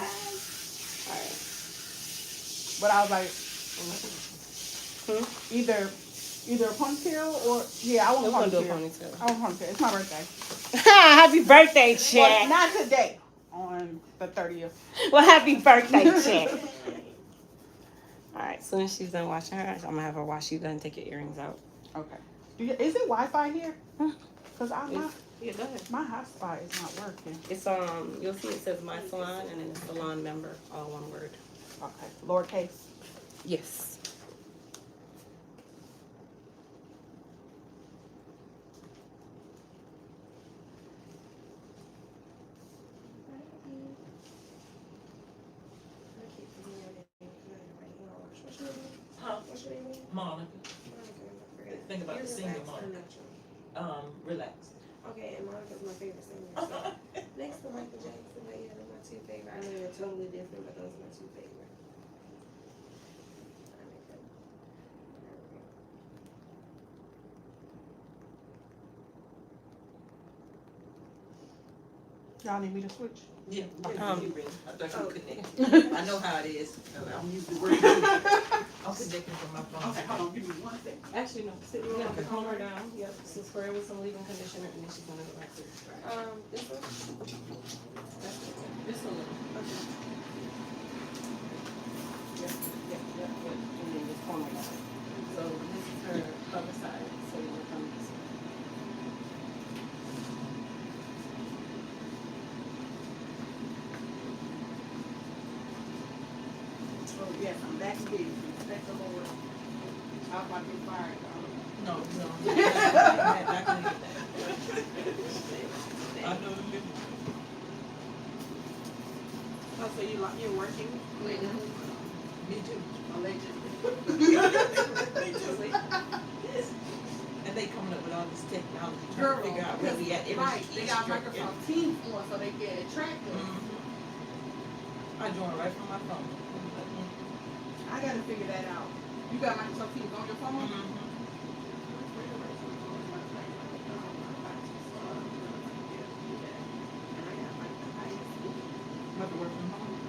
But I was like, Hmm? either a ponytail or, yeah, I We're want gonna do a a ponytail. ponytail. I want a ponytail. It's my birthday. Happy birthday, Well, Chad. not today. On the 30th. Well, happy birthday, Chad. All right, as soon as she's done washing her, I'm gonna have her wash you done. Take your earrings out. Okay. Is it Wi-Fi here? Because Yeah, go ahead. my hotspot is not working. It's you'll see it says my salon and then it's salon member, all one word. Okay. Lowercase. Yes. What's your name? Monica. Think about the singer, Monica. Relax. Okay, and Monica's my favorite singer. So next to Michael Jackson, but yeah, they're my 2 favorite. I know they're totally different, but those are my 2 favorite. Y'all need me to switch? Yeah, you ready. I thought you connect. I know how it is. I'm used to working. I'm connecting from my phone. Okay, hold on. Give me 1 second. Actually, no. Sit, you have to calm her down. Yep. So spray her with some leave-in conditioner, and then she's gonna go back to the spray. This one? Just a little. Okay. Yep. And then just calm her down. So this is her other side. So you're gonna come this way. Oh, yes, I'm back again. Thank the Lord. I was about to get fired. No. I couldn't get that. I know the difference. Oh, so you're working? Me too. Allegedly. And they coming up with all this technology, trying Girl, to figure out where we at every right. They got keystroke. Microsoft Teams on so they can track them. I joined right from my phone. I gotta figure that out. You got Microsoft Teams on your phone? Have to work from home.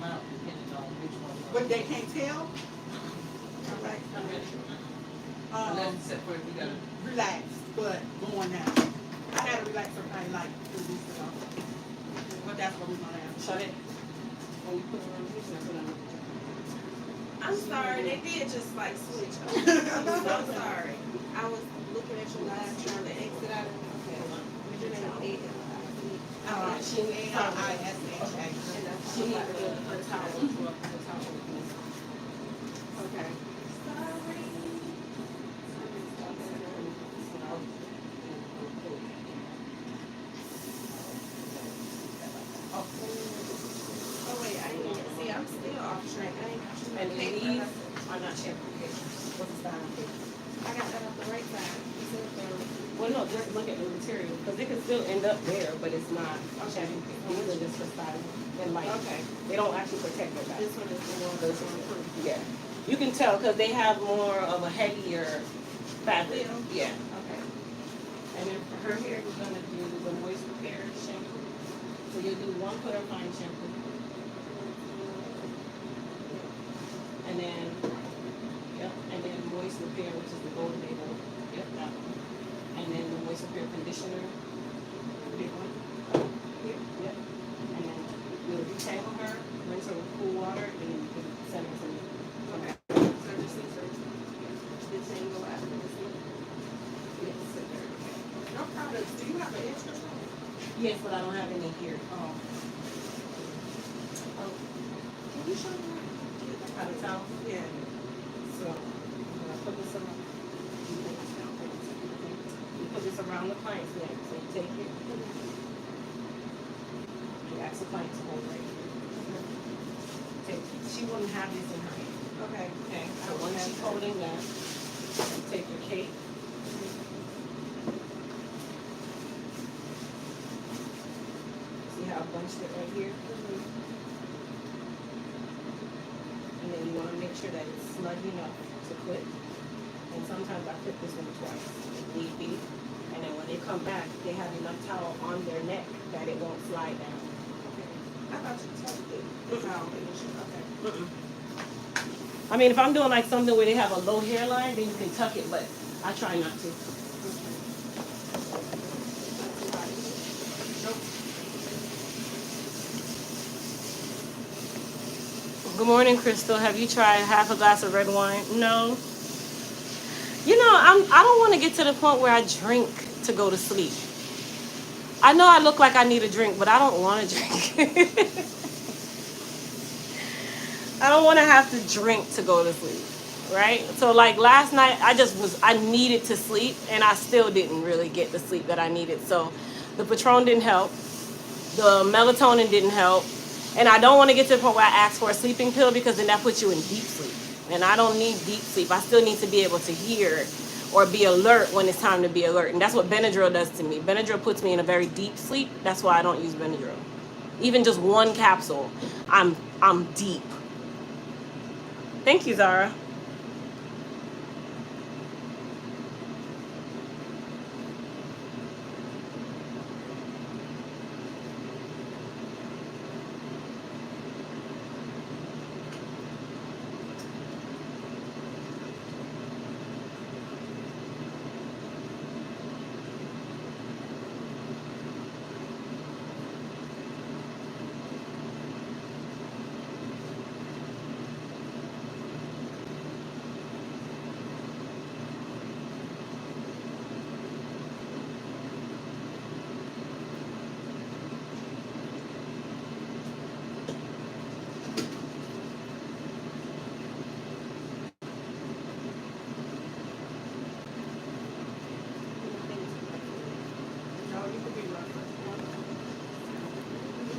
out depending on which one. But they can't tell? Relax, I'm ready. Unless except for if we gotta. relaxed, but going down. I had to relax somebody like 2 weeks ago. But that's what we're gonna have. Shut it. When you put it on here, put it on. I'm sorry, they did just like switch. I'm so sorry. I was looking at your live trying to exit out of okay. Your name is She needs A-R-I-S-H-A. She needs a towel. Okay. Oh wait, I didn't even see. I'm still off track. I ain't got And you. these are not shampoo cakes. What's the style? I got that off the right side. You said Well, no, just look at the material, because it could still end up there, but it's not shampoo cakes. These are just for styling. And like, okay. they don't actually protect your back. This one is the one that's approved. Yeah. You can tell, because they have more of a heavier fabric. Yeah. Okay. And then for her hair, we're gonna do the moist repair shampoo. So you'll do 1 foot of fine shampoo. And then, yep, and then moist repair, which is the gold label. Yep, that one. And then the moist repair conditioner. Big one. Here, yep. And then you'll detangle her, rinse her with cool water, and then you can send her some. Okay. So this is for this angle after this one. Yes. No products. Do you have an extra one? Yes, but I don't have any here. Oh. Can you show me? Out of town. Yeah. So, I'm gonna put this around. You put this around the client's neck. So you take it. You ask the client to hold right here. She wouldn't have this in her hand. Okay. Okay. So once she's holding that, you take your cape. See how I bunched it right here? And then you want to make sure that it's snug enough to clip. And sometimes I clip this one twice, if need be. And then when they come back, they have enough towel on their neck that it won't slide down. I thought you told it. It's all okay. I mean, if I'm doing like something where they have a low hairline, then you can tuck it, but I try not to. Good morning, Crystal. Have you tried half a glass of red wine? No. You know, I don't want to get to the point where I drink to go to sleep. I know I look like I need a drink, but I don't want to drink. I don't want to have to drink to go to sleep, right? So like last night, I needed to sleep, and I still didn't really get the sleep that I needed. So the Patron didn't help. The melatonin didn't help. And I don't want to get to the point where I ask for a sleeping pill, because then that puts you in deep sleep. And I don't need deep sleep. I still need to be able to hear or be alert when it's time to be alert. And that's what Benadryl does to me. Benadryl puts me in a very deep sleep. That's why I don't use Benadryl. Even just 1 capsule, I'm deep. Thank you, Zara.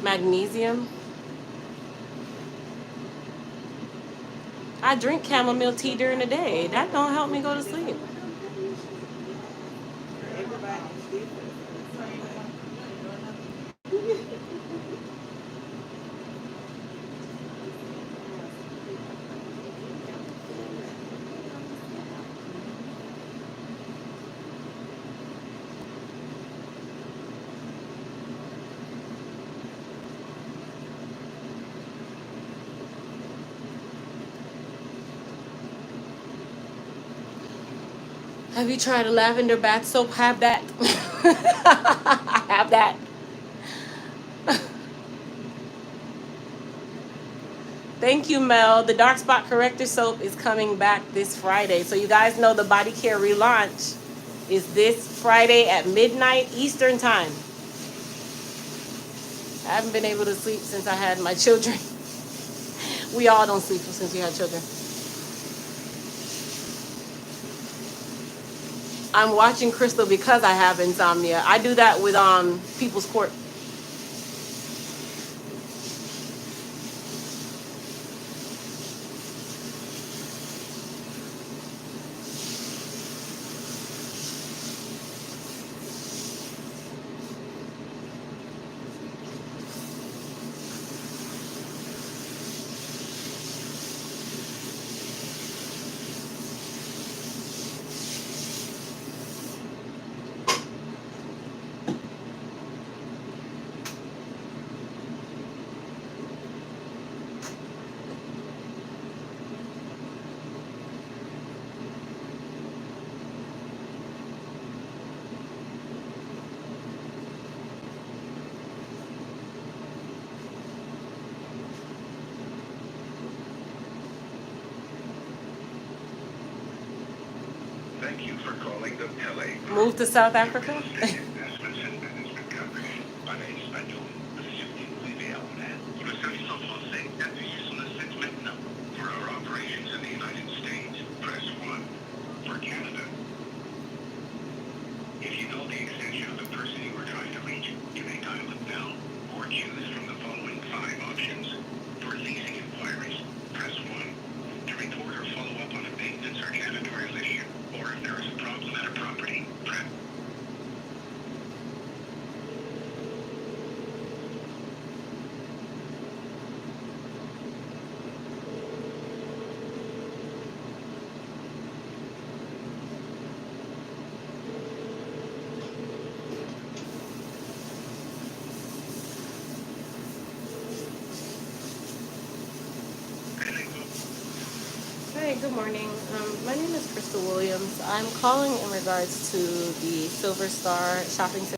Magnesium. I drink chamomile tea during the day. That don't help me go to sleep. Everybody's different. Have you tried a lavender bath soap? Have that. Have that. Thank you, Mel. The dark spot corrector soap is coming back this Friday. So you guys know the body care relaunch is this Friday at midnight Eastern time. I haven't been able to sleep since I had my children. We all don't sleep since we had children. I'm watching Crystal because I have insomnia. I do that with People's Court. Thank you for calling the Pele. Move to South Africa? Investments and management company. Para español, presione nueve ahora. Por servicio français, appuyez sur le 7 maintenant. For our operations in the United States, press 1. For Canada, if you know the extension of the person you are trying to reach, you may dial it now or choose from the following 5 options. For leasing inquiries, press 1. To report or follow up on a maintenance or janitorial issue, or if there is a problem at a property, press. Hey, good morning. My name is Crystal Williams. I'm calling in regards to the Silver Star Shopping Center.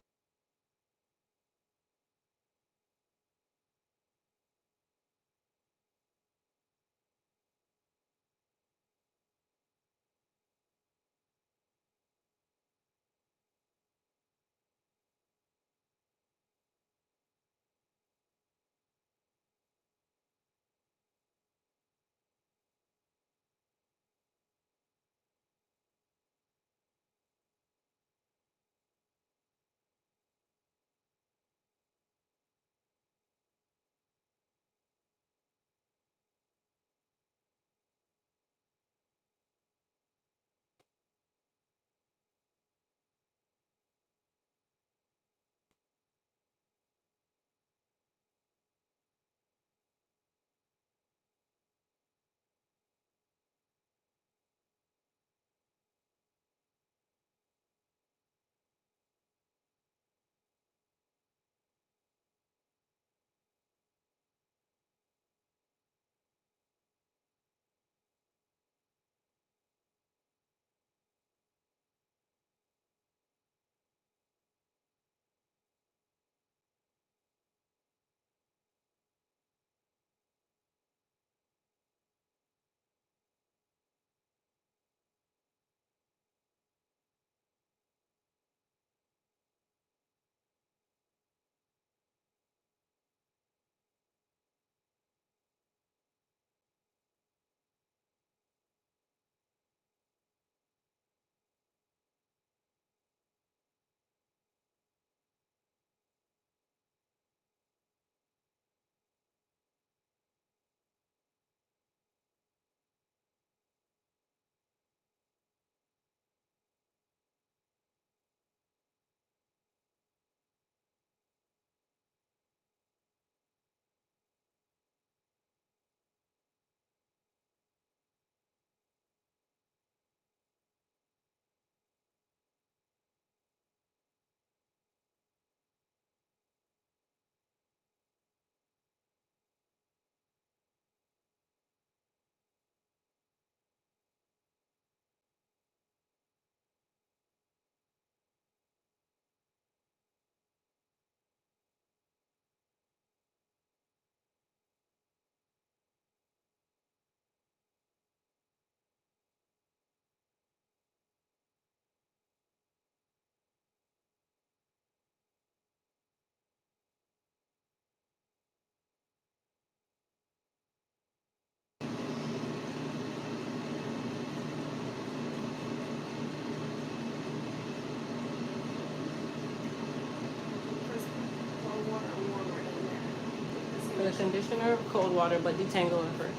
conditioner, cold water, but detangle it first.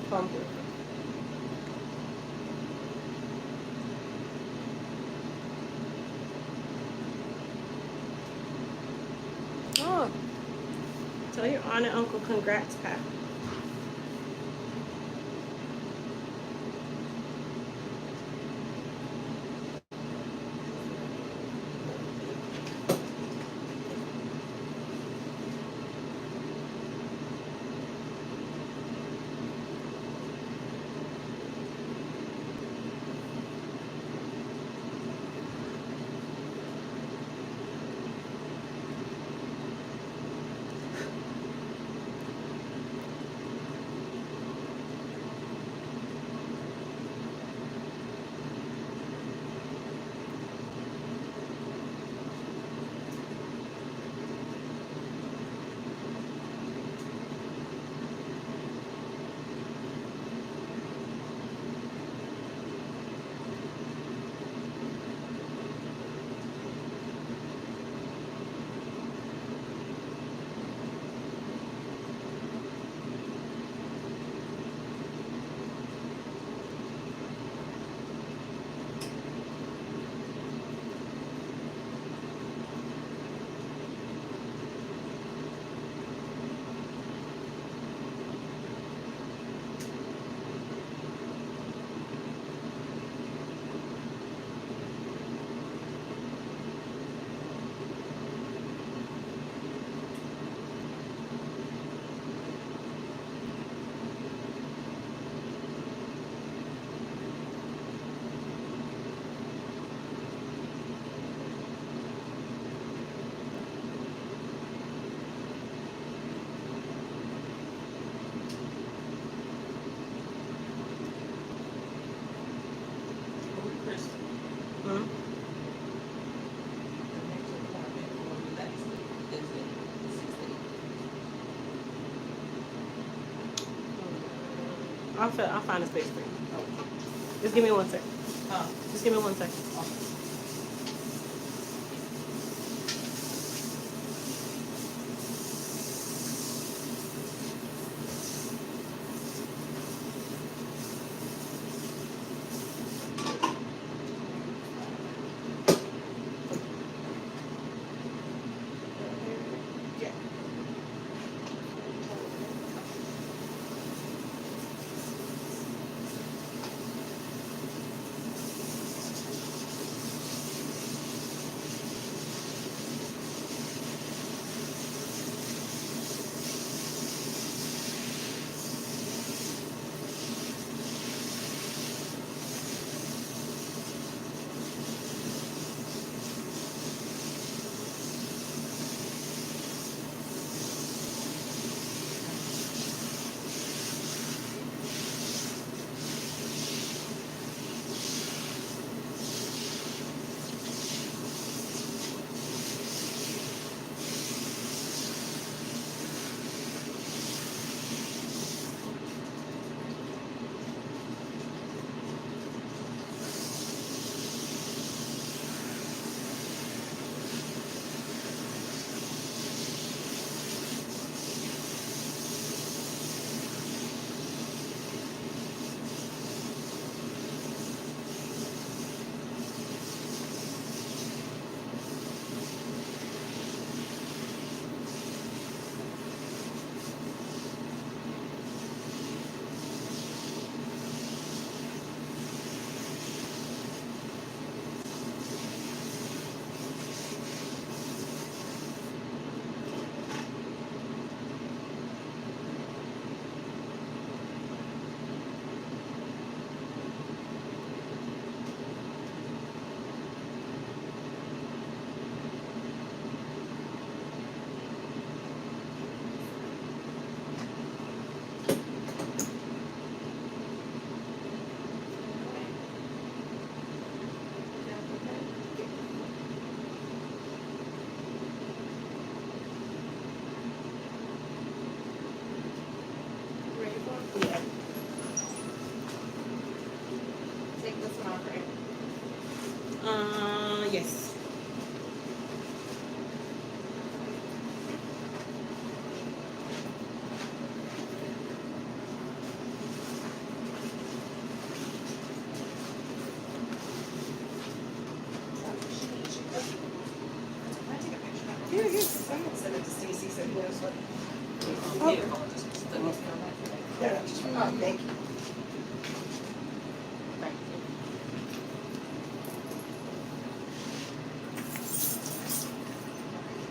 Comb through it first. Oh, tell your aunt and uncle congrats, Pat. Crystal, Hmm? the next appointment for relaxing is at 6 I'll find a space for you. Just give me 1 second. Huh? Just give me 1 second. Yeah. headphones and stuff. Yeah. Oh, thank you.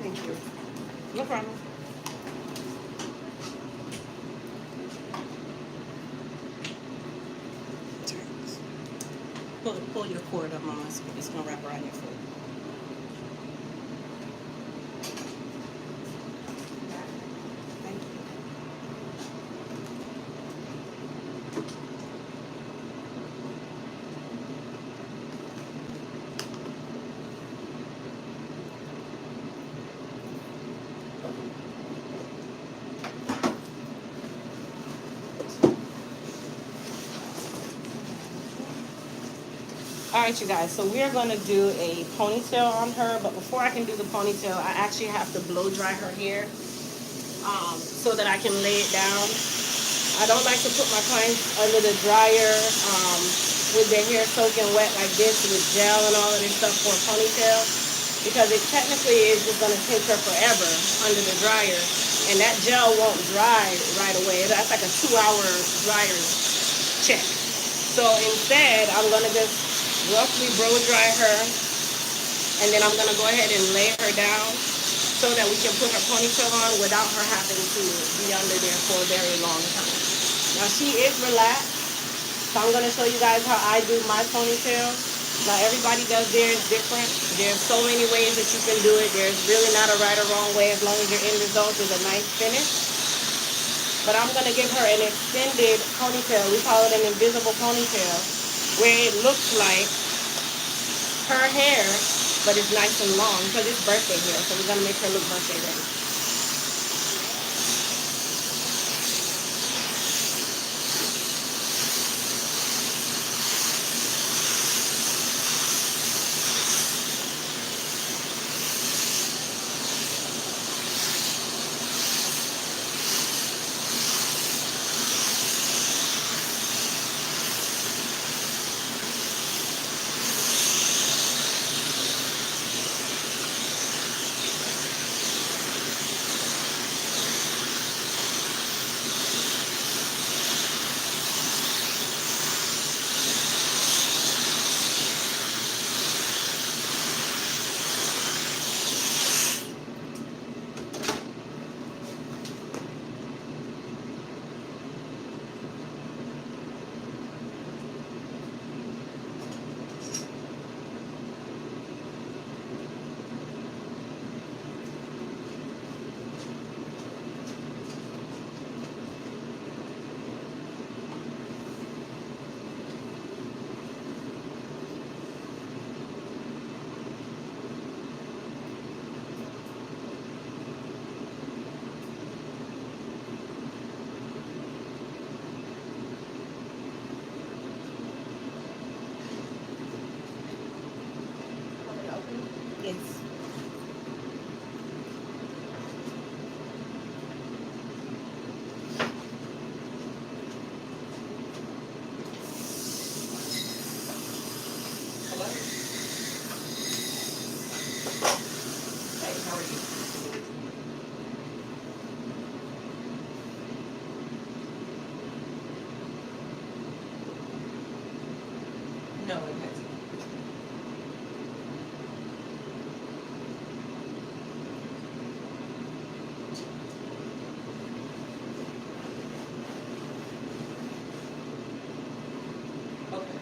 Thank you. No problem. Pull your cord up, Mama. It's gonna wrap around your foot. Thank you. All right, you guys. So we are gonna do a ponytail on her, but before I can do the ponytail, I actually have to blow dry her hair, so that I can lay it down. I don't like to put my clients under the dryer with their hair soaking wet like this with gel and all of this stuff for a ponytail, because it technically is just gonna take her forever under the dryer, and that gel won't dry right away. That's like a 2-hour dryer check. So instead, I'm gonna just roughly blow dry her, and then I'm gonna go ahead and lay her down so that we can put her ponytail on without her having to be under there for a very long time. Now she is relaxed, so I'm gonna show you guys how I do my ponytail. Now everybody does theirs different. There's so many ways that you can do it. There's really not a right or wrong way as long as your end result is a nice finish. But I'm gonna give her an extended ponytail. We call it an invisible ponytail, where it looks like her hair, but it's nice and long because it's birthday hair. So we're gonna make her look birthday ready. Yes. Hello? Hey, how are you? No, it hasn't. Okay.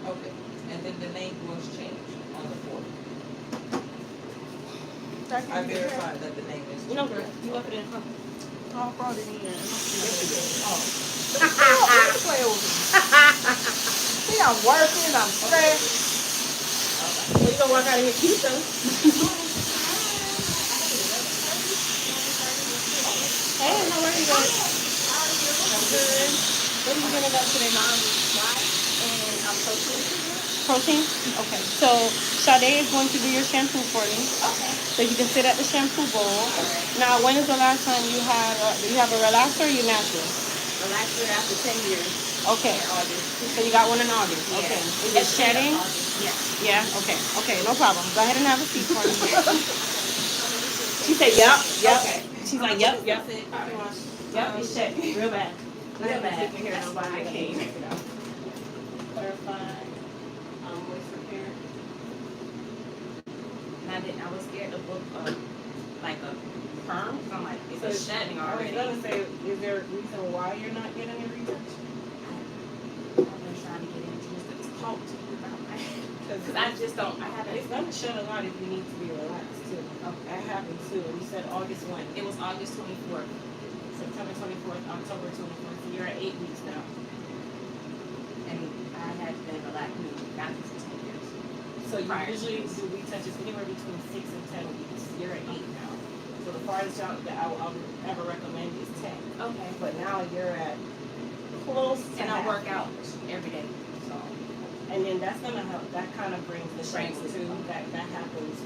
Okay, and then the name was changed on the 4th. I verified that the name is. You know, girl, you left it in her. Oh, brought it in. Yes, it is. Oh, Play over. See, I'm working, I'm stressed. Well, you gonna walk out of here cute though. Hey, how are you guys? I'm good. What are you gonna do today, Mom? And I'm protein. Protein? Okay. So Sade is going to do your shampoo for you. Okay. So you can sit at the shampoo bowl. Now, when is the last time you had? Do you have a relaxer or you natural? Relaxer after 10 years. Okay. In August. So you got one in August. Okay. Is it shedding? Yeah. Yeah. Okay. Okay. No problem. Go ahead and have a seat for me. She said, yep, yep. Okay. She's like, yep, yep. That's it. Yep, it's checked. Real bad. Real bad. Here, That's why I came. Clarify. Voice repair. And I was scared to book like a perm, because I'm like, So it's shedding I was already. gonna say, is there a reason why you're not getting a retouch? I've been trying to get into this to talk to you about that. Because I just don't, I haven't. It's gonna shed a lot if you need to be relaxed too. That happened too. You said August 1. It was August 24th. September 24th, October 24th. So you're at 8 weeks now. And I had been relaxing after 10 years. So you Right. usually do retouches anywhere between 6 and 10 weeks. You're at 8 now. So the farthest out that I would ever recommend is 10. Okay. But now you're at close to And I half. work out every day. So And then that's gonna help. That kind of brings the strength Brings it. too. That happens.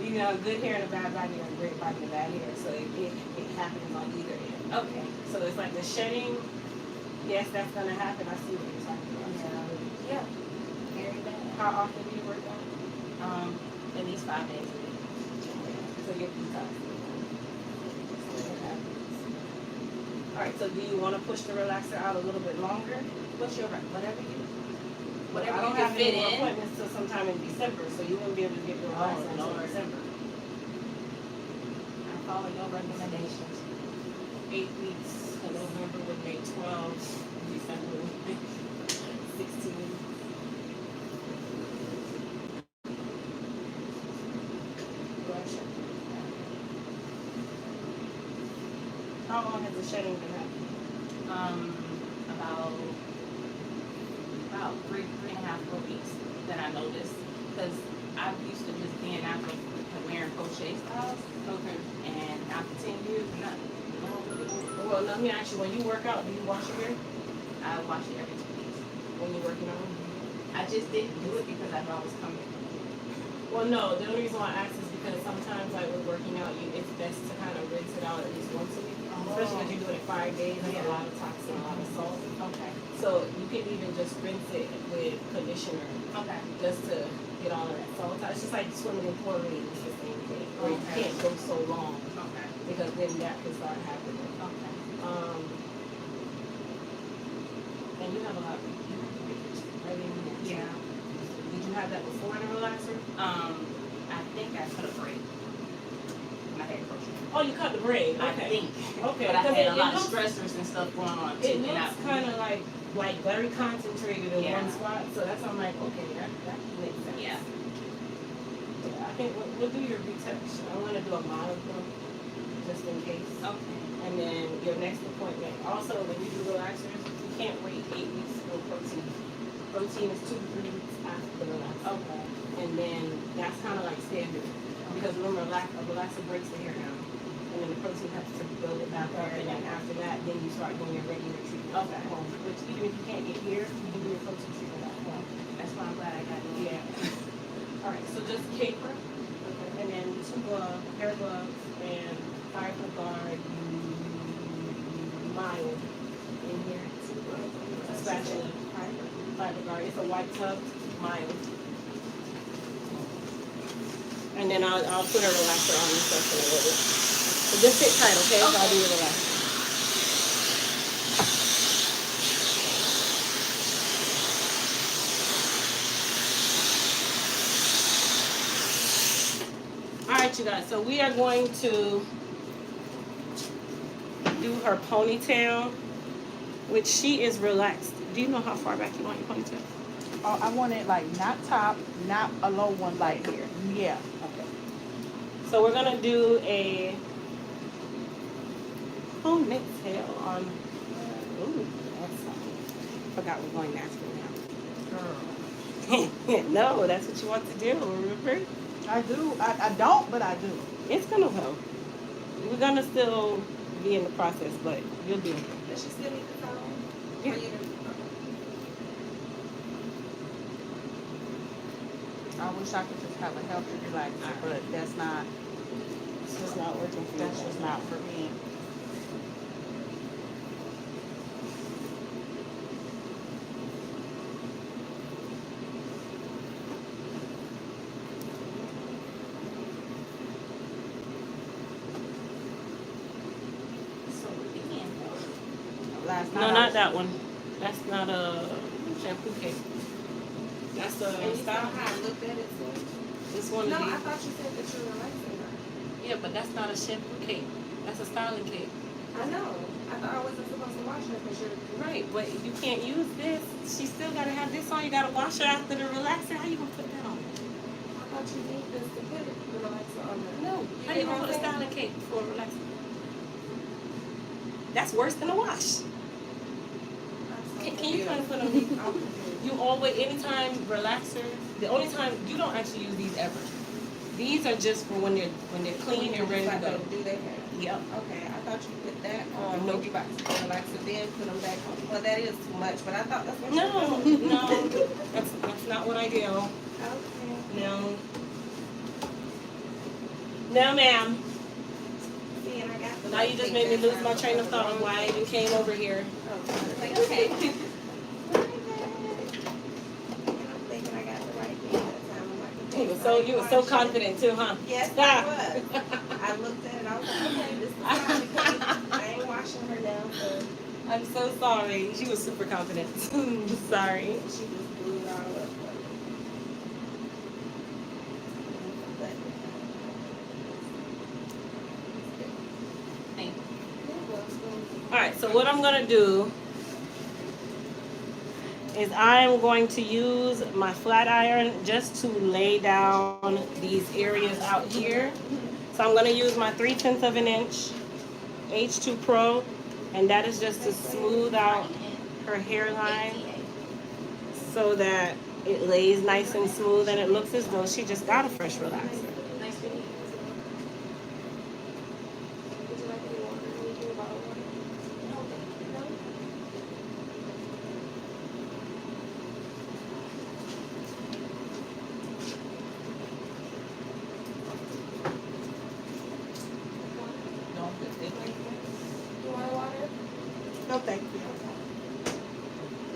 You know, good hair and a bad body, or a great body and a bad hair. So it happens on either end. okay. So it's like the shedding. Yes, that's gonna happen. I see what you're talking about. Yeah. Very bad. How often do you work out? At least 5 days a week. So you're detoxed. All right. So do you want to push the relaxer out a little bit longer? What's your whatever you I whatever don't you have can fit any more in? appointments till sometime in December, so you won't be able to get your relaxer until Lord. December. I follow your recommendations. 8 weeks. So November would make 12. December would make 16. How long has the shedding been happening? About three and a half, 4 weeks that I noticed. Because I'm used to just being out of wearing crochet styles. Okay. And after 10 years, nothing. Well, let me ask you, when you work out, do you wash your hair I wash it every 2 weeks. when you're working out? I just didn't do it because I knew I was coming. Well, no, the only reason why I ask is because sometimes, like, with working out, it's best to kind of rinse it out at least once a week. Especially because you're doing it 5 days, that's a lot of toxin, a lot of salt. Okay. So you can even just rinse it with conditioner Okay. just to get all of that salt out. It's just like swimming in chlorine, it's the same thing. Or you Okay. can't go so long Okay. because then that can start happening. Okay. And you have a lot of pictures right in there. Yeah. Did you have that before in the relaxer? I think I cut a braid. My hair crochet. Oh, you cut the braid. I Okay. think. Okay. But I because had a it lot of looks- stressors and stuff going on too. It and looks kind of like very concentrated in Yeah. one spot, so that's why I'm like, okay, that makes sense. Yeah. Yeah, I think we'll do your retouch. I'm gonna do a mild one, just in case. Okay. And then your next appointment. Also, when you do relaxers, you can't wait 8 weeks for protein. Protein is 2 to 3 weeks after the relaxer. Okay. And then that's kind of like standard because remember, a relaxer breaks the hair down, and then the protein has to build it back up, and then after that, then you start doing your regular treatment at home. Which even if you can't get here, you can do your protein treatment at home. That's why I'm glad I got it. Yeah. All right. So just caper, and then 2 gloves, hair gloves, and 5 foot guard. Mild in here. A spatula. 5 foot guard. It's a white tub. Mild. And then I'll put a relaxer on and stuff in a little bit. So just sit tight, okay? So I'll do your relaxer. Alright, you guys, so we are going to do her ponytail, which she is relaxed. Do you know how far back you want your ponytail? Oh, I want it like not top, not a low one like here. Yeah. Okay. So we're gonna do a ponytail on. Ooh, that's something. Forgot we're going natural now. No, that's what you want to do. Remember? I do. I don't, but I do. It's gonna help. We're gonna still be in the process, but you'll do it. Does she still need the phone? Yeah. For you to- I wish I could just have a healthy relaxer, but that's not. It's just not working for you. That's just not for me. last night. No, not that one. That's not a shampoo cake. That's And a you saw style. how I looked at it too? This one No, of I these. thought you said that you were relaxing her. Yeah, but that's not a shampoo cake. That's a styling cake. I know. I thought I wasn't supposed to wash her because you're. Right, but you can't use this. She still gotta have this on. You gotta wash her after the relaxer. How you gonna put that on? I thought you need this to put it, the relaxer on there. No. You How get you what gonna put a I'm saying? styling cake for a relaxer? That's worse than a wash. Can you try to put on these? You always, anytime relaxer, the only time, you don't actually use these ever. These are just for when they're clean and ready to go. Do they have? Yep. Okay, I thought you put that on. Nope. When you about to put relaxer, then put them back on. Well, that is too much, but I thought that's what you No, were doing. no, that's not what I do. Okay. No. No, ma'am. See, and I got the. Now you just made me lose my train of thought on why I even came over here. Like, okay. I'm thinking I got the right thing that time. I'm like, okay, You were so confident too, huh? Yes, I was. I looked at it, I was like, okay, this is fine. I ain't washing her now, so I'm so sorry. She was super confident. Sorry. she just blew it all up. Thank you. Alright, so what I'm gonna do is I'm going to use my flat iron just to lay down these areas out here. So I'm gonna use my 3/10 of an inch H2 Pro, and that is just to smooth out her hairline so that it lays nice and smooth and it looks as though she just got a fresh relaxer. Nice to meet you. Would you like any water? Anything about water? No, thank you. No? No, I'm good. Thank you. You want water? No, thank you.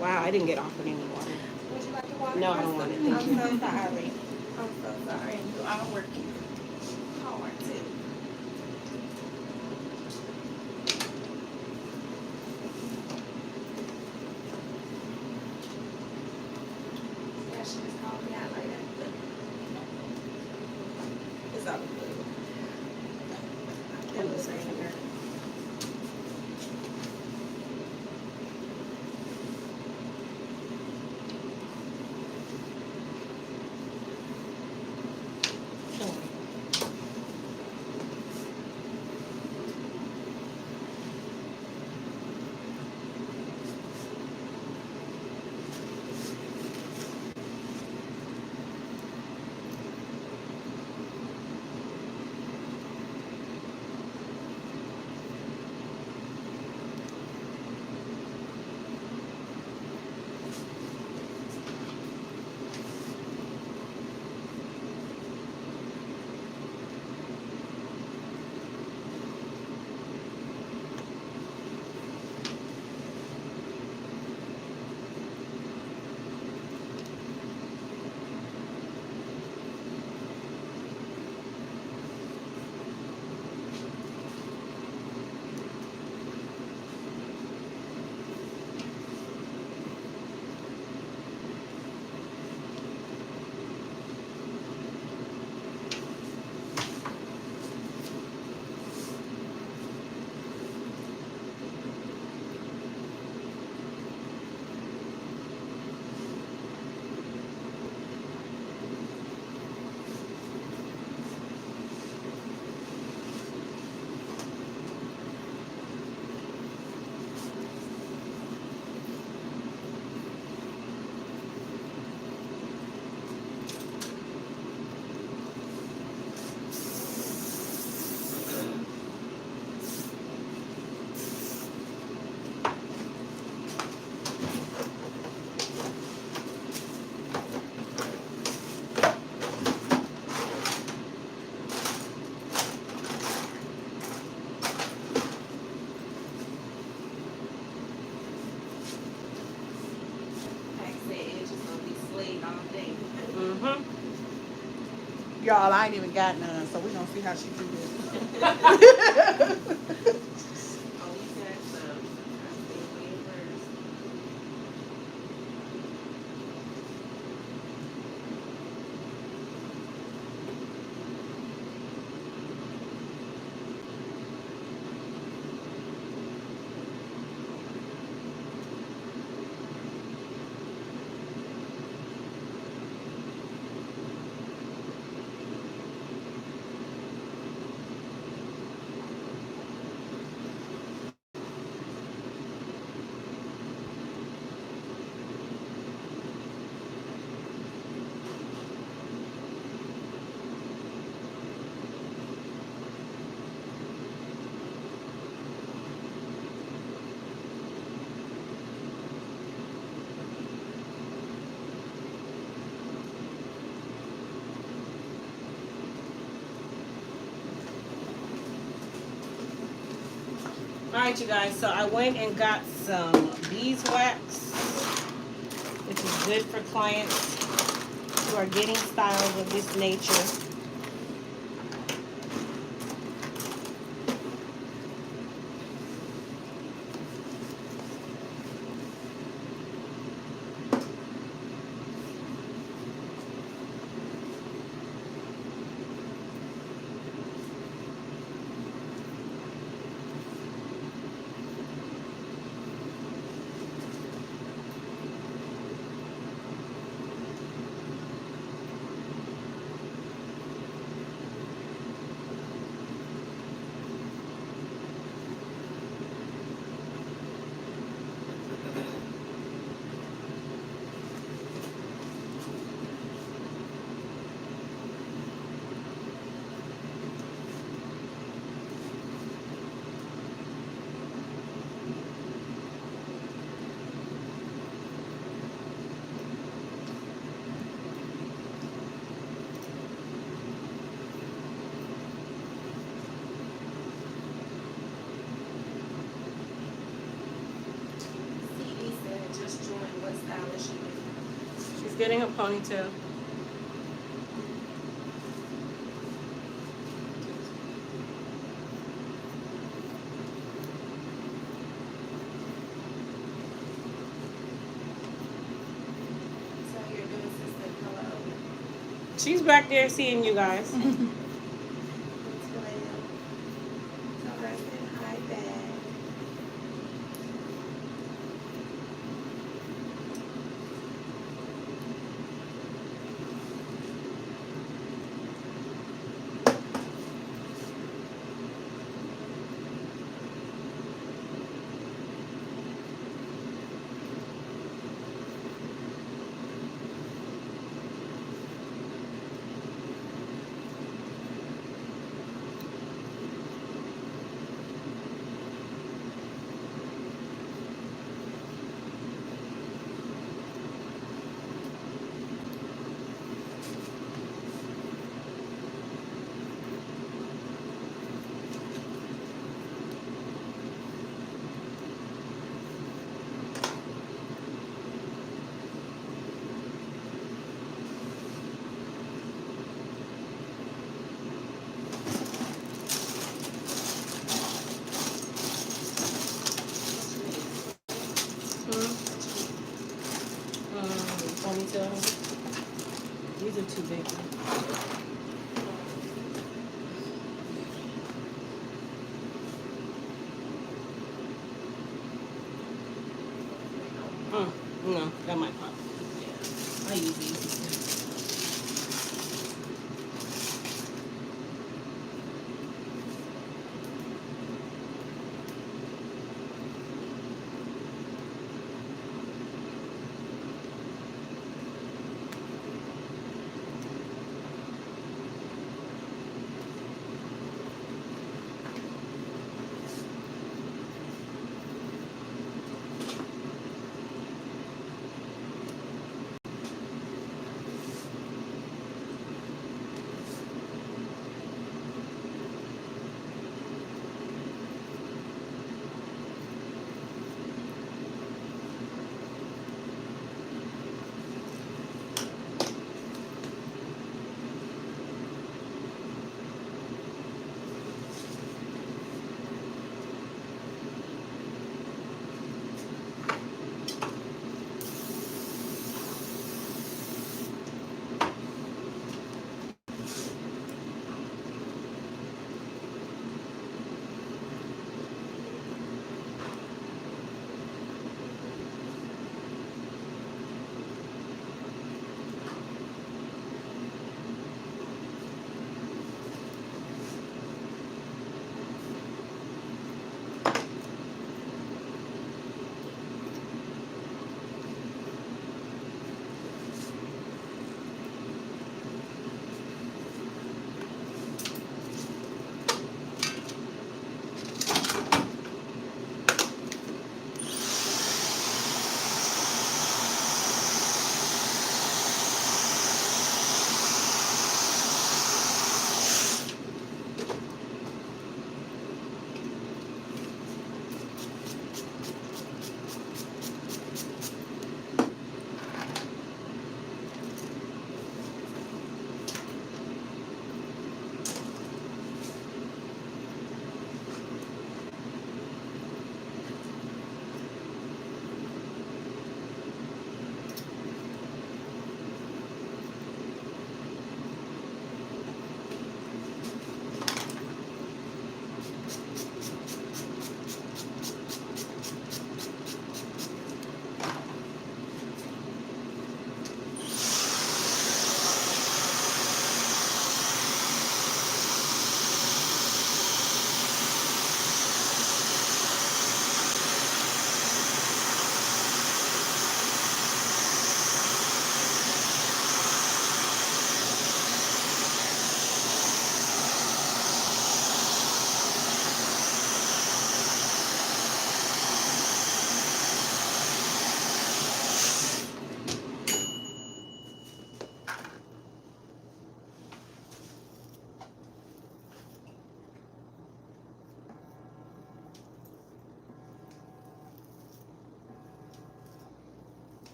Wow, I didn't get offered any water. Would you like the water? No, I don't want it. Thank I'm you. so sorry. I'm so sorry. I'm working hard too. Yeah, she just called me out like that. It's all good. Hold on a second. Y'all, I ain't even got none, so we gonna see how she do this. Oh, you got some. Alright, you guys, so I went and got some beeswax, which is good for clients who are getting styles of this nature. CD said, just join, what style is she in? She's getting a ponytail. So you're doing sister, hello. She's back there seeing you guys. It's well. Tell her I said hi back. Ponytail. These are too big. No, that might pop. I use these.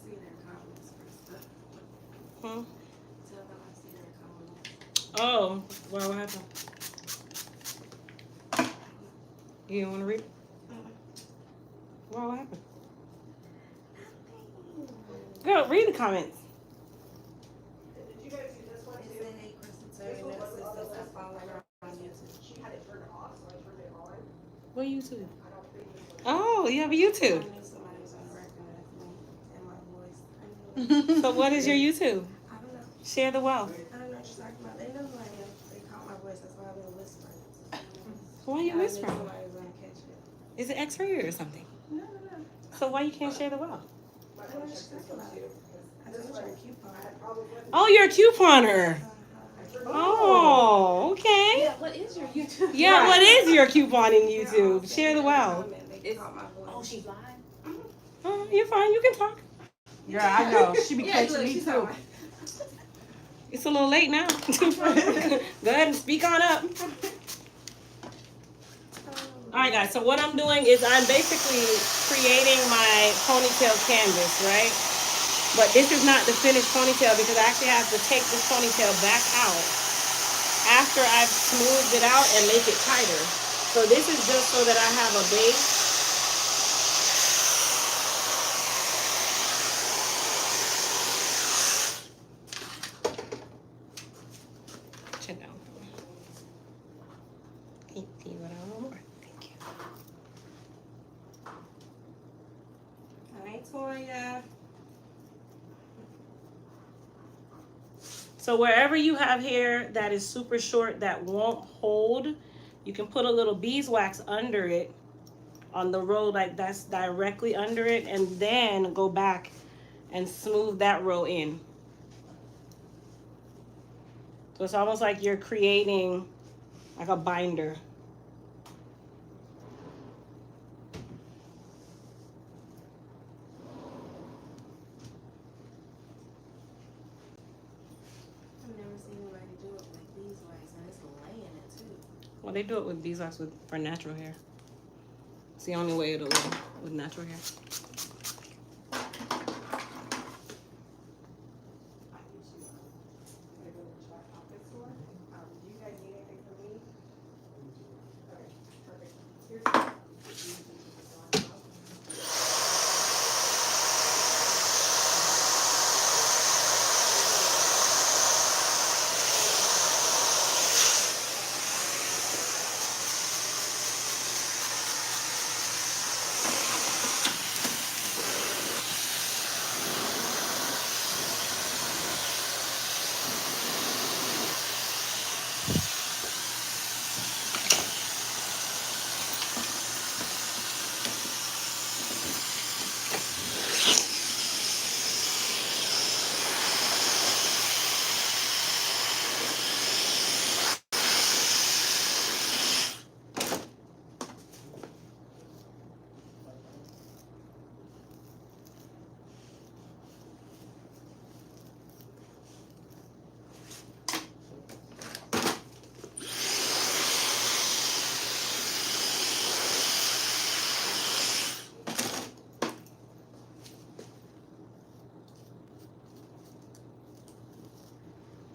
see their comments, Krista. Hmm? Tell them I see their comments. Oh, wow, what happened? You didn't want to read it? Wow, what happened? Girl, read the comments. Did you guys see this one It too? said, hey, Krista, tell your next sisters I follow her on YouTube. She had it turned off, so I turned it on. What YouTube? I don't think it was. Oh, you have a I YouTube. knew somebody was gonna recognize me and my voice. I knew it. So what is your YouTube? I don't know. Share the wealth. I don't know what you're talking about. They know who I am. They caught my voice. That's why I've been whispering. Why are you I knew whispering? somebody was gonna catch it. Is it X-rated or something? No. So why you can't share the wealth? I know what you're talking about. I told you a coupon. Oh, you're a couponer. Oh, okay. Yeah, what is your YouTube? Yeah, what is your couponing YouTube? Share the wealth. They caught my voice. Oh, she's lying? Oh, you're fine. You can talk. Girl, I know. She be Yeah, catching look, me she's too. talking. It's a little late now. Go ahead and speak on up. All right, guys. So what I'm doing is I'm basically creating my ponytail canvas, right? But this is not the finished ponytail because I actually have to take this ponytail back out after I've smoothed it out and make it tighter. So this is just so that I have a base. Chin down. Can you go down a little more? Thank you. Hi, Toya. So wherever you have hair that is super short that won't hold, you can put a little beeswax under it on the row like that's directly under it and then go back and smooth that row in. So it's almost like you're creating like a binder. I've never seen anybody do it with beeswax, and it's laying it too. Well, they do it with beeswax for natural hair. It's the only way it'll lay with natural hair. Do you guys need anything from me? Okay, perfect. Here's.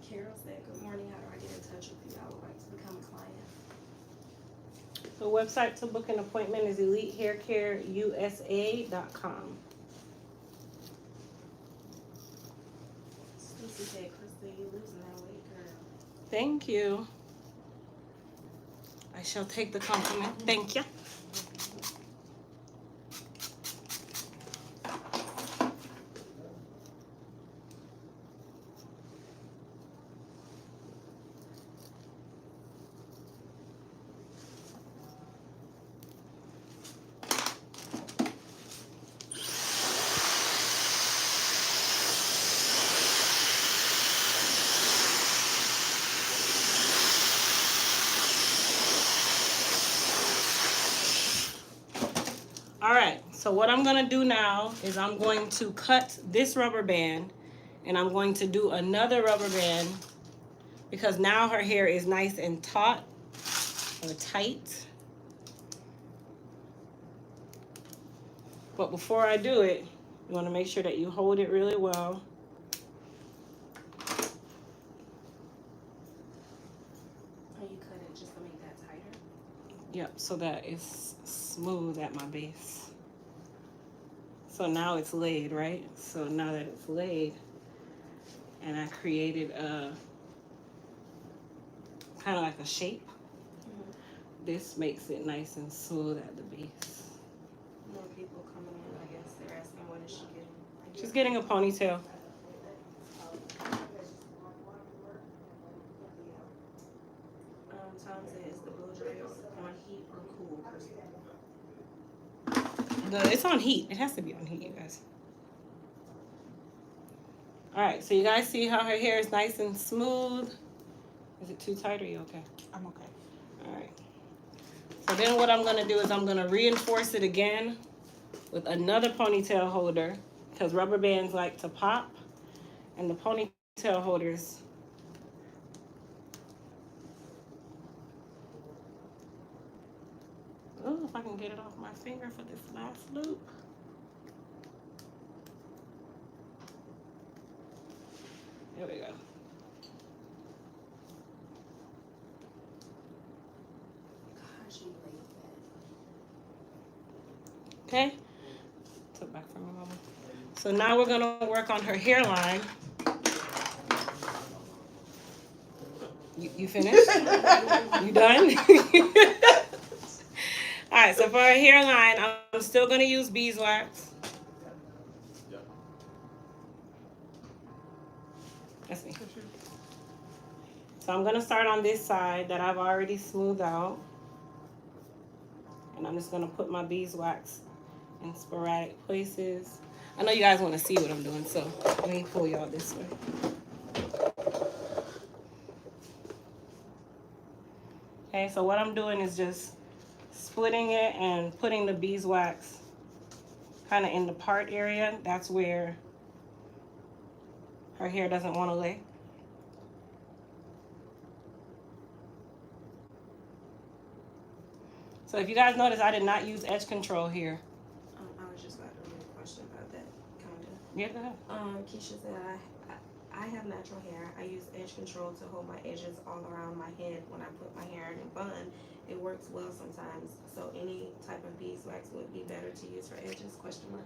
Carol said, good morning, how do I get in touch with you? I would like to become a client. The website to book an appointment is elitehaircareusa.com. Lucy said, Krista, you losing that weight, girl. Thank you. I shall take the compliment. Thank you. All right, so what I'm gonna do now is I'm going to cut this rubber band and I'm going to do another rubber band because now her hair is nice and taut or tight. But before I do it, You want to make sure that you hold it really well. Are you cut it just to make that tighter? Yep, so that it's smooth at my base. So now it's laid, right? So now that it's laid, and I created a kind of like a shape, this makes it nice and smooth at the base. More people coming in, I guess. They're asking, what is she getting? She's getting a ponytail. Tom says the blow dryer is on heat or cool. It's on heat. It has to be on heat, you guys. All right, so you guys see how her hair is nice and smooth? Is it too tight or are you okay? I'm okay. All right. So then what I'm gonna do is I'm gonna reinforce it again with another ponytail holder because rubber bands like to pop and the ponytail holders. Oh, if I can get it off my finger for this last loop. There we go. Gosh, you laid that. Okay? Took back from my mama. So now we're gonna work on her hairline. You finished? You done? All right, so for her hairline, I'm still gonna use beeswax. That's me. So I'm gonna start on this side that I've already smoothed out. And I'm just gonna put my beeswax in sporadic places. I know you guys wanna see what I'm doing, so let me pull y'all this way. Okay, so what I'm doing is just splitting it and putting the beeswax kind of in the part area. That's where her hair doesn't want to lay. So if you guys notice, I did not use edge control here. I was just about to read a question about that, kind of. Yeah, go ahead. Keisha said, I have natural hair. I use edge control to hold my edges all around my head when I put my hair in a bun. It works well sometimes. So any type of beeswax would be better to use for edges, question mark?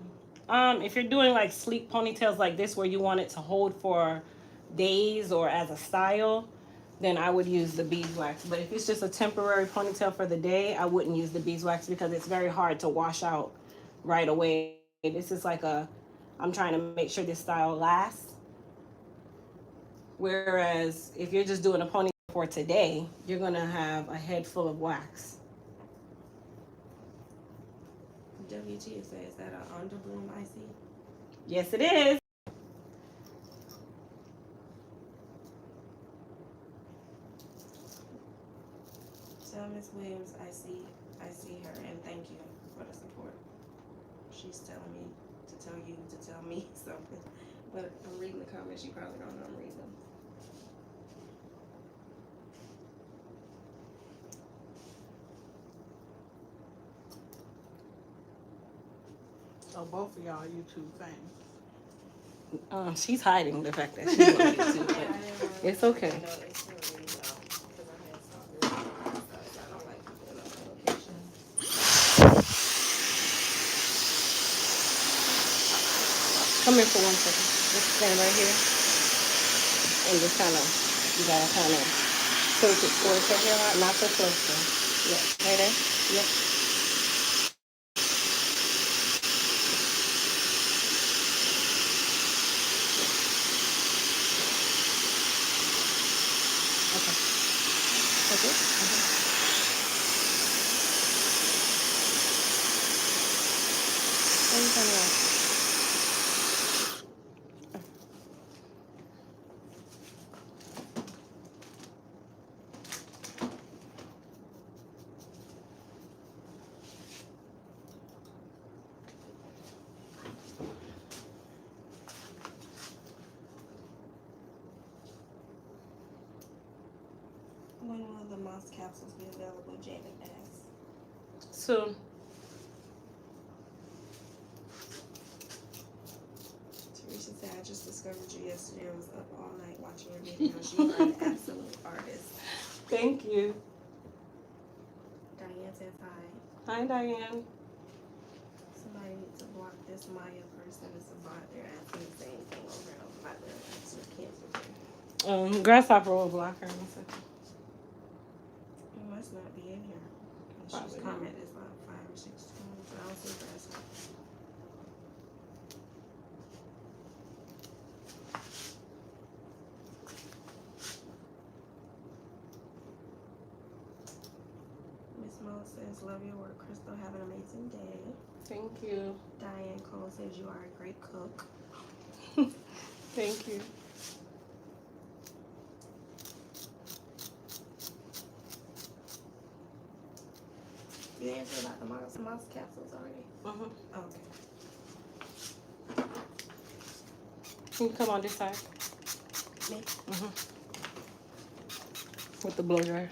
If you're doing like sleek ponytails like this where you want it to hold for days or as a style, then I would use the beeswax. But if it's just a temporary ponytail for the day, I wouldn't use the beeswax because it's very hard to wash out right away. This is like I'm trying to make sure this style lasts. Whereas if you're just doing a ponytail for today, you're gonna have a head full of wax. WT says, is that an underbloom I see? Yes, it is. Tell Miss Williams I see her and thank you for the support. She's telling me to tell you to tell me something. But I'm reading the comments, you probably don't know I'm reading them. So both of y'all YouTube fans. She's hiding the fact that she's on YouTube, but it's okay. Come here for 1 second. Just stand right here. And just you gotta tilt it towards her hairline, not so close though. Yeah, right there? Yep. Okay. That's it? What are you talking about? When will the moss capsules be available, Janet asks? Soon. just discovered you yesterday. I was up all night watching your videos. You are an absolute artist. Thank you. Diane says hi. Hi, Diane. Somebody needs to block this Maya person. It's a bot. They're asking the same thing over and over. Not really. It's just cancel. Grasshopper will block her in a second. It must not be in here. She's Probably not. commented like 5 or 6 times. I don't see grasshopper. Miss Mo says, love your work, Crystal. Have an amazing day. Thank you. Diane Cole says, you are a great cook. Thank you. You answered about the mouse capsules already? Mm-hmm. Okay. Can you come on this side? Me? Mm-hmm. With the blow dryer.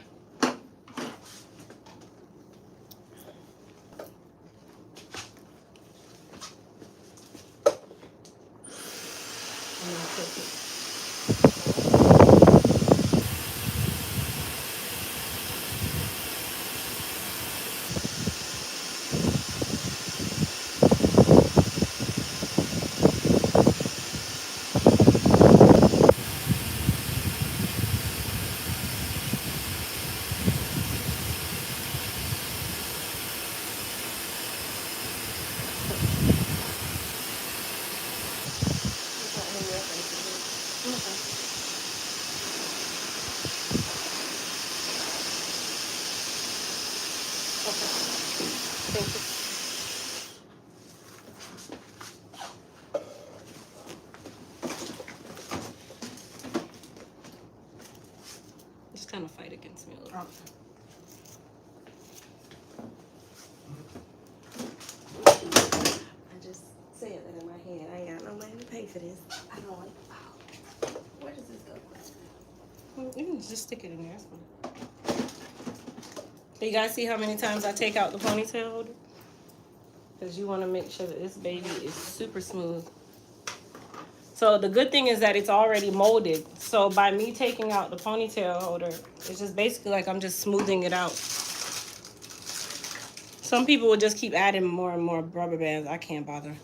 Thank you. Just kind of fight against me a little. I just said that in my head. I ain't got no money to pay for this. I don't like. Oh. Where does this go? You can just stick it in there. That's fine. Do you guys see how many times I take out the ponytail holder? Because you want to make sure that this baby is super smooth. So the good thing is that it's already molded. So by me taking out the ponytail holder, it's just basically like I'm just smoothing it out. Some people will just keep adding more and more rubber bands. I can't bother.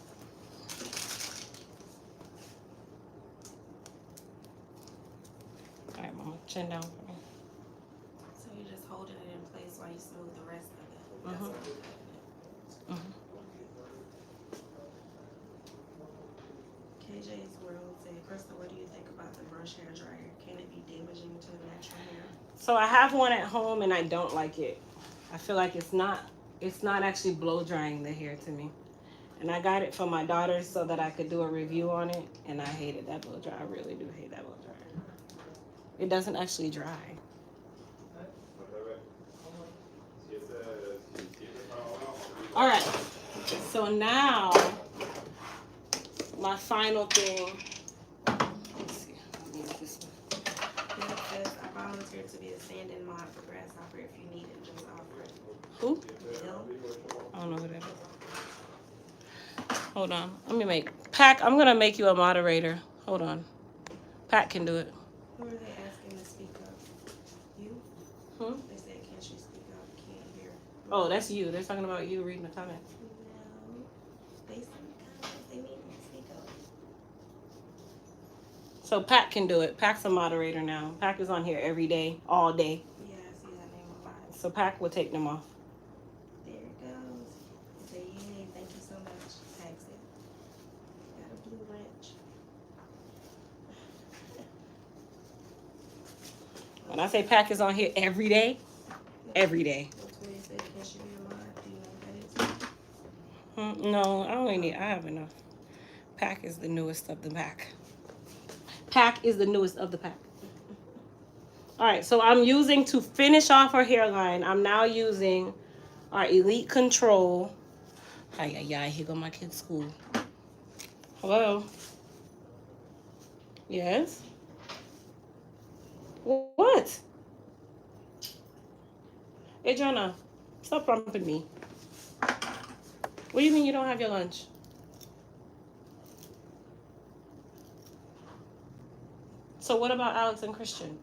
All right, Mama, chin down for me. So you're just holding it in place while you smooth the rest of it. That's Mhm. what I'm cutting it. Mhm. KJ's World said, Crystal, what do you think about the brush hair dryer? Can it be damaging to the natural hair? So I have one at home and I don't like it. I feel like it's not actually blow drying the hair to me. And I got it for my daughter so that I could do a review on it, and I hated that blow dry. I really do hate that blow dryer. It doesn't actually dry. All right. So now my final thing. Let's see. Let me use this one. It says, I volunteered to be a stand-in mod for Grasshopper. If you need it, just offer it. Who? Bill? I don't know who that is. Hold on. Let me make Pack. I'm gonna make you a moderator. Hold on. Pat can do it. Who are they asking to speak up? You? They said, can she speak up? Can't hear. Oh, that's you. They're talking about you reading the comment. No. They said, they need me to speak up. So Pat can do it. Pack's a moderator now. Pack is on here every day, all day. Yeah, I see that name a lot. So Pack will take them off. There it goes. Say yay. Thank you so much. Tags it. Got a blue wrench. When I say Pack is on here every day, every day. Latoya said, can she be a mod? Do you know what that is? No, I only need. I have enough. Pack is the newest of the pack. Pack is the newest of the pack. All right, so I'm using to finish off her hairline. I'm now using our Elite Control. Hi, here go my kid's school. Hello. Yes. What? Adriana, stop rumping me. What do you mean you don't have your lunch? So what about Alex and Christian?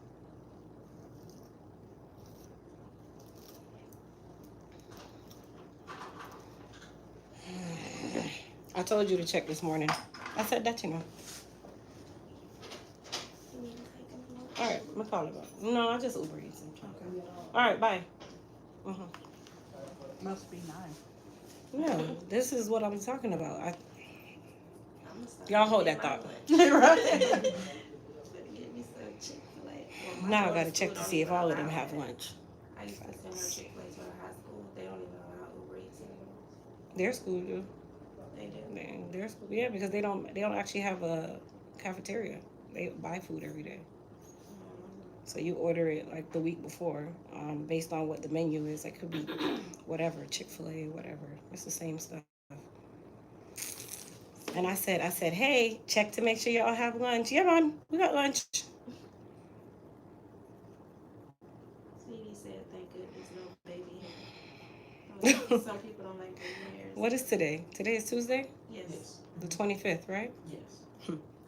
I told you to check this morning. I said that, you know. All right, I'm gonna call it back. No, I just Uber Eats. All right, bye. Must be nice. No, this is what I'm talking about. Y'all hold that thought. Right. Now I gotta check to see if all of them have lunch. I used to send her Chick-fil-A to her high school. They don't even allow Uber Eats anymore. Their school do. They do. Their school, yeah, because they don't actually have a cafeteria. They buy food every day. So you order it like the week before, based on what the menu is. It could be whatever, Chick-fil-A, whatever. It's the same stuff. And I said, hey, check to make sure y'all have lunch. Yeah, Mom, we got lunch. Sweetie said, thank goodness no baby hair. Some people don't like baby hairs. What is today? Today is Tuesday? Yes. The 25th, right? Yes.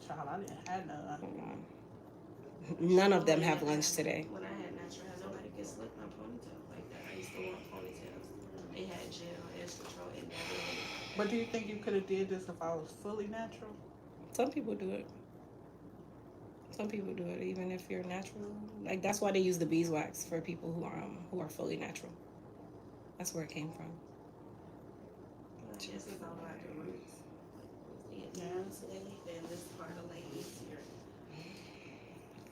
Child, I didn't have none. None of them have lunch today. When I had natural hair, nobody could slick my ponytail like that. I used to want ponytails. They had gel, edge control, and that. But do you think you could have did this if I was fully natural? Some people do it. Some people do it even if you're natural. Like that's why they use the beeswax for people who are fully natural. That's where it came from. I guess it's all about the roots. Yeah. Then this part of ladies here.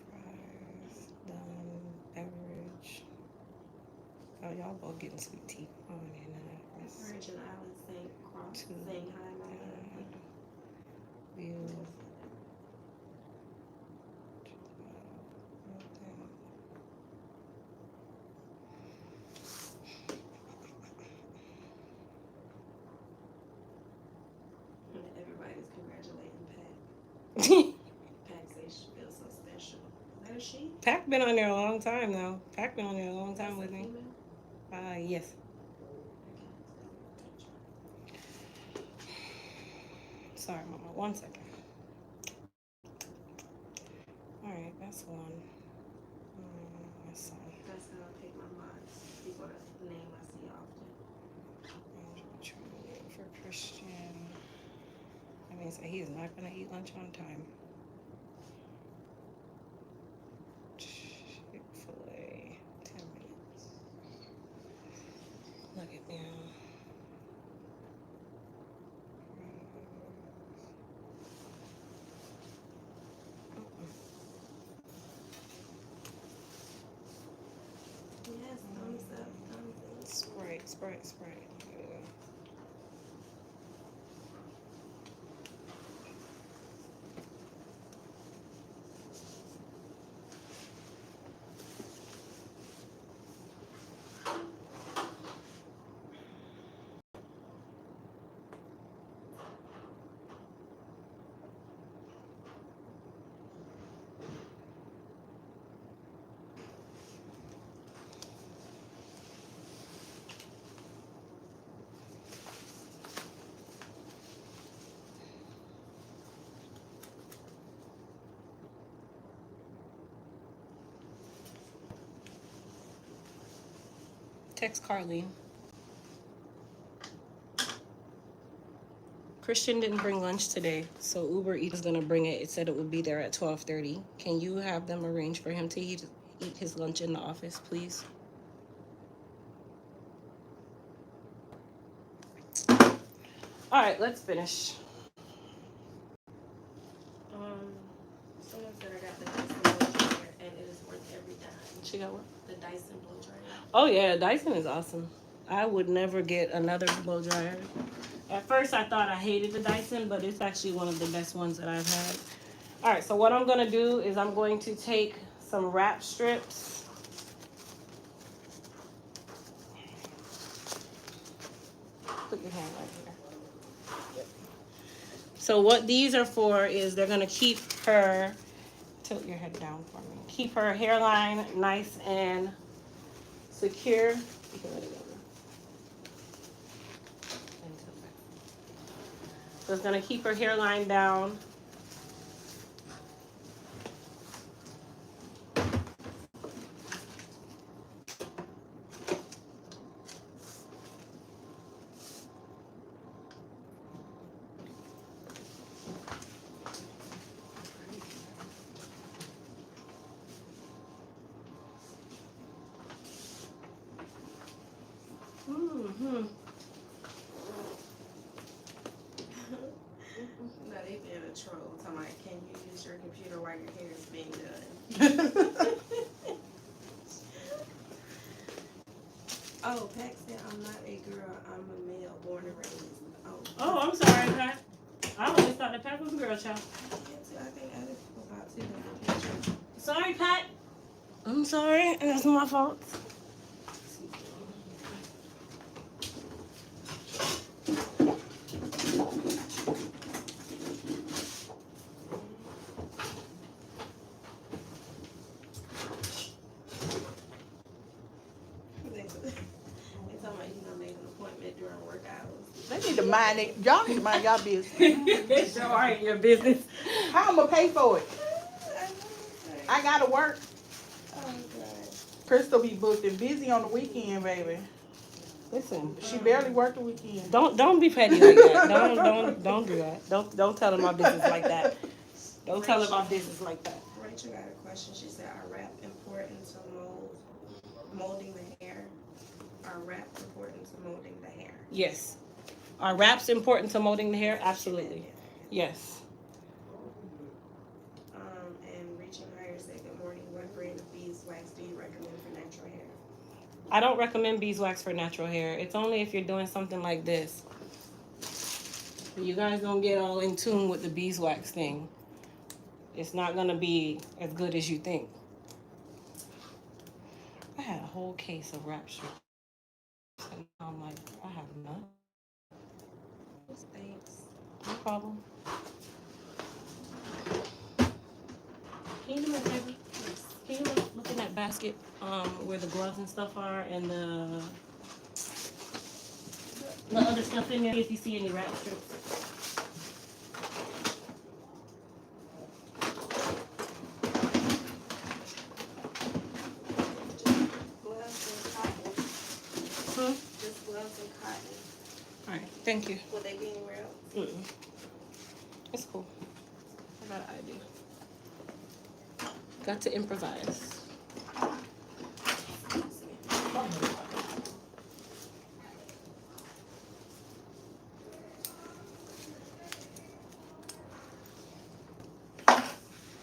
Fries, done, beverage. Oh, y'all both getting sweet tea. Oh, man, Virgin Islands saying cross, saying hi, my love. View. Everybody's congratulating Pat. Pat says she feels so special. Is that a she? Pac been on there a long time though. Pac been on there a long time with me. Yes. Sorry, Mama. 1 second. All right, that's one. That's all. That's how I pick my minds. People that name I see often. For Christian. That means that he is not going to eat lunch on time. Chick-fil-A. 10 minutes. Look at me. Yes, thumbs up, thumbs up. Sprite. Yeah. Text Carly. Christian didn't bring lunch today, so Uber Eats is gonna bring it. It said it would be there at 12:30. Can you have them arrange for him to eat his lunch in the office, please? All right, let's finish. Someone said I got the Dyson blow dryer and it is worth every dime. She got what? The Dyson blow dryer. Oh yeah, Dyson is awesome. I would never get another blow dryer. At first I thought I hated the Dyson, but it's actually one of the best ones that I've had. All right, so what I'm gonna do is I'm going to take some wrap strips. Put your hand right here. Yep. So what these are for is they're gonna keep her, tilt your head down for me. Keep her hairline nice and secure. You can let it go. So it's gonna keep her hairline down. No, they being a troll. Talking about, can you use your computer while your hair is being done? Oh, Paxton, I'm not a girl. I'm a male, born and raised. Oh, I'm sorry, Pat. I always thought that Pat was a girl child. I think other people thought too. But I'm not sure. Sorry, Pat. I'm sorry. That's my fault. They talking about you gonna make an appointment during work hours. They need to mind it. Y'all need to mind y'all business. It's sure ain't your business. How I'm gonna pay for it? I I gotta work. Oh God. Crystal be booked and busy on the weekend, baby. Listen, She barely worked the weekend. don't be petty like that. Don't do that. Don't tell them my business like that. Don't tell them my business like that. Rachel got a question. She said, "Are wrap important to molding the hair? Are wrap important to molding the hair?" Yes. Are wraps important to molding the hair? Absolutely. Yes. And reaching higher said, "Good morning. What brand of beeswax do you recommend for natural hair?" I don't recommend beeswax for natural hair. It's only if you're doing something like this. You guys don't get all in tune with the beeswax thing. It's not going to be as good as you think. I had a whole case of wrap strips. And I'm like, I have none. Thanks. No problem. Can you do me a favor? Can you look in that basket where the gloves and stuff are and the other stuff in there if you see any wrap strips? Gloves and cotton. Just gloves and cotton. All right, thank you. Will they be anywhere else? Mm-mm. It's cool. I got an idea. Got to improvise.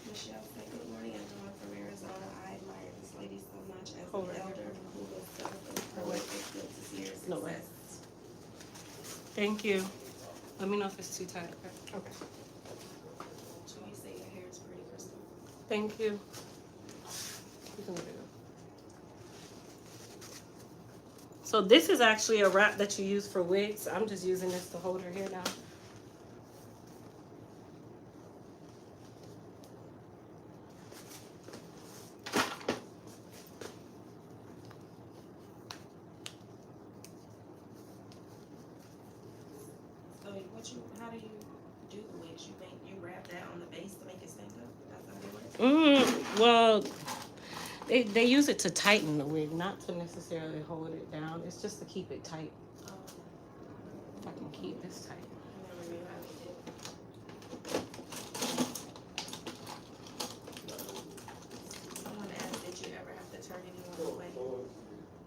Michelle said, "Good morning. I'm Dawn from Arizona. I admire this lady so much as Hold an it. elder who was self-employed. It's good to see her No way. success." Thank you. Let me know if it's too tight. Okay. So you say your hair is pretty, Crystal. Thank you. You can let it go. So this is actually a wrap that you use for wigs. I'm just using this to hold her hair down. So how do you do the wigs? You wrap that on the base to make it stand up? That's how it works? Well, they use it to tighten the wig, not to necessarily hold it down. It's just to keep it tight. Oh, If I can keep this tight. I never knew how they did it. Someone asked, did you ever have to turn anyone away?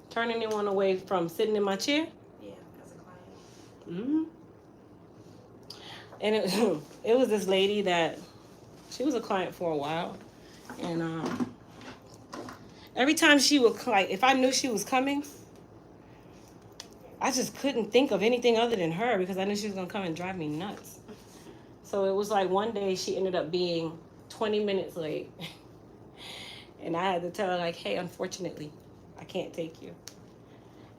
Turn anyone away from sitting in my chair? Yeah, as a client. Mm-hmm. And it was this lady that she was a client for a while, and every time she would if I knew she was coming, I just couldn't think of anything other than her because I knew she was gonna come and drive me nuts. So it was like one day she ended up being 20 minutes late, and I had to tell her like, hey, unfortunately, I can't take you.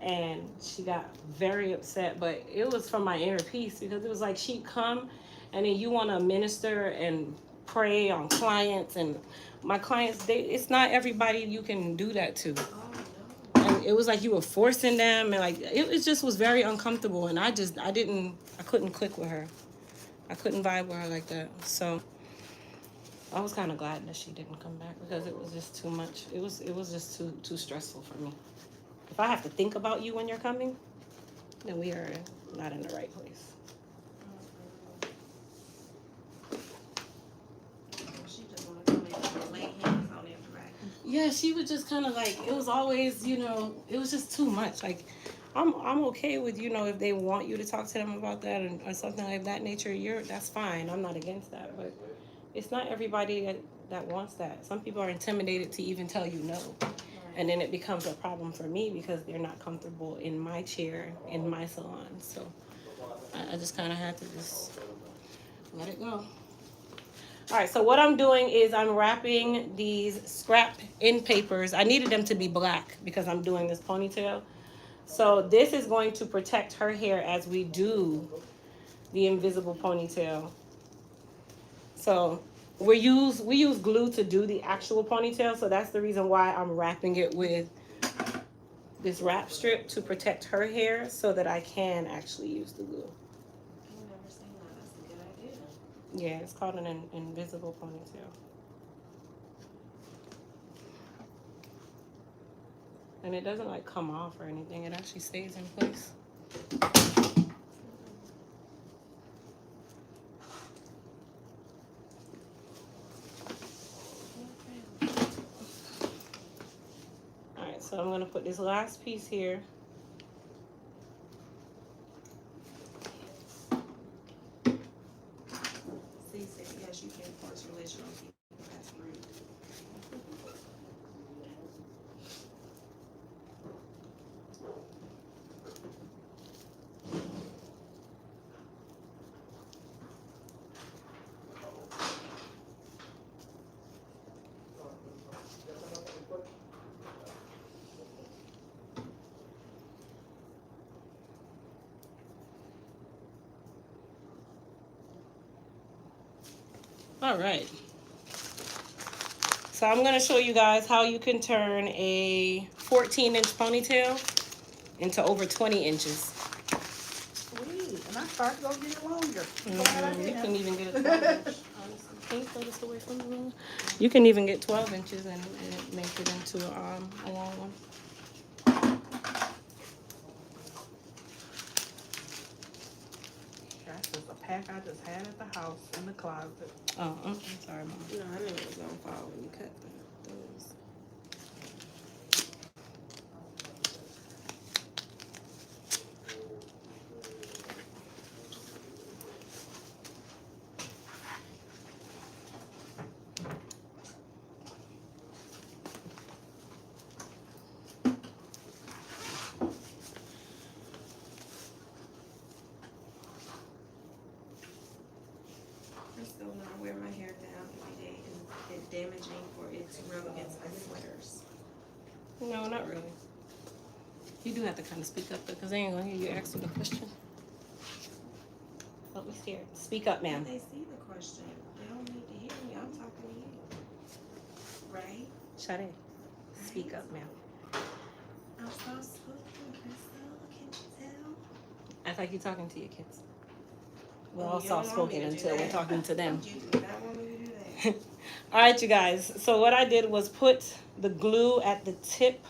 And she got very upset, but it was from my inner peace because it was like she'd come and then you want to minister and pray on clients, and my clients, it's not everybody you can do that to. And it was like you were forcing them, and like it just was very uncomfortable, and I couldn't click with her. I couldn't vibe with her like that. So I was kind of glad that she didn't come back because it was just too much. It was just too stressful for me. If I have to think about you when you're coming, then we are not in the right place. She just want to come in and lay hands on everybody. Yeah, she would just kind of like, it was always, it was just too much. Like, I'm okay with, you know, if they want you to talk to them about that or something like that nature, that's fine. I'm not against that, but it's not everybody that wants that. Some people are intimidated to even tell you no. And then it becomes a problem for me because they're not comfortable in my chair, in my salon. So I just kind of had to just let it go. All right, so what I'm doing is I'm wrapping these scrap end papers. I needed them to be black because I'm doing this ponytail. So this is going to protect her hair as we do the invisible ponytail. So we use glue to do the actual ponytail, so that's the reason why I'm wrapping it with this wrap strip to protect her hair so that I can actually use the glue. I've never seen that. That's a good idea. Yeah, it's called an invisible ponytail. And it doesn't like come off or anything, it actually stays in place. Alright, so I'm gonna put this last piece here. C said, yes, you can force religion on people. That's rude. All right. So I'm going to show you guys how you can turn a 14-inch ponytail into over 20 inches. Sweet, and I started to go get it longer. You can even get it 12 inches. Honestly, can you throw this away from me? You can even get 12 inches and make it into a long one. That's just a pack I just had at the house in the closet. Oh, I'm sorry, Mom. No, I knew it was gonna fall when you cut those. Crystal, when I wear my hair down every day, is it damaging or it's rub against my sweaters? No, not really. You do have to kind of speak up, though, because they ain't going to hear you asking the question. Let me see her. Speak up, ma'am. They see the question. They don't need to hear me. I'm talking to you. Right? Shut in. Speak up, ma'am. I'm so spoken, Crystal. Can you tell? Act like you're talking to your kids. We're Oh, all you don't want soft-spoken me to do until we're that. talking to them. You do not want me to do that. All right, you guys. So what I did was put the glue at the tip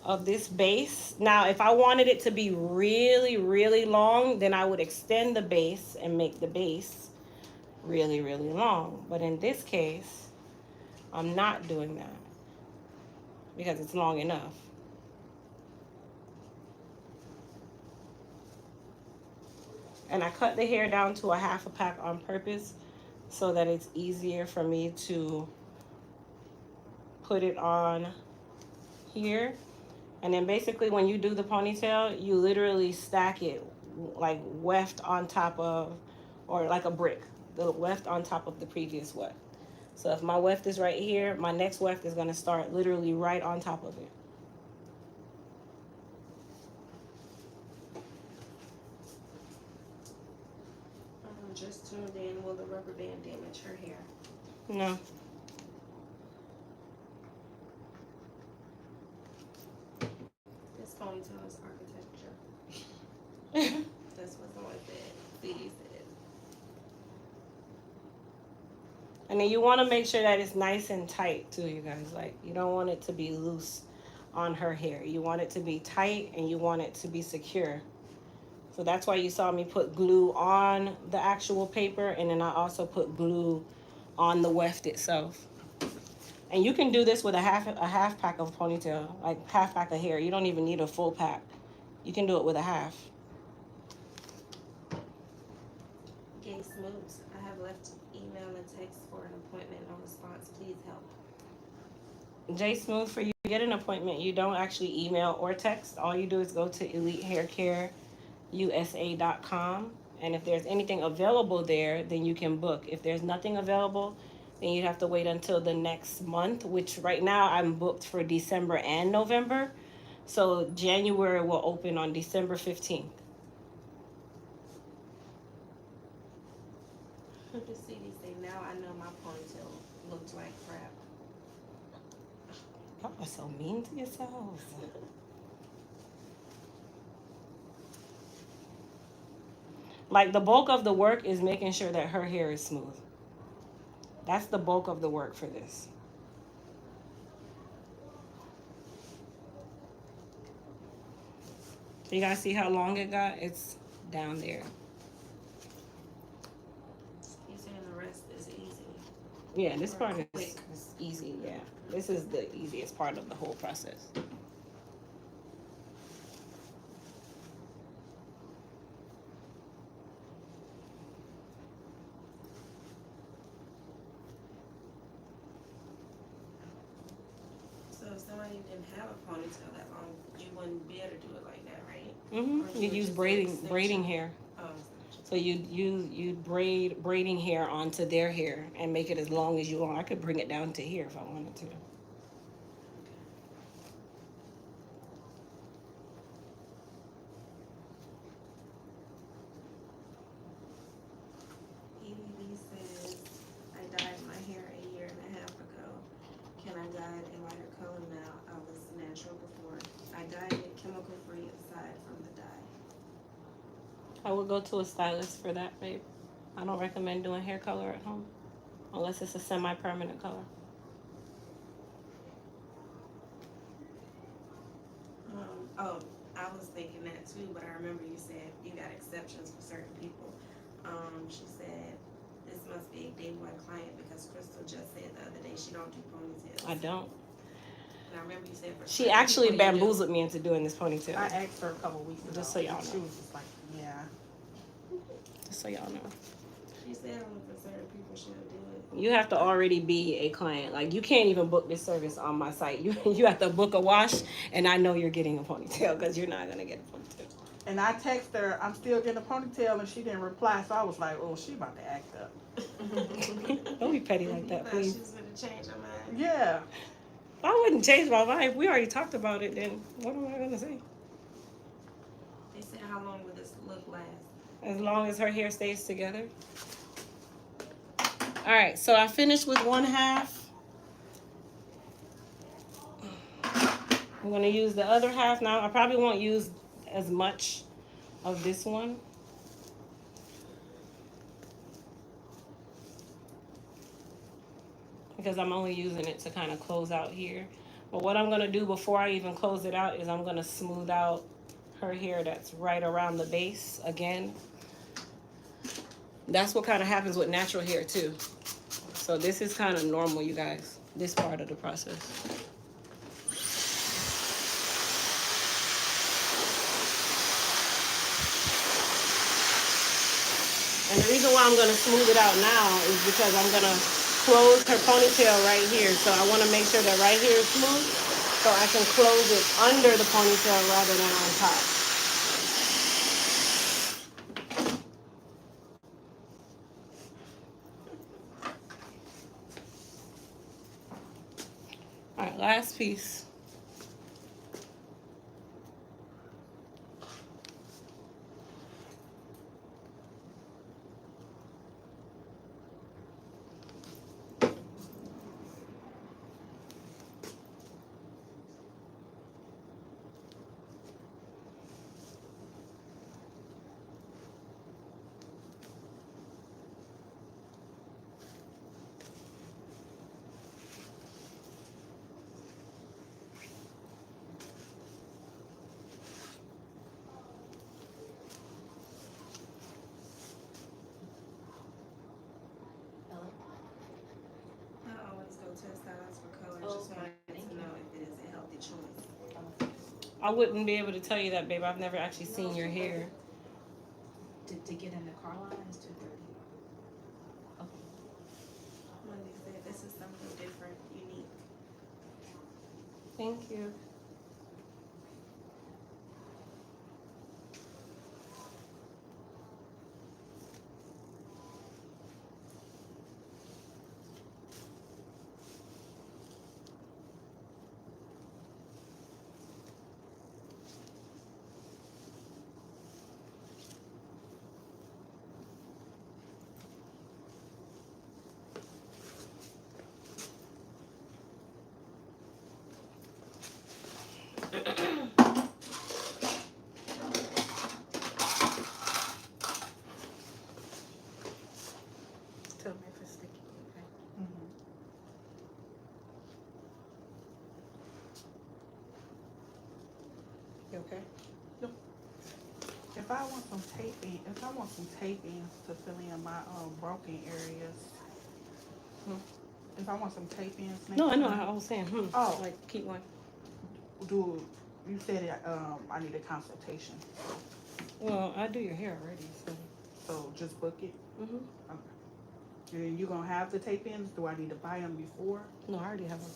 of this base. Now, if I wanted it to be really, really long, then I would extend the base and make the base really, really long. But in this case, I'm not doing that because it's long enough. And I cut the hair down to a half a pack on purpose so that it's easier for me to put it on here. And then basically when you do the ponytail, you literally stack it like weft on top of, or like a brick, the weft on top of the previous weft. So if my weft is right here, my next weft is gonna start literally right on top of it. Just tuned in. Will the rubber band damage her hair? No. This ponytail is architecture. That's what someone said. CD said. And then you want to make sure that it's nice and tight too, you guys. Like, you don't want it to be loose on her hair. You want it to be tight and you want it to be secure. So that's why you saw me put glue on the actual paper, and then I also put glue on the weft itself. And you can do this with a half pack of ponytail, like half pack of hair. You don't even need a full pack. You can do it with a half. Gay Smoots, I have left email and text for an appointment. No response. Please help. J Smooth, for you to get an appointment, you don't actually email or text. All you do is go to elitehaircareusa.com, and if there's anything available there, then you can book. If there's nothing available, then you have to wait until the next month, which right now I'm booked for December and November. So January will open on December 15th. The CD say, now I know my ponytail looked like crap. Y'all are so mean to yourselves. Like, the bulk of the work is making sure that her hair is smooth. That's the bulk of the work for this. So you guys see how long it got? It's down there. He's saying the rest is easy. Yeah, this Or part is quick. easy. Yeah, this is the easiest part of the whole process. So if somebody didn't have a ponytail that long, you wouldn't be able to do it like that, right? Mm-hmm. Or You would use just braiding extension? hair. Oh, So you braiding hair onto their hair and make it as long as you want. I could bring it down to here if I wanted to. EVB says, I dyed my hair a year and a half ago. Can I dye it a lighter color now? I was natural before. I dyed it chemical free aside from the dye. I would go to a stylist for that, babe. I don't recommend doing hair color at home unless it's a semi-permanent color. Oh, I was thinking that too, but I remember you said you got exceptions for certain people. She said, this must be a day one client because Crystal just said the other day she don't do ponytails. I don't. And I remember you said for She certain actually people you do. bamboozled me into doing this ponytail. I asked her a couple weeks ago. Just so y'all She know. was just like, yeah. Just so y'all know. She said only for certain people she'll do it. You have to already be a client. Like, you can't even book this service on my site. You have to book a wash, and I know you're getting a ponytail because you're not gonna get a ponytail. And I texted her, I'm still getting a ponytail, and she didn't reply. So I was like, oh, she about to act up. Don't be petty like You that, thought please. she was gonna change her mind. Yeah. If I wouldn't change my mind. If we already talked about it, then what am I gonna say? They said, how long will this look last? As long as her hair stays together. All right, so I finished with one half. I'm gonna use the other half now. I probably won't use as much of this one. Because I'm only using it to kind of close out here. But what I'm gonna do before I even close it out is I'm gonna smooth out her hair that's right around the base again. That's what kind of happens with natural hair too. So this is kind of normal, you guys, this part of the process. And the reason why I'm gonna smooth it out now is because I'm gonna close her ponytail right here. So I wanna make sure that right here is smooth so I can close it under the ponytail rather than on top. All right, last piece. I always go to a stylist for color. Just wanted to know if it is a healthy choice. I wouldn't be able to tell you that, babe. I've never actually seen your hair. To get in the car line is 2:30. Monday said this is something different, unique. Thank you. Tell me if it's sticky. Okay. You okay? If I want some taping, to fill in my broken areas. If I want some tape-ins next No, I know. time, I was saying, Oh. like keep going. you said it, I need a consultation, Well, I do your hair already, so. so just book it. Mhm. Okay. And then you gonna have the tape-ins? Do I need to buy them before? No, I already have one.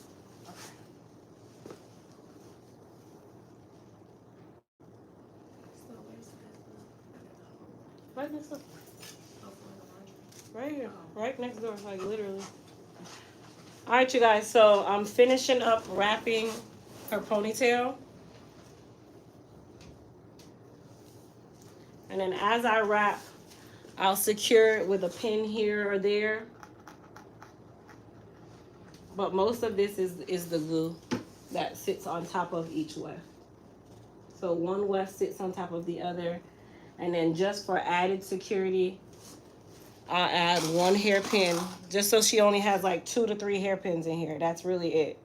Okay. So where's the Right next door. Right here. Right next door, like literally. All right, you guys. So I'm finishing up wrapping her ponytail. And then as I wrap, I'll secure it with a pin here or there. But most of this is the glue that sits on top of each weft. So one weft sits on top of the other. And then just for added security, I'll add one hairpin, just so she only has like 2 to 3 hairpins in here. That's really it.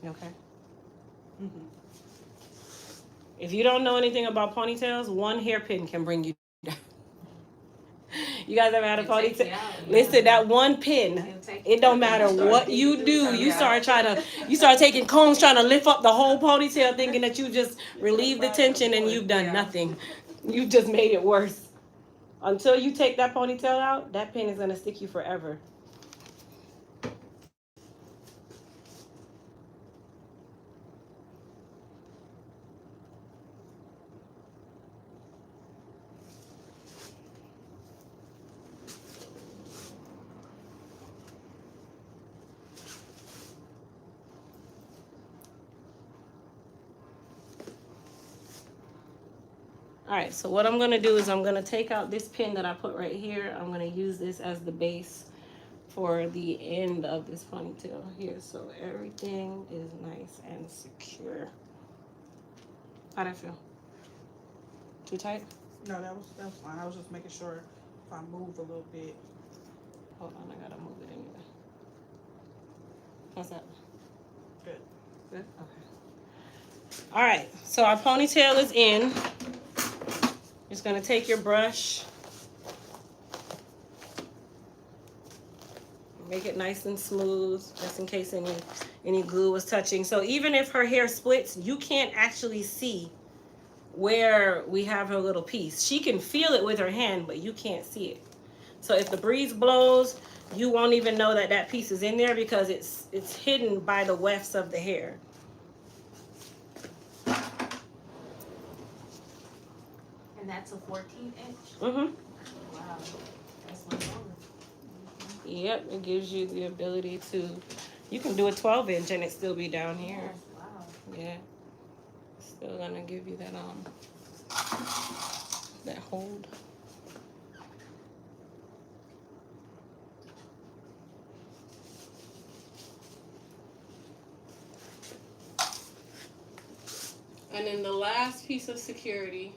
You okay? Mm-hmm. If you don't know anything about ponytails, one hairpin can bring you down. You guys ever had a ponytail? Listen, that one pin, it don't matter what you do. You start taking combs trying to lift up the whole ponytail, thinking that you just relieve the tension, and you've done nothing. You just made it worse. Until you take that ponytail out, that pin is gonna stick you forever. Alright, so what I'm going to do is I'm going to take out this pin that I put right here. I'm going to use this as the base for the end of this ponytail here. So everything is nice and secure. How'd that feel? Too tight? No, that was fine. I was just making sure if I move a little bit. Hold on, I got to move it anyway. How's that? Good. Good? Okay. Alright, so our ponytail is in. Just going to take your brush, make it nice and smooth, just in case any glue was touching. So even if her hair splits, you can't actually see where we have her little piece. She can feel it with her hand, but you can't see it. So if the breeze blows, you won't even know that that piece is in there because it's hidden by the wefts of the hair. And that's a 14-inch? Mm-hmm. Wow. That's my number. Yep, it gives you the ability to, you can do a 12-inch and it still be down here. Yes, wow. Yeah. Still gonna give you that that hold. And then the last piece of security,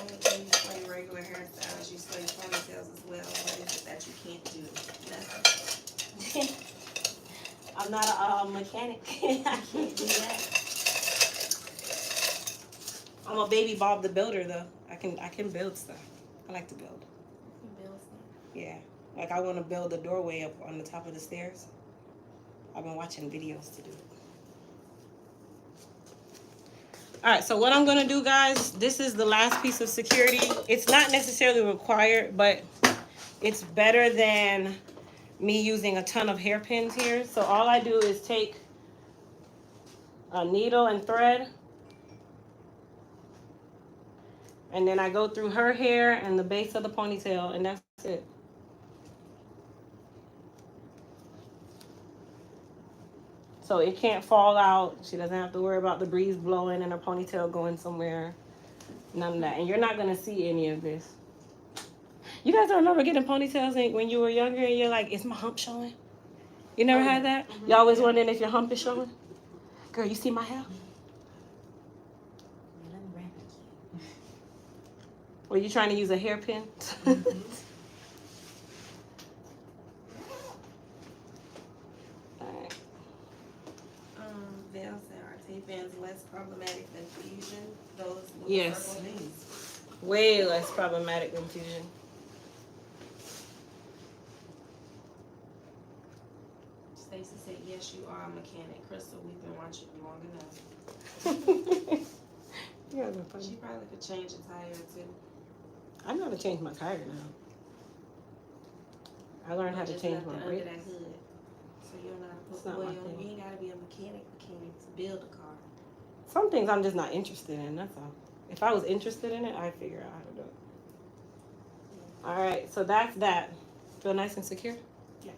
only thing you slay regular hairstyles, you slay ponytails as well. What is it that you can't do? Nothing. I'm not a mechanic. I can't do that. I'm a baby Bob the Builder though. I can build stuff. I like to build. You can build stuff. Yeah. Like I want to build a doorway up on the top of the stairs. I've been watching videos to do it. All right, so what I'm going to do, guys, this is the last piece of security. It's not necessarily required, but it's better than me using a ton of hairpins here. So all I do is take a needle and thread, and then I go through her hair and the base of the ponytail, and that's it. So it can't fall out. She doesn't have to worry about the breeze blowing and her ponytail going somewhere. None of that. And you're not going to see any of this. You guys don't remember getting ponytails when you were younger and you're like, is my hump showing? You never had that? Mm-hmm. You always wondering if your hump is showing? Girl, you see my hair? Were you trying to use a hairpin? Veils and are tape bands less problematic than fusion? Those little Yes. circle things. Way less problematic than fusion. Stacy said, yes, you are a mechanic. Crystal, we've been watching you long enough. You guys are funny. She probably could change a tire or two. I know how to change my tire now. I learned how to Just change nothing my under brakes. that hood. So you don't know how to It's put not oil my on. thing. You ain't gotta be a mechanic to build a car. Some things I'm just not interested in, that's all. If I was interested in it, I'd figure out how to do it. All right, so that's that. Feel nice and secure? Yes.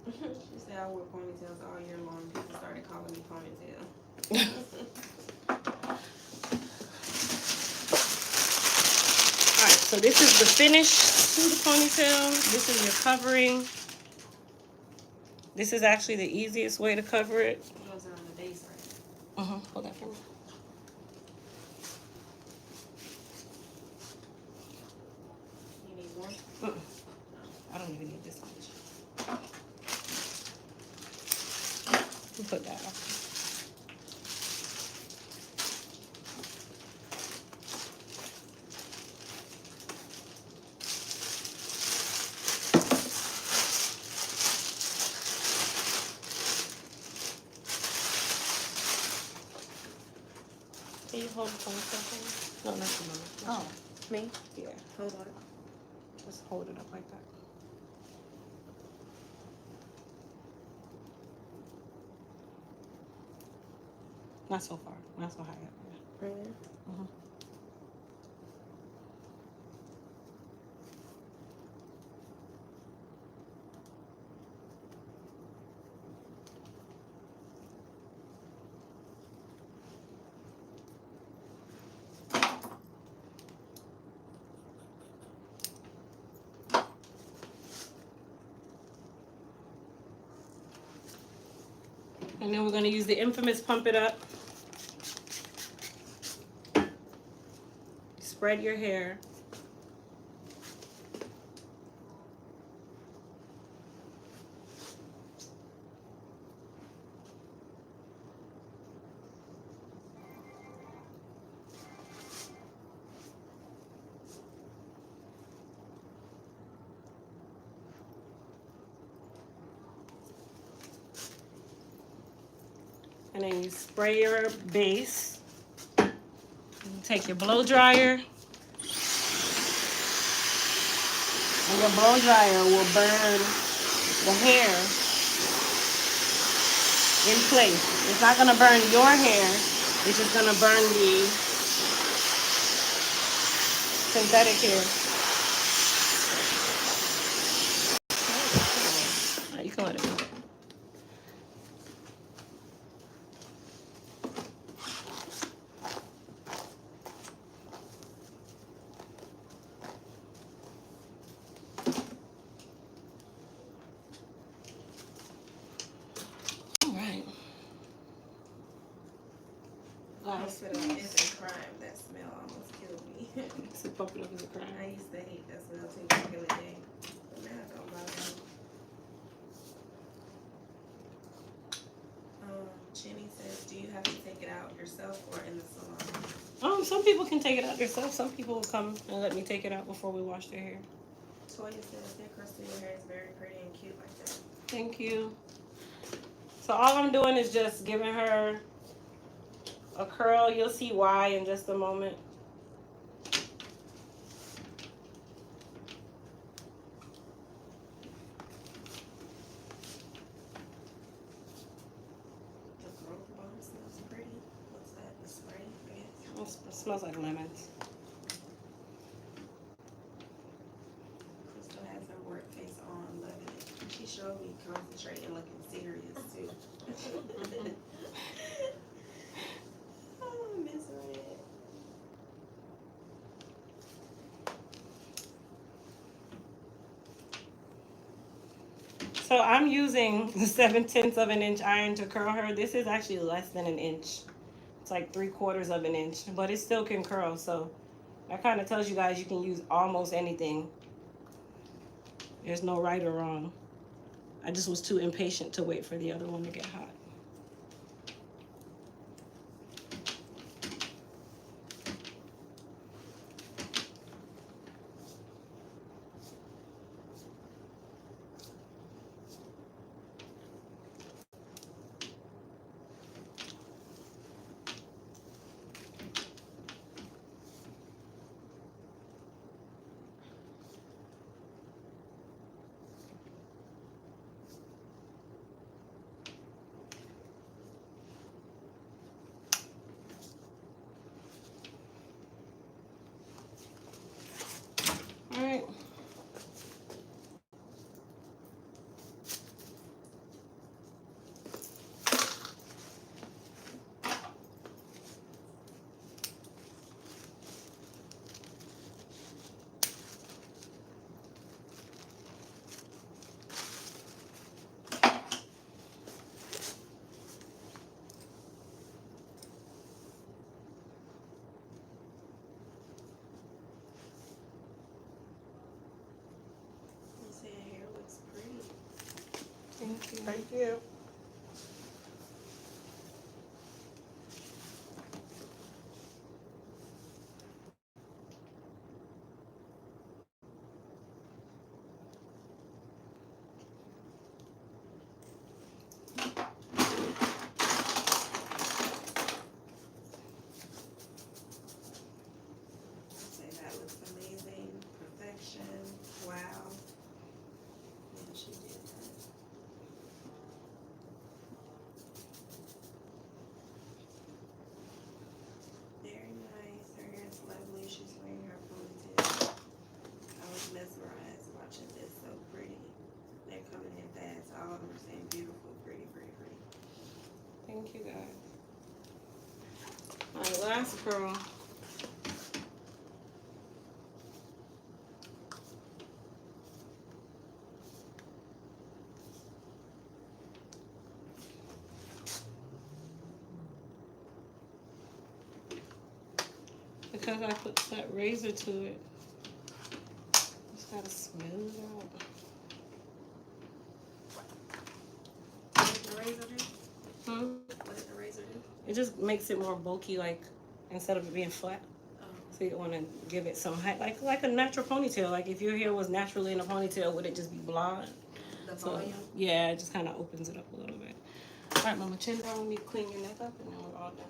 She said I wore ponytails all year long. People started calling me Ponytail. All right, so this is the finish to the ponytail. This is your covering. This is actually the easiest way to cover it. It goes on the base, right? Hold that for me. You need one? I don't even need this much. We'll put that up. Can you hold the ponytail for me? No, not the moment. Oh, me? Yeah, Hold on. just hold it up like that. Not so far, not so high up. Yeah. Right there. And then we're going to use the infamous pump it up. Spread your hair. And then you spray your base. You take your blow dryer. And your blow dryer will burn the hair in place. It's not going to burn your hair. It's just going to burn the synthetic hair. All right, you can let it go. put it on instant crime. That smell almost killed me. It's a puppy up as a crime. I used to hate that smell too back in the day. But now it don't bother me. Jenny says, do you have to take it out yourself or in the salon? Some people can take it out themselves. Some people will come and let me take it out before we wash their hair. Toya says, "Dear Crystal, your hair is very pretty and cute like that." Thank you. So all I'm doing is just giving her a curl. You'll see why in just a moment. The growth bomb smells pretty. What's that? The spray, I guess. It smells like lemons. Crystal has her work face on, loving it. She showed me concentrating, looking serious too. Oh, Miss Red. So I'm using the 7/10 of an inch iron to curl her. This is actually less than an inch. It's like 3/4 of an inch, but it still can curl. So that kind of tells you guys you can use almost anything. There's no right or wrong. I just was too impatient to wait for the other one to get hot. All right. You say her hair looks pretty. Thank you. Thank you. Say that looks amazing. Perfection. Wow. Yeah, she did that. Very nice. Her hair is lovely. She's wearing her ponytail. I was mesmerized watching this. So pretty. They're coming in fast. All of them are saying beautiful, pretty, pretty, pretty. Thank you, guys. All right, last curl. Because I put that razor to it, just gotta smooth it out. What did the razor do? What did the razor do? It just makes it more bulky, like instead of it being flat. Oh. So you want to give it some height, like a natural ponytail. Like if your hair was naturally in a ponytail, would it just be blonde? The So volume? yeah, it just kind of opens it up a little bit. All right, Mama, chin down. Let me clean your neck up, and then we're all done.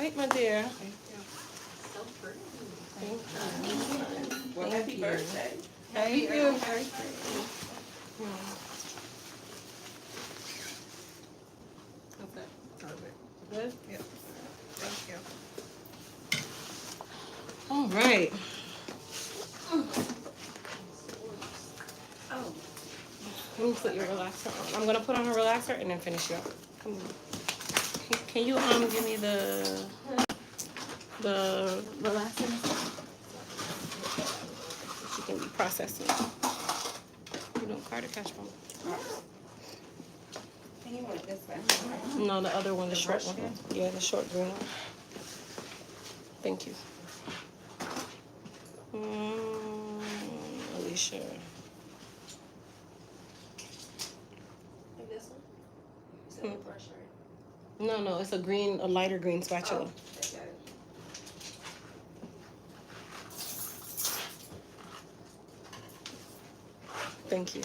right, my dear. So pretty. Thank Well, Thank happy you. birthday. Thank you. Okay. Good? Yep. Thank you. All right. Oh, Let me put your relaxer on. I'm gonna put on her relaxer and then finish you up. Come on. Can you give me the relaxer? She can be processing. You know, Carter catch one. and you want this one? No, the other one, the short one. Yeah, the short green one. Thank you. Alicia. Like this one? Is that a brush, right? No, it's a lighter green spatula. Oh, I got it. Thank you.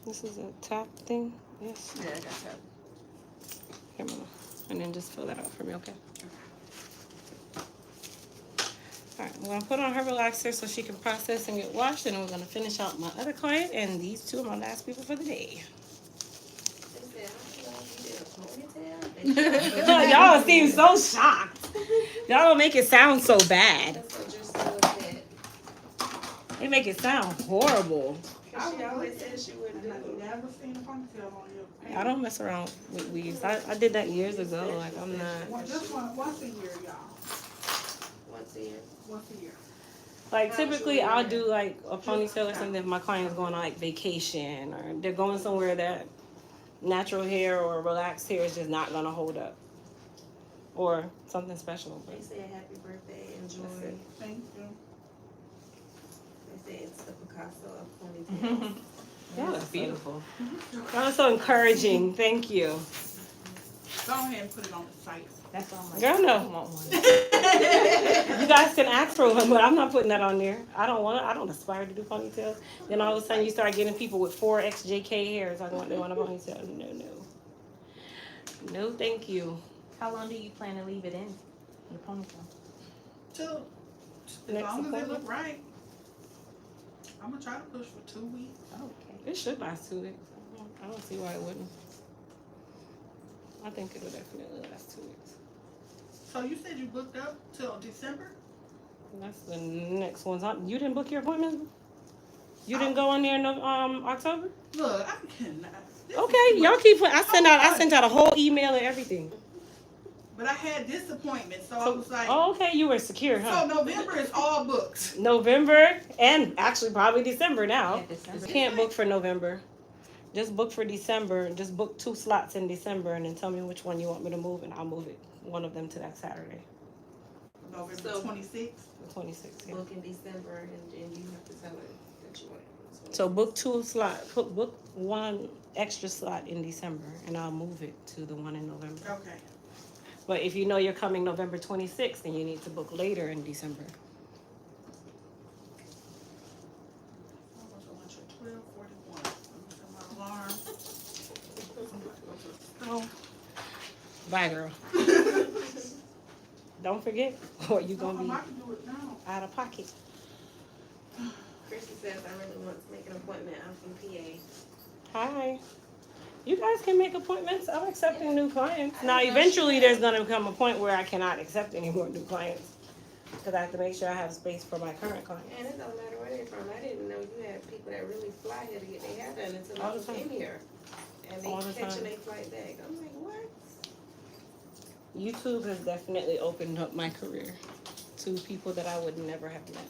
This is a tap thing. Yes. Yeah, I got that. Here, Mama. And then just fill that out for me, okay? All right, I'm gonna put on her relaxer so she can process and get washed, and then we're gonna finish out my other client, and these two are my last people for the day. They said, I don't know if you did a ponytail. Y'all seem so shocked. Y'all don't make it sound so bad. That's what you're so upset. They make it sound horrible. Cause she always said she wouldn't do And I've it. never seen a ponytail on your head. I don't mess around with weaves. I did that years ago. Like, I'm not. Well, just once a year, y'all. Once a year. Once a year. Like, typically, I'll do like a ponytail or something if my client's going on like vacation or they're going somewhere that natural hair or relaxed hair is just not gonna hold up, or something special. They said happy birthday, enjoy. Thank you. They said it's the Picasso of ponytails. That was beautiful. That was so encouraging. Thank you. Go ahead and put it on the site. That's why I'm like, Girl, I no. want one. You guys can ask for one, but I'm not putting that on there. I don't aspire to do ponytails. Then all of a sudden you start getting people with 4XJK hairs. They want a ponytail. No, thank you. How long do you plan to leave it in the ponytail? As Next long as it appointment? look right. I'm gonna try to push for 2 weeks. Okay. It should last 2 weeks. I don't see why it wouldn't. I think it'll definitely last 2 weeks. So you said you booked up till December? That's the next one's on. You didn't book your appointment? You didn't go on there in October? Look, I cannot. This is Okay, too y'all much. keep. I sent out a whole email and everything. But I had this appointment, so I was like, Oh, okay, you were secure, huh? so November is all booked. November and actually probably December now. Yeah, December. You can't book for November. Just book for December. Just book 2 slots in December and then tell me which one you want me to move and I'll move it. One of them to that Saturday. November So- 26th. The 26th. Yeah. Book in December, and you have to tell her that you want it. So book 2 slots. Book 1 extra slot in December and I'll move it to the one in November. Okay. But if you know you're coming November 26th, then you need to book later in December. I was at lunch at 12:41. Let me set my alarm. Oh. Bye, girl. Don't forget, or you gonna be I can do it now. out of pocket. Chrissy says, I really want to make an appointment. I'm from PA. Hi. You guys can make appointments. I'm accepting new clients. Now, eventually, there's gonna come a point where I cannot accept any more new clients because I have to make sure I have space for my current clients. And it don't matter where they're from. I didn't know you had people that really fly here to get their hair done until I All the was time. in here. And All they the catching time. their flight back. I'm like, what? YouTube has definitely opened up my career to people that I would never have met.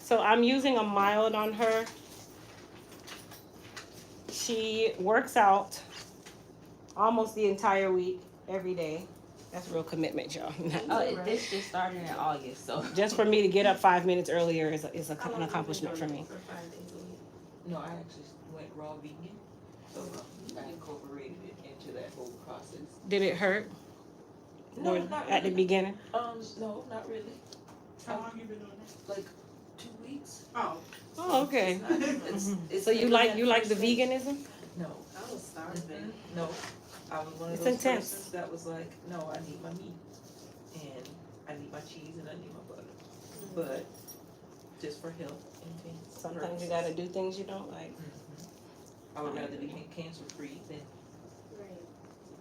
So I'm using a mild on her. She works out almost the entire week, every day. That's real commitment, y'all. This just started in August, so. Just for me to get up 5 minutes earlier is How long an have you been accomplishment for doing me. it for 5 days a week? No, I actually went raw vegan, so I incorporated it into that whole process. Did it hurt? No, Or not at the really. beginning? No, not really. How long you been doing this? Like 2 weeks. Oh, Oh, okay. It's So you like like the first day. veganism? No. I was starving. No, I was one of It's those intense. persons that was like, no, I need my meat, and I need my cheese, and I need my butter, but just for health and things. Sometimes you gotta do things you don't like. I would rather be cancer free than. Right.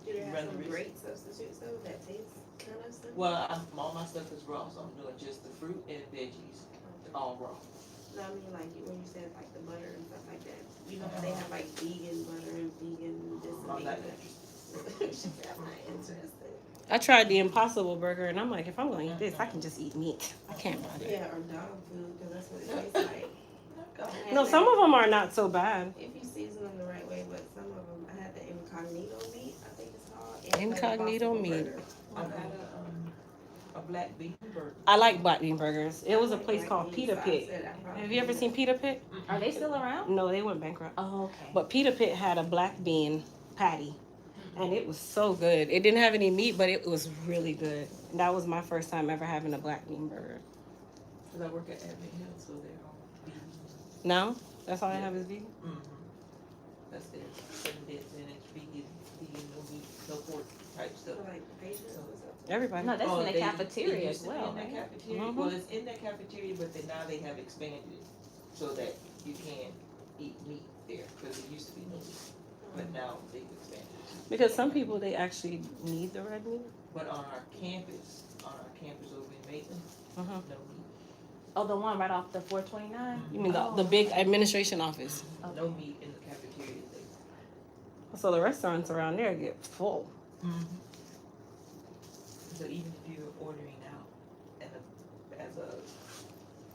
Do they Run have the some risk. great substitutes though that taste kind of similar? Well, all my stuff is raw, so I'm doing just the fruit and veggies, all raw. No, I mean like when you said like the butter and stuff like that. You know how they have like vegan butter and vegan this and I'm not vegan that. She said I'm not interested. I tried the Impossible Burger, and I'm like, if I'm gonna eat this, I can just eat meat. I can't bother. Yeah, or dog food because that's what it tastes like. No, some of them are not so bad. If you season them the right way, but some of them, I had the incognito meat, I think it's called. and the Incognito Impossible meat. Burger. I got a black bean burger. I like black bean burgers. It was a I like place black called beans, Pita so I Pit. said I probably Have you ever would. seen Pita Pit? Are they still around? No, they went bankrupt. Oh, okay. But Pita Pit had a black bean patty, and it was so good. It didn't have any meat, but it was really good. And that was my first time ever having a black bean burger. Cause I work at Advent Hill, so they're all vegan. No, that's all I have is vegan. That's it. 7 days in it's vegan, no meat, no pork type stuff. So, like patients or something. Everybody. No, that's Oh, in the they- cafeteria it as used to be well, in right? that cafeteria. Mhm. Well, it's in that cafeteria, but then now they have expanded it so that you can eat meat there, cause it used to be no meat, but now they've expanded it. Because some people, they actually need the red meat. But on our campus over in Maitland, Uh-huh. no meat. Oh, the one right off the 429? You mean Oh, the big administration office? No meat in the cafeteria. So the restaurants around there get full. So even if you're ordering out as a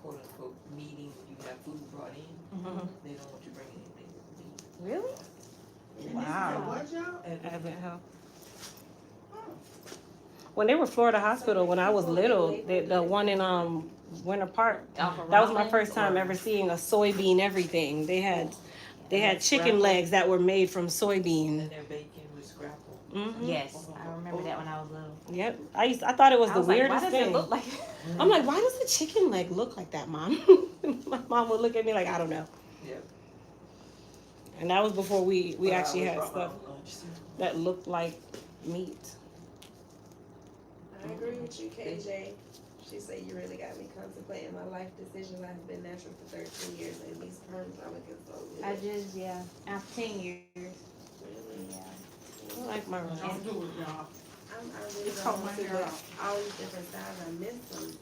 quote unquote meeting, you have food brought in, they don't want you bringing anything with meat. Really? wow. What, y'all? Advent Health. When they were Florida Hospital, when I was little, the one in Winter Park, that was my first time ever seeing a soybean everything. They had chicken legs that were made from soybean. And their bacon with scrapple. Mm-hmm. Yes, I remember that when I was little. Yep. I thought it was I the was like, weirdest why does thing. it look like I'm like, why does the chicken leg look like that, Mom? My mom would look at me like, I don't know. Yep. And that was before we But I actually always had brought my stuff own lunch, too. that looked like meat. I agree with you, KJ. She said you really got me contemplating my life decisions. I've been natural for 13 years, and these perms are looking so good. after 10 years. Really? I like my Don't do it, y'all. I really It's don't called want my to, hair but out. all these different styles, I miss them.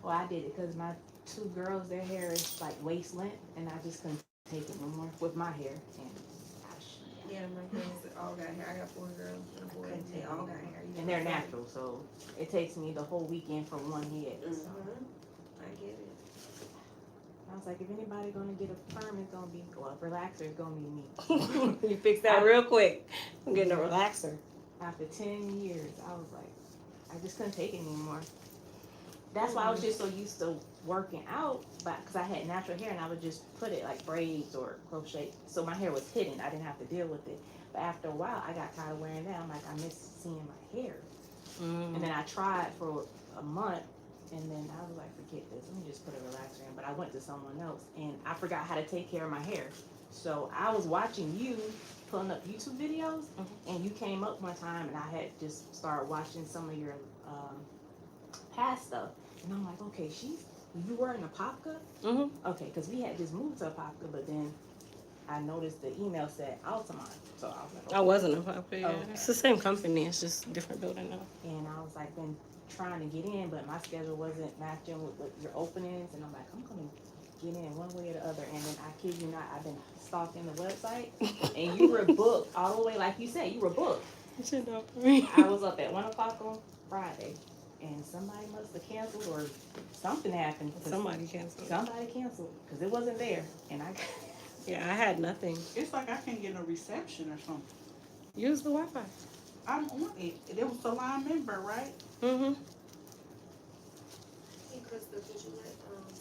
Well, I did it because my 2 girls, their hair is like waist length, and I just couldn't take it no more with my hair. And Yeah, my girls all got hair. I got 4 girls and a boy, and they all got hair. and they're natural, so it takes me the whole weekend for one head. So I get it. I was like, if anybody gonna get a perm, it's gonna be, well, a relaxer, it's gonna be me. You fix that real quick. I'm getting a relaxer. After 10 years, I was like, I just couldn't take it anymore. That's why I was just so used to working out, but because I had natural hair and I would just put it like braids or crochet, so my hair was hidden. I didn't have to deal with it. But after a while, I got tired of wearing that. I'm like, I miss seeing my hair. And then I tried for a month, and then I was like, forget this. Let me just put a relaxer in. But I went to someone else, and I forgot how to take care of my hair. So I was watching you pulling up YouTube videos, and you came up one time, and I had just started watching some of your past stuff. And I'm like, okay, you were in Apopka? Okay, because we had just moved to Apopka, but then I noticed the email said Altamont. So I was like, okay. I wasn't a puppet. Yeah. Okay. It's the same company. It's just a different building now. And I was like, been trying to get in, but my schedule wasn't matching with your openings. And I'm like, I'm gonna get in one way or the other. And then I kid you not, I've been stalking the website, and you were booked all the way, like you said, you were booked. I was up at 1 o'clock on Friday, and somebody must have canceled or something happened. Somebody canceled. Somebody canceled because it wasn't there, and I. Yeah, I had nothing. It's like I can't get no reception or something. Use the Wi-Fi. I'm on it. It was Salon member, right? Mm-hmm. Hey, Crystal, could you let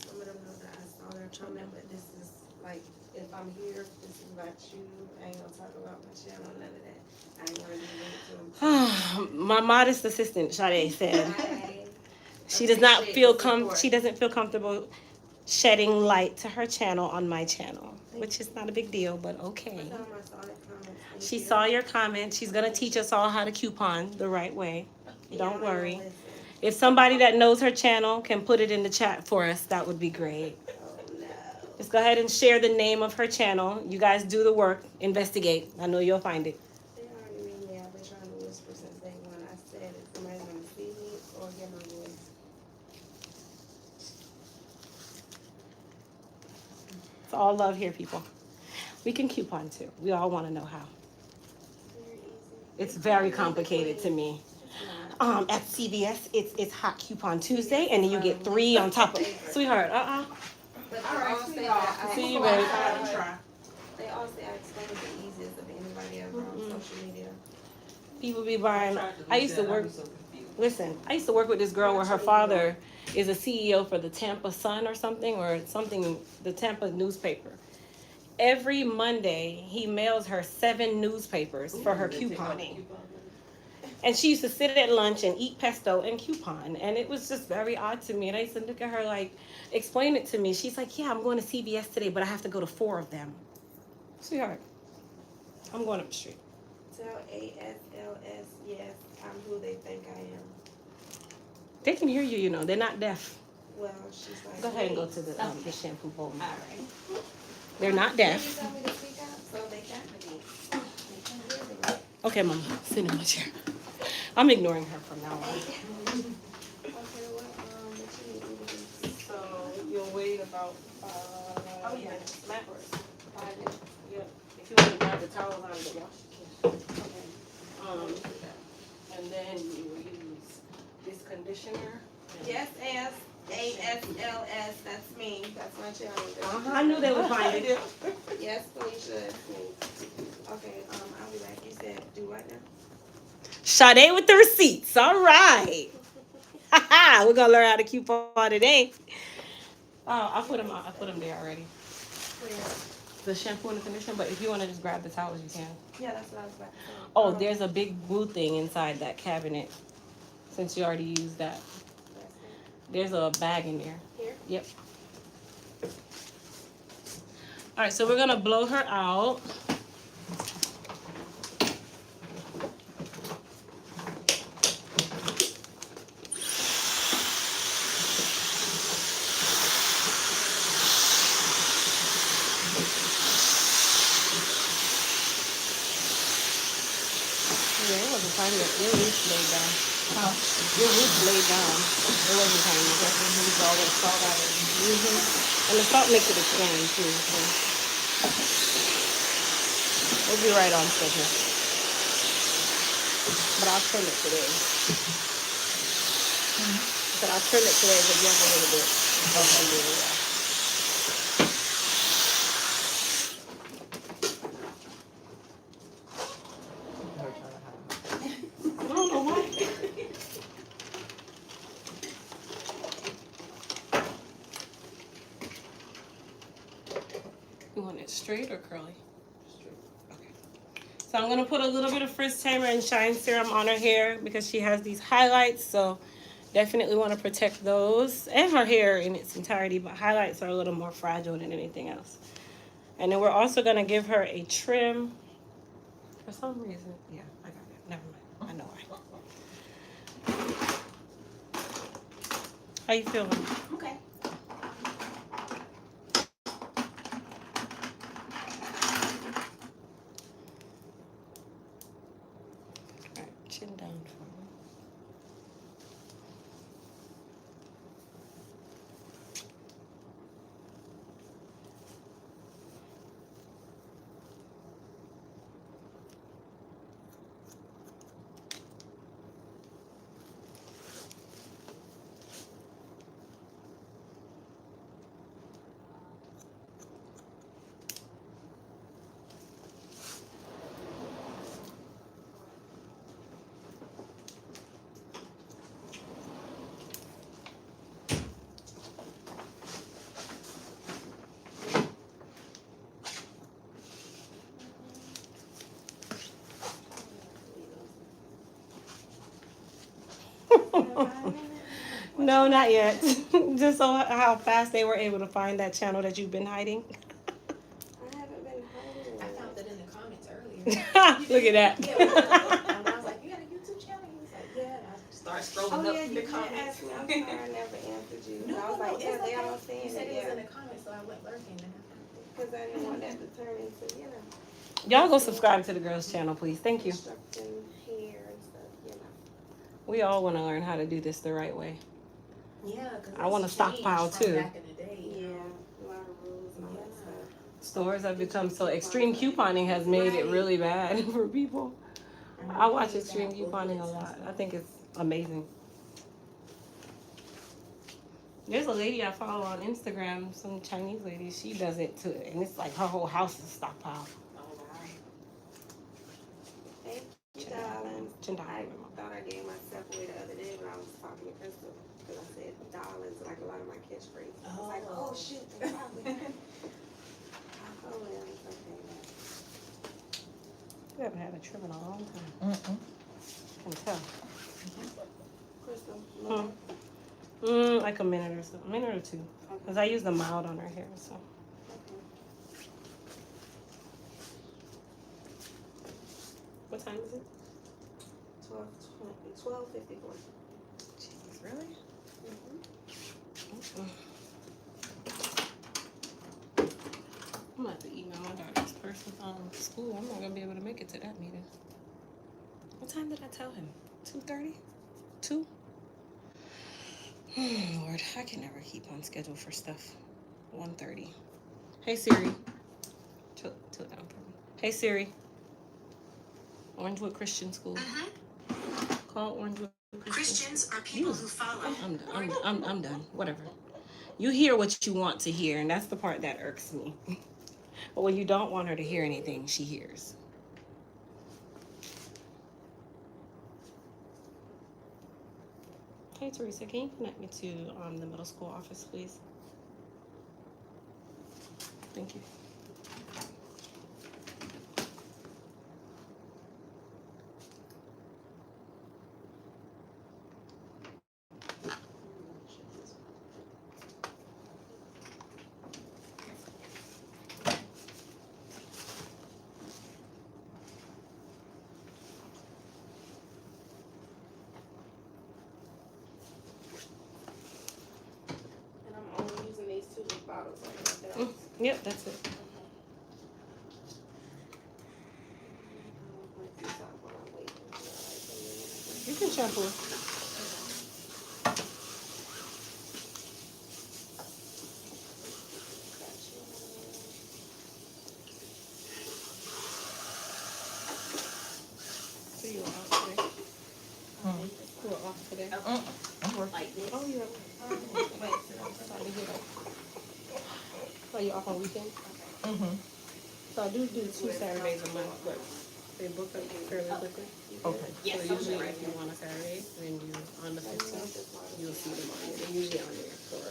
some of them know that I saw their comment, but this is like, if I'm here, this is about you. I ain't gonna talk about my channel, none of that. I ain't gonna be linked to them. My modest assistant, Sade, said I she does not appreciate feel the support. she doesn't feel comfortable shedding light to her channel on my channel, which is not a big deal, but okay. Tell them I saw the comments. Thank She you. saw your comment. She's going to teach us all how to coupon the right way. Yeah, Don't I'm not gonna worry. listen. If somebody that knows her channel can put it in the chat for us, that would be great. Oh no. Just go ahead and share the name of her channel. You guys do the work. Investigate. I know you'll find it. They already made me out. They're trying to whisper since day one. I said if somebody's gonna see me or hear my voice. It's all love here, people. We can coupon too. We all want to know how. Very easy. It's very complicated to me. It's not. At CVS, it's Hot Coupon Tuesday, and then you get 3 on top of. Sweetheart, But All they right, all say sweetheart. that See you, Go baby. outside and try. they all say I explain it the easiest of anybody ever on social media. people be buying. I used to work. So confused. Listen, I used to work with this girl where her father is a CEO for the Tampa Sun or something, the Tampa newspaper. Every Monday, he mails her 7 newspapers for her couponing. And she used to sit at lunch and eat pesto and coupon. And it was just very odd to me. And I used to look at her like, explain it to me. She's like, yeah, I'm going to CVS today, but I have to go to 4 of them. Sweetheart, I'm going up the street. Tell ASLS yes, I'm who they think I am. They can hear you, you know. They're not deaf. Well, she's like, Go ahead and go wait. to the shampoo bowl. All right. They're not Did you deaf. tell me to speak out? So they got me. They can hear me. Okay, Mama, sit in my chair. I'm ignoring her from now on. Okay, what you need me to do? So you'll wait about Oh, yeah. Matt, 5 minutes. yeah, if you want to grab the towels out of the wash, you can. Okay. And then you will use this conditioner. Yes, ASLS, that's me. That's my channel. I knew they would find it. Yes, Felicia, that's me. Okay, I'll be back. You said do what now? Sade with the receipts. All right. We're gonna learn how to coupon today. Oh, I put them there already. Where? The shampoo and the conditioner. But if you want to just grab the towels, you can. Yeah, that's what I was about to say. Oh, there's a big blue thing inside that cabinet. Since you already used that, That's it. there's a bag in there. Here? Yep. All right, so we're gonna blow her out. Yeah, it wasn't tiny. Your roof laid down. Your roof laid down. It wasn't tiny. It was all that salt out of it. And the salt makes it expand too. So. We'll be right on schedule. But I'll trim it today. But I'll trim it today to give a little bit. Okay. I don't know why. You want it straight or curly? Straight. Okay. So I'm gonna put a little bit of Frizz Tamer and Shine Serum on her hair because she has these highlights. So definitely want to protect those and her hair in its entirety. But highlights are a little more fragile than anything else. And then we're also gonna give her a trim. For some reason, yeah, I got it. Never mind. I know why. How you feeling? Okay. All right, chin down for me. No, not yet. Just so how fast they were able to find that channel that you've been hiding. I haven't been hiding. I found it in the comments earlier. Look at that. Yeah, and I was like, you got a YouTube channel? He was like, yeah. And I started scrolling Oh up yeah, in you the did comments. ask me. I'm sorry, I never answered you. No, I was no, like, it's yeah, they okay. all saying You said it, it was yeah. in the comments, so I went lurking and I found it. Because I didn't want that to turn into, you know, Y'all go subscribe to the girls' channel, please. Thank you. constructing hair and stuff, you know. We all want to learn how to do this the right way. Yeah, because I wanna stockpile, too. Back in the day, you Yeah, know. a lot of rules and all that stuff. Stores have become so extreme. Couponing has made it really bad for people. I watch extreme couponing a lot. I think it's amazing. There's a lady I follow on Instagram, some Chinese lady. She does it too, and it's like her whole house is stockpiled. Thank you, darling. Chinda. I thought I gave myself away the other day when I was talking to Crystal because I said darlings like a lot of my catchphrases. I was like, oh shoot, they probably. Oh well, it's okay. You haven't had a trim in a long time. Can tell. Crystal, Like a minute or so, a minute or two. Because I use the mild on her hair, so. What time is it? 12:54. Jeez, really? I'm gonna have to email my daughter's person school. I'm not gonna be able to make it to that meeting. What time did I tell him? 2:30? 2? Lord, I can never keep on schedule for stuff. 1:30. Hey Siri. Chill down for me. Hey Siri. Orangewood Christian School. Call Orangewood Christians are people who follow. I'm done. Whatever. You hear what you want to hear, and that's the part that irks me. But when you don't want her to hear anything, she hears. Hey Teresa, can you connect me to the middle school office, please? Thank you. And I'm only using these 2 big bottles like that. Yep, that's it. You can shampoo it. So you were off today? You were off today? I'm working. Like this. Oh, you're wait. Sorry to hear that. So you off on weekends? So I do 2 Saturdays a month, but they book up fairly quickly. Okay. Yes, So I'm usually sure. if you want a Saturday, then you on the 15th, you'll see them on there. They're usually on there for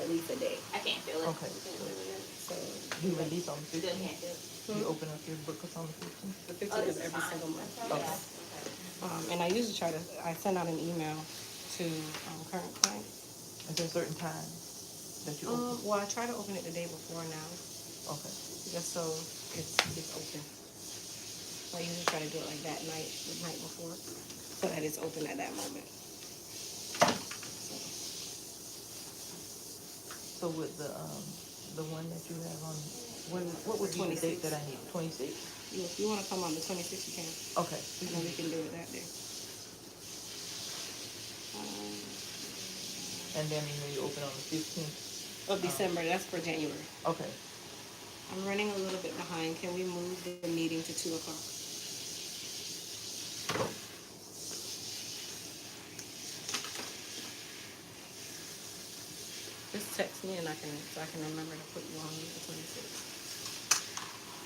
at least a day. I can't feel it. Okay. So You release on the Still 15th? can't feel it. You open up your book or on the 15th? the 15th is every single month. Okay. And I usually I send out an email to current clients. Is there a certain time that you open? Well, I try to open it the day before now, Okay. just so it's open. So I usually try to do it like that night, the night before, so that it's open at that moment. So with the one that you have on, what would be the date 26th. that I need? 26? If you want to come on the 26th, you can. Okay. And then we can do it that day. And then you open on the 15th? Of December, that's for January. Okay. I'm running a little bit behind. Can we move the meeting to 2 o'clock? Just text me and I can remember to put you on the 26th.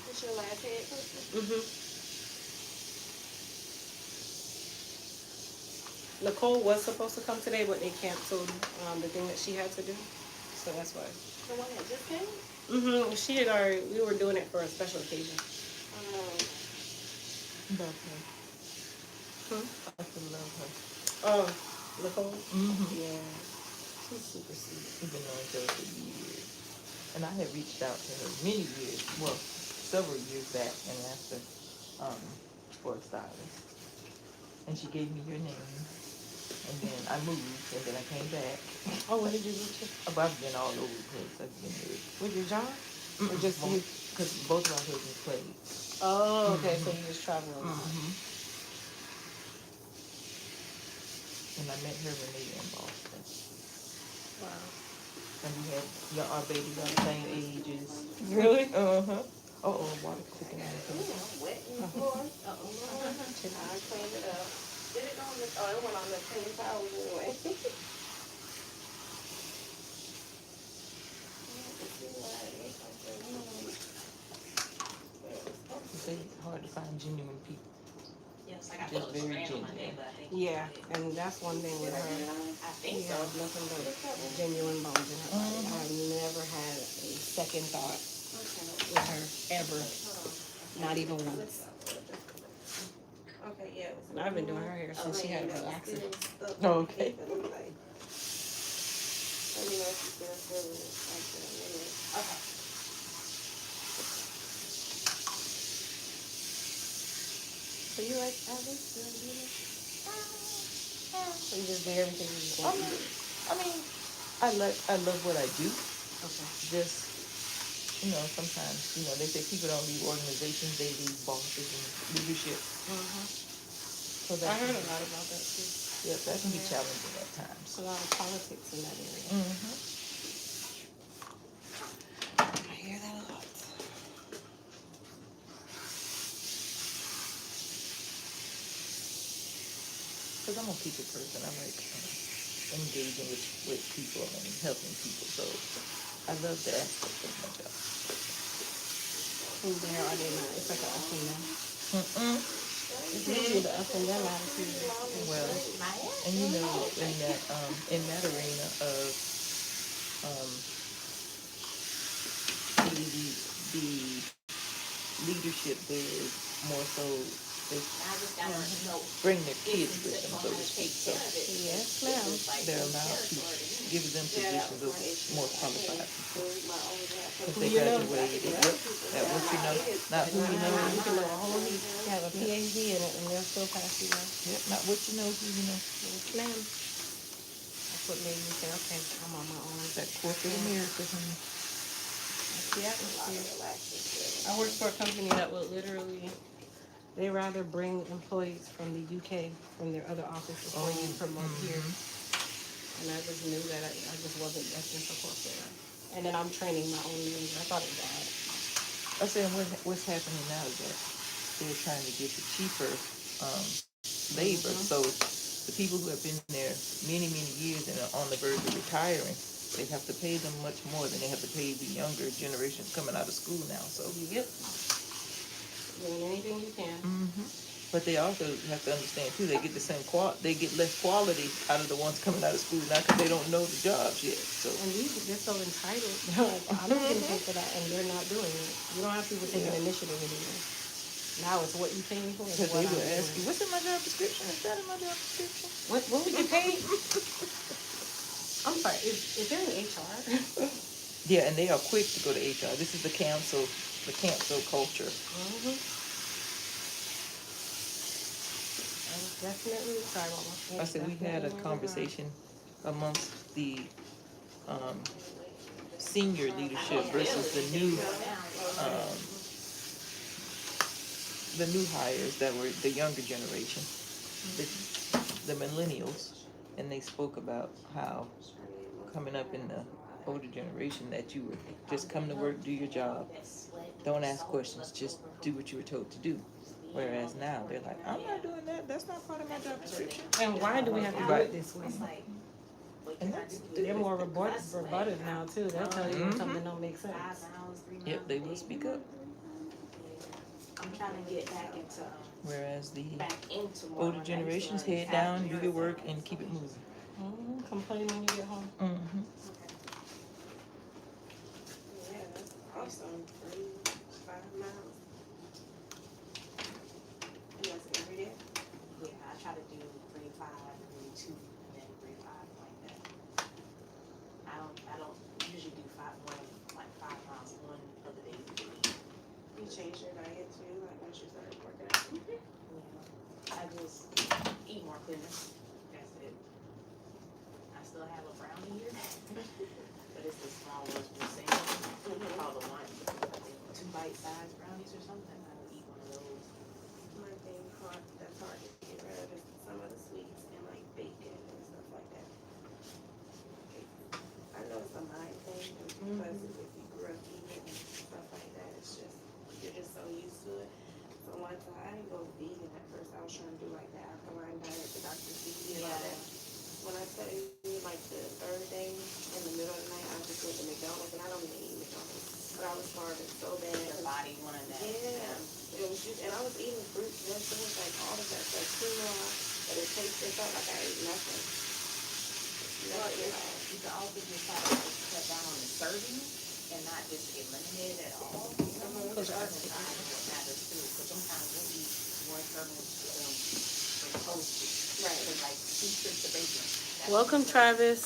What's your last head, Crystal? Nicole was supposed to come today, but they canceled the thing that she had to do. So that's why. The one that just came? She had already, we were doing it for a special occasion. Love her. Hmm? I still love her. Oh, Nicole? Mm-hmm. Yeah. She's super sweet. We've been knowing each other for years. And I had reached out to her many years, well, several years back and asked her for a stylist. And she gave me your name. And then I moved and then I came back. Oh, where did you move to? I've been all over the place. I've been here. With your job? Or just you? Because both of our husbands played. Oh, okay. So you just travel a lot. Mm-hmm. And I met her when they were in Boston. Wow. And we had our babies are the same ages. Really? Uh-huh. Water cooking out of here. Wet in the floor. I cleaned it up. Did it go on the, it went on the paper towels anyway. It's hard to find genuine people. Yes, I got Just those very strand on my genuine. name, but I think. Yeah, and that's one thing with her. I think She so. has nothing but genuine bones in her body. I've never had a second thought with her, ever. Not even once. Okay, yeah. And I've been doing her hair since she had a relaxer. Oh, okay. Let me know if you still feel it after a minute. Okay. So you like Alice? You like doing it? So you just do everything you just want to do? I mean, I love what I do. Okay. Just, sometimes, they say people don't leave organizations, they leave bosses and leadership. So I heard a lot about that too. Yeah, that can be challenging at times. There's a lot of politics in that area. Mm-hmm. I hear that a lot. Because I'm a people person. I like engaging with people and helping people. So I love the aspect of my job. Who's there or they not? It's like an up and down. Mm-mm. It's usually the up and down attitude. Well, and in that arena of the leadership, there is more so they bring their kids with them, so to speak. So Yes, ma'am. they're allowed to give them positions of more qualified people. Because they You know. graduated, at what you know, not who you know. You can know a whole heap. You have a PhD in it and they'll still pass you by. Yep, not what you know, who you know. Yes, ma'am. That's what made me say, okay, I'm on my own. That corporate America, honey. That's the atmosphere. I worked for a company that would literally, they rather bring employees from the UK, from their other offices, before you promote here. And I just knew that I just wasn't destined for corporate. And then I'm training my own members. I thought it was bad. I said, what's happening now is that they're trying to get the cheaper labor. So the people who have been there many, many years and are on the verge of retiring, they have to pay them much more than they have to pay the younger generation coming out of school now. So. Yep. Doing anything you can. Mm-hmm. But they also have to understand too. They get the same they get less quality out of the ones coming out of school now because they don't know the jobs yet. So. And they're so entitled. They're like, I'm not getting paid for that, and they're not doing it. You don't have people taking initiative anymore. Now it's what you pay me for. Because they will ask you, what's in my job description? Is that in my job description? When we get paid? I'm sorry. Is there an HR? Yeah, and they are quick to go to HR. This is the cancel culture. Mm-hmm. Definitely. Sorry, Mama. I said we had a conversation amongst the senior leadership versus the new hires that were the younger generation, the millennials, and they spoke about how coming up in the older generation that you would just come to work, do your job, don't ask questions, just do what you were told to do. Whereas now they're like, I'm not doing that. That's not part of my job description. And why do we have to do it this way? And They're more rebuttive now too. They'll tell you when something don't make sense. Yep, they will speak up. I'm trying to get back into Whereas the more older generations head down, do your work, and keep it moving. Mm-hmm. Complain when you get home. Mm-hmm. Yeah, that's awesome. 5 miles. And that's every day. Yeah, I try to do 3, 5, and then 2, and then changed your diet too, like once you started working out? Yeah. I just eat more clean. That's it. I still have a brownie here, but it's the small ones from Salon. Call the one, I think 2 bite-sized brownies or something. I would eat one of those. My thing hard, that's hard to get rid of is some of the sweets and like bacon and stuff like that. I know it's a mind thing, because if you grew up eating it and stuff like that, it's just, you're just so used to it. So one time, I didn't go vegan at first, I was trying to do like the alkaline diet, the Dr. C and all that. When I tell you, like the third day, in the middle of the night, I just went to McDonald's, and I don't even eat McDonald's, but I was starving so bad. Your body wanted that. Yeah, it was just, and I was eating fruits, vegetables, like all of that stuff, quinoa, but it tasted, felt like I ate nothing. Well, you can also just try to cut down on the serving and not just eliminate it at all. Because serving size is what matters too. Because sometimes we'll eat more servings than toasted. Right. Because like 2 strips of bacon. That's Welcome, Travis.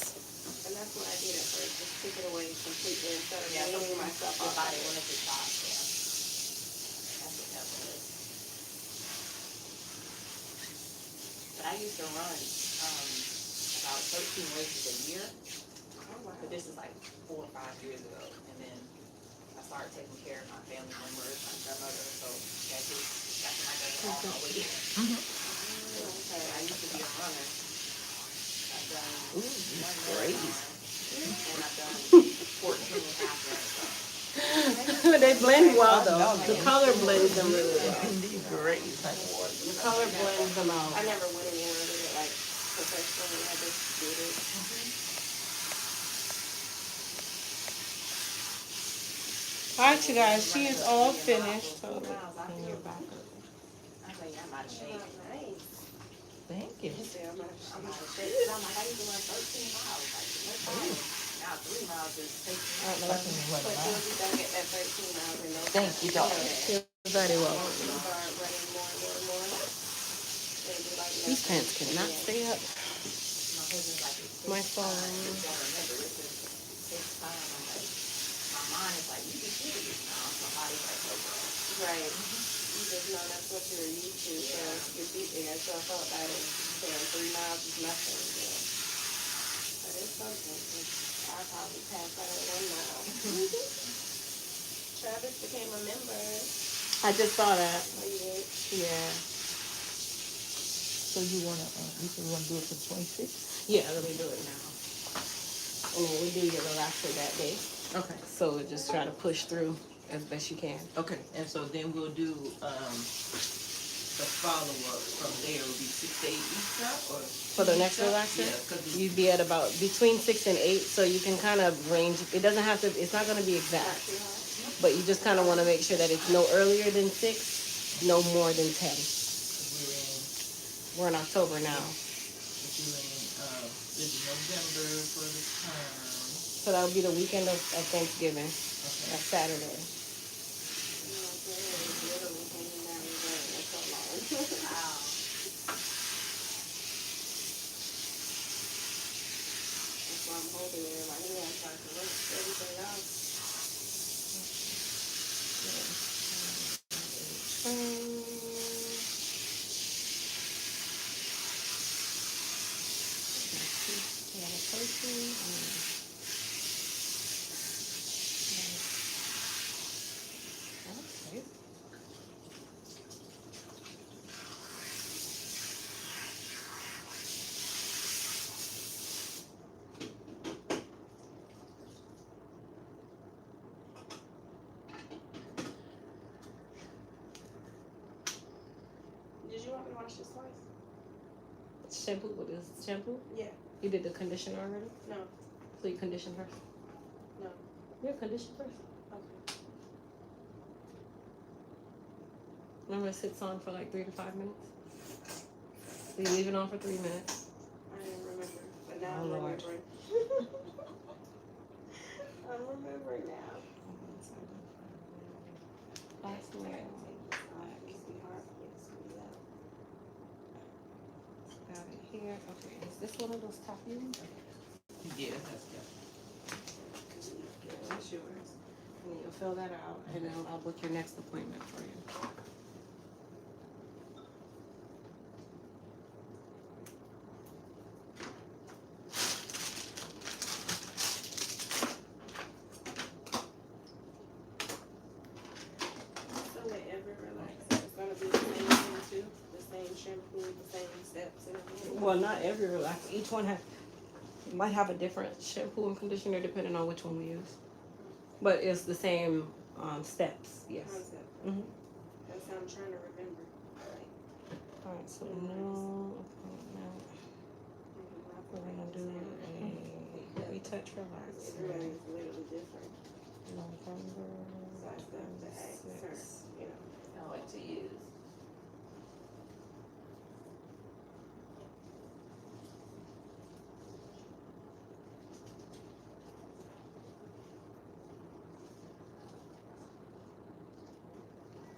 And that's what I did at first, just took it away completely instead of Yeah, weaning myself your off. body wanted to stop. Yeah. That's what that was. But I used to run about 13 races a year. Oh, wow. But this is like 4 or 5 years ago. And then I started taking care of my family members, my grandmother. So that's when I got all my weight. Okay. I used to be a runner. I've done Great. and I've done 14 half marathons. They blend well though. The color blends them really well. Indeed, great. The color blends them out. I never went anywhere with it, like professionally. I just did it. Alright, you guys, she is all finished. So, Miles, I feel back up. I tell you, I'm out of shape. Nice. Thank you. Yeah, I'm not I'm out of shape. 'Cause I'm like, I used to run 13 miles. Like, no problem. Now 3 miles is taking me. I can run But a you'll mile. be done get that 13 miles in no time. Thank you, doctor. you're very welcome. You start running more and more and more. It'll be like These pants cannot stay up. My husband's like, it takes My time. phone. I just don't remember. It takes time. I'm like, my mind is like, you can do this now. My body's like, no, girl. Right. You just know that's what you're used to, so you're beating yourself up by saying 3 miles is nothing, you know. But it's something. I'll probably pass out at 1 mile. Travis became a member. I just saw that. Oh, you did? Yeah. So you wanna do it for 26? Yeah, let me do it now. And then we do your relaxer that day. Okay. So we just try to push through as best you can. Okay, and so then we'll do, the follow-up from there will be 6 to 8 weeks out, or? For the next relaxer, Yeah, 'cause you'd be at about between 6 and 8, so you can kind of range. It doesn't have to. It's not going to be exact, but you just kind of want to make sure that it's no earlier than 6, no more than 10. we're in, We're in October now, this is November for the term. so that would be the weekend of Thanksgiving. Okay. That's Saturday. Literally hanging down the road. That's so long. Wow. That's why I'm holding it. Like, yeah, I'm trying to look everything else. Did you want me to wash this twice? Shampoo? What is shampoo? Yeah. You did the conditioner already? No. So you condition first? No. Yeah, condition first. Okay. Remember it sits on for like 3 to 5 minutes? So you leave it on for 3 minutes. I didn't remember, but now Oh, I'm Lord. remembering. I'm remembering now. Last one. Got it here. Okay, is this one of those top ones? Yeah, that's good. That's yours. And you'll fill that out, and then I'll book your next appointment for you. So whatever relaxes, it's gonna be the same thing too, the same shampoo, the same steps and everything. Well, not every relax. Each one might have a different shampoo and conditioner depending on which one we use. But it's the same steps, yes. Concept. Mm-hmm. That's how I'm trying to remember. Like, All right, so no appointment. We're gonna do a retouch relax. everybody's literally different. November So I still have to ask her, 26th. you know. I like to use.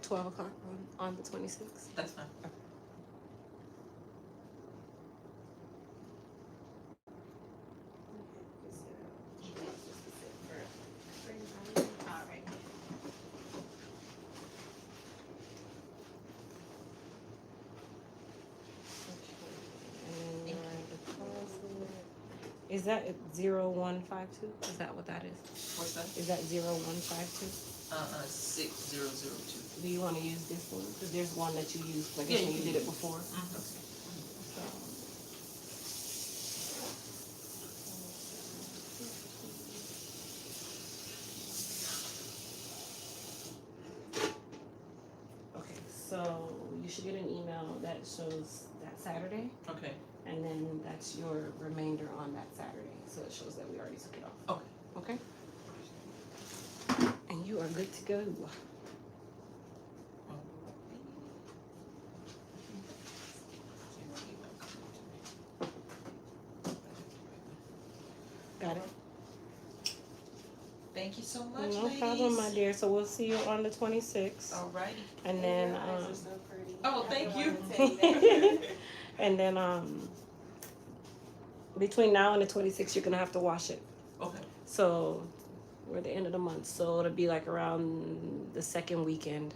$12 on the 26th. That's fine. Alright. And then your deposit. Is that 0152? Is that what that is? What's that? Is that 0152? 6002. Do you want to use this one? Because there's one that you used, I guess, Yeah, when you you can did it use it. before. Okay. So. Okay, so you should get an email that shows that Saturday, Okay. and then that's your remainder on that Saturday. So it shows that we already took it off. Okay. Okay? And you are good to go. Got it? Thank you so much, No ladies. problem, my dear. So we'll see you on the 26th. Alrighty. And then, Your eyes are so pretty. Oh, thank I you. wanted to tell you that. and then, between now and the 26th, you're gonna have to wash it. Okay. So we're at the end of the month, so it'll be like around the second weekend.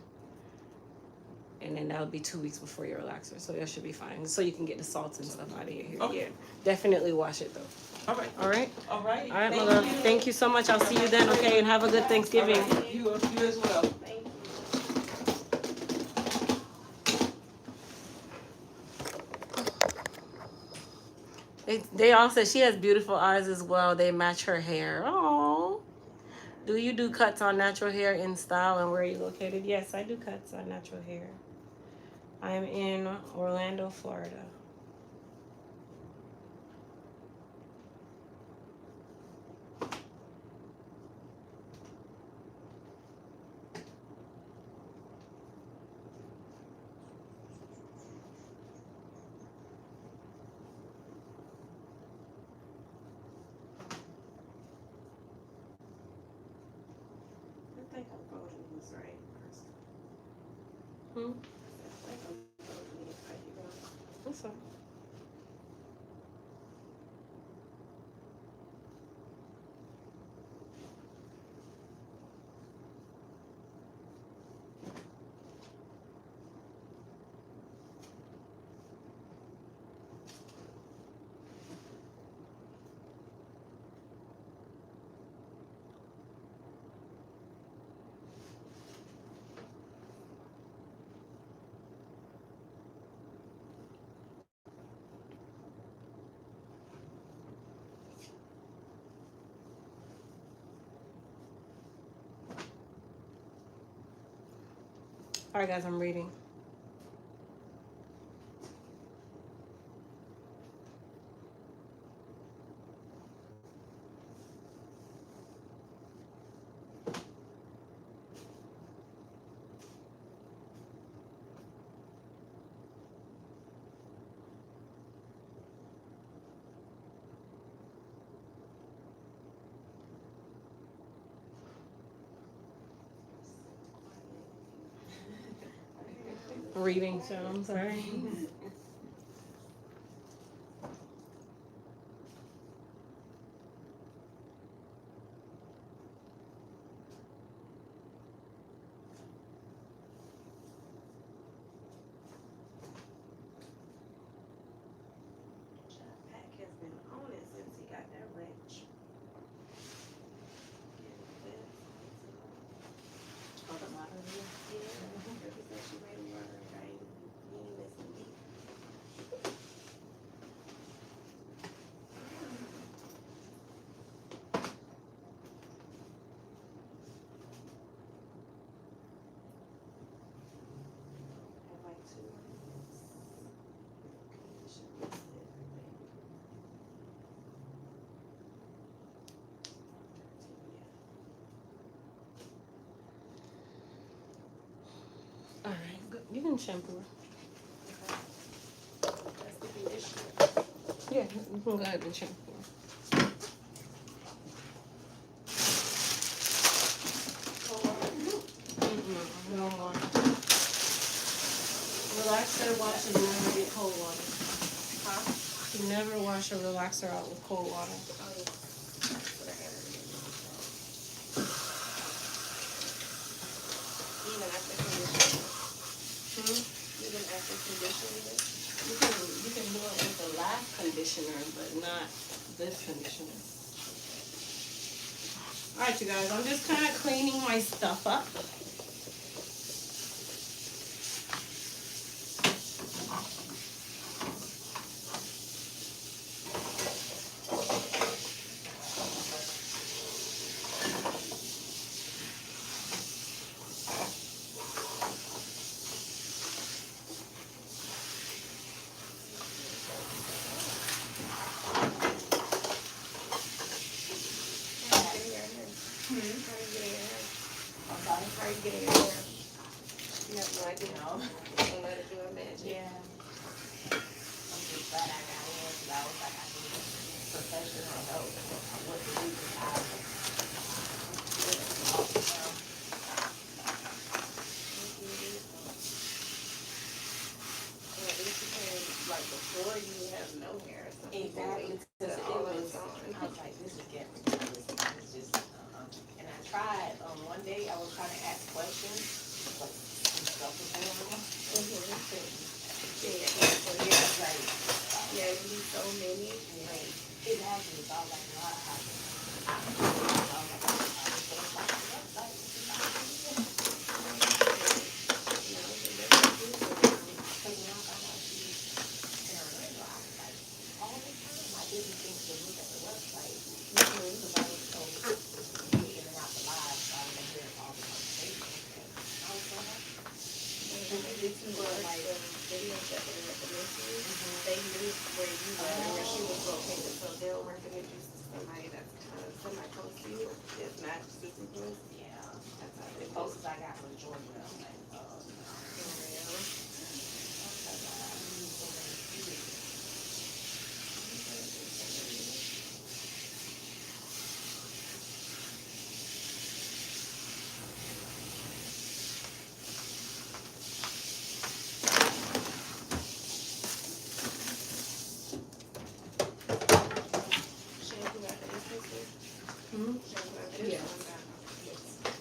And then that'll be 2 weeks before your relaxer, so that should be fine. So you can get the salts and stuff out of your hair. Okay. Yeah, definitely wash it though. All right. All right? All right. All right, my love. Thank you so much. I'll see you then, okay? And have a good Thanksgiving. You as well. Thank you. They all said she has beautiful eyes as well. They match her hair. Oh. Do you do cuts on natural hair in style, and where are you located? Yes, I do cuts on natural hair. I'm in Orlando, Florida. I think I'm voting this right first. Hmm? I think I'm voting this right. You know. That's fine. All right, guys, I'm reading. Reading, so I'm sorry. All right, good. You can shampoo her. That's the conditioner. Yeah, you can go ahead and shampoo her. No water. Relaxer washes never get cold water. Huh? You never wash a relaxer out with cold water. Oh, yeah. That's what I gotta do. Even after conditioning. Even after conditioning it. You can do it with the last conditioner, but not this conditioner. All right, you guys. I'm just kind of cleaning my stuff up. How you getting your hair? How you getting your hair? You have no idea. No. Don't let it do a magic. Yeah. I'm just glad I got in, because I was like, I need professional help on what to do, because Well, at least you can, like, before you have no hair or something. exactly, because it was, I was like, this is getting ridiculous, it's just, and I tried, one day I was trying to ask questions, but some stuff was going on. Yeah, so Yeah, yeah, it's like, yeah, you need so many. like, it happened, so I was like, no, I was like, I was going back to the website, because when I found out she was paranoid, I was like, all the time, I didn't think to look at the website, because I was so in and out the live, so I was hearing all the conversations, and I was so happy. Like the videos that they recommend to you, they knew where you were and where she was located, so they'll recommend you to somebody that's kind of semi-close to you, if not super close. Yeah, That's how the they do. closest I got was Georgia, I'm like, oh, no. Shampoo after this sister? Shampoo after this Yes. one?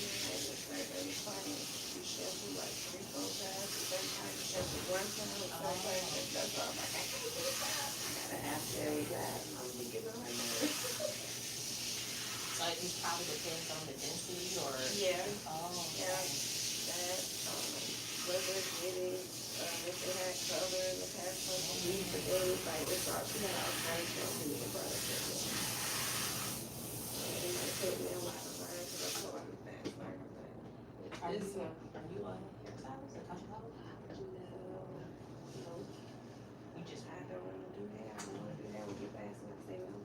Yeah, it's like every time you shampoo like 3-4 times, every time you shampoo one time, it's like, that's all, I'm like, I can't do that. I gotta ask every time, I'm gonna get on my nerves. So it just probably depends on the density, or? Yeah. Oh, Yeah, that, whether it's getting, if they had color in the past couple weeks, the days, like, it's all, she had all kinds of stuff in the product. And I put me on my design, so that's how I'm back, like, Are this you, one. are you a hairstylist, a cosmetologist? No, You just, I don't wanna do hair, I don't wanna do hair, when people ask me, I say no.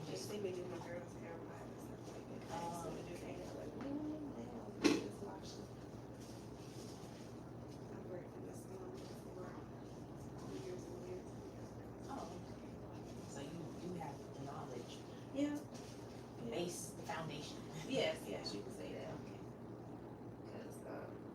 They say we do my girls' hair, and stuff like that, I just wanna do their hair, like, just wash it. I've worked in the salon for years and years. oh, so you have the knowledge, Yeah. the base, the foundation. Yes, yes, you can say that. Because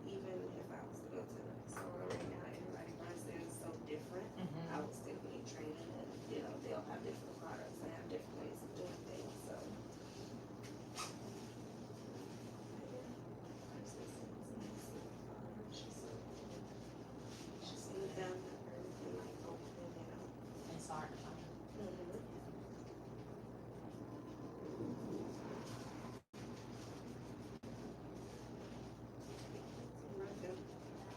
even if I was to go to the salon right now, everybody runs there is so different. I would still need training, and they'll have different products and have different ways of doing things. So. She's done everything like open, It's hard to find.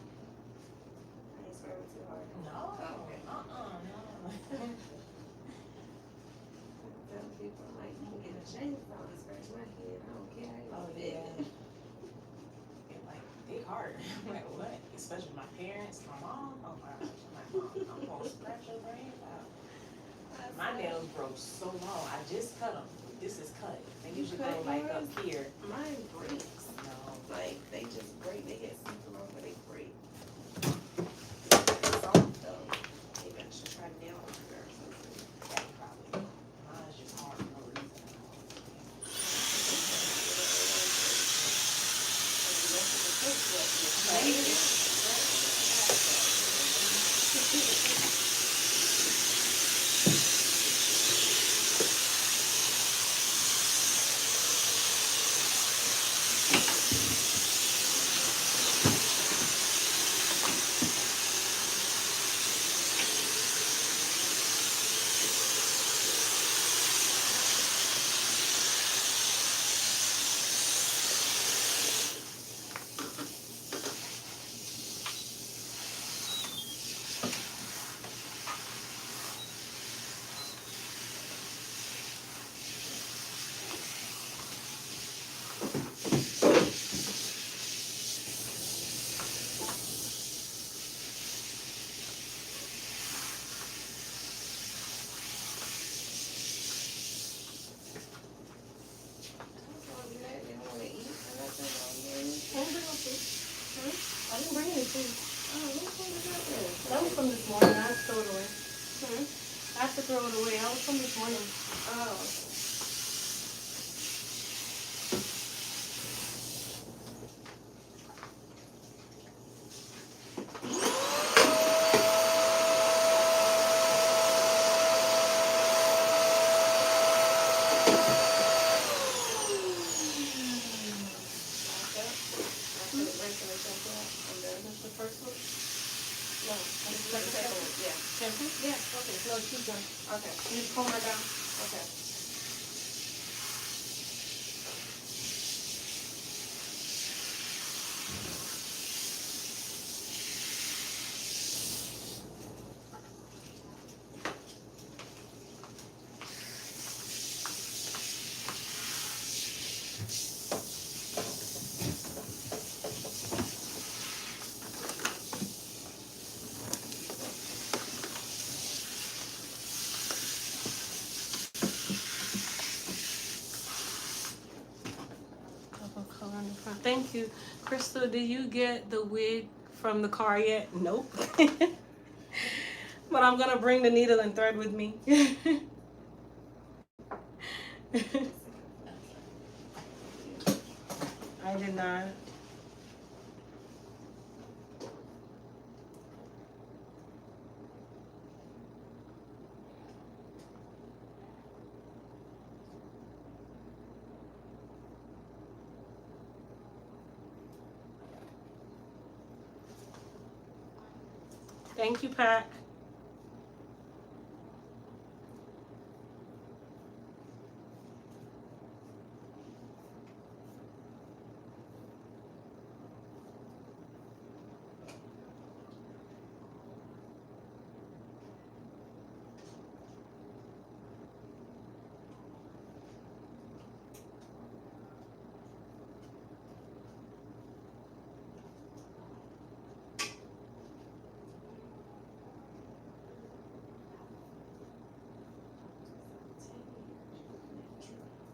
I ain't swearing too hard. No, Okay. no. Tell people like you can get a chainsaw and scratch my head. I don't care. Oh, yeah. It's like, dig hard. I'm like, what? Especially my parents, my mom. Oh my gosh, I'm like, Mom, I'm gonna scratch your brains out. My nails grow so long. I just cut them. This is cut. They usually cut go like yours? up here. Mine breaks. No. Like, they just break. They get super long, but they break. It's soft, though. Maybe I should try nail liner or something. That probably. Mine's just hard for no reason. I didn't bring any food. That was from this morning. I had to throw it away. I have to throw it away. That was from this morning. That's the first one? No. That's the second one? Yeah. Shampoo? Yeah, okay. No, she's done. Okay. You just comb her down. Okay. Thank you. Crystal, did you get the wig from the car yet? Nope. But I'm gonna bring the needle and thread with me. I did not. Thank you, Pat.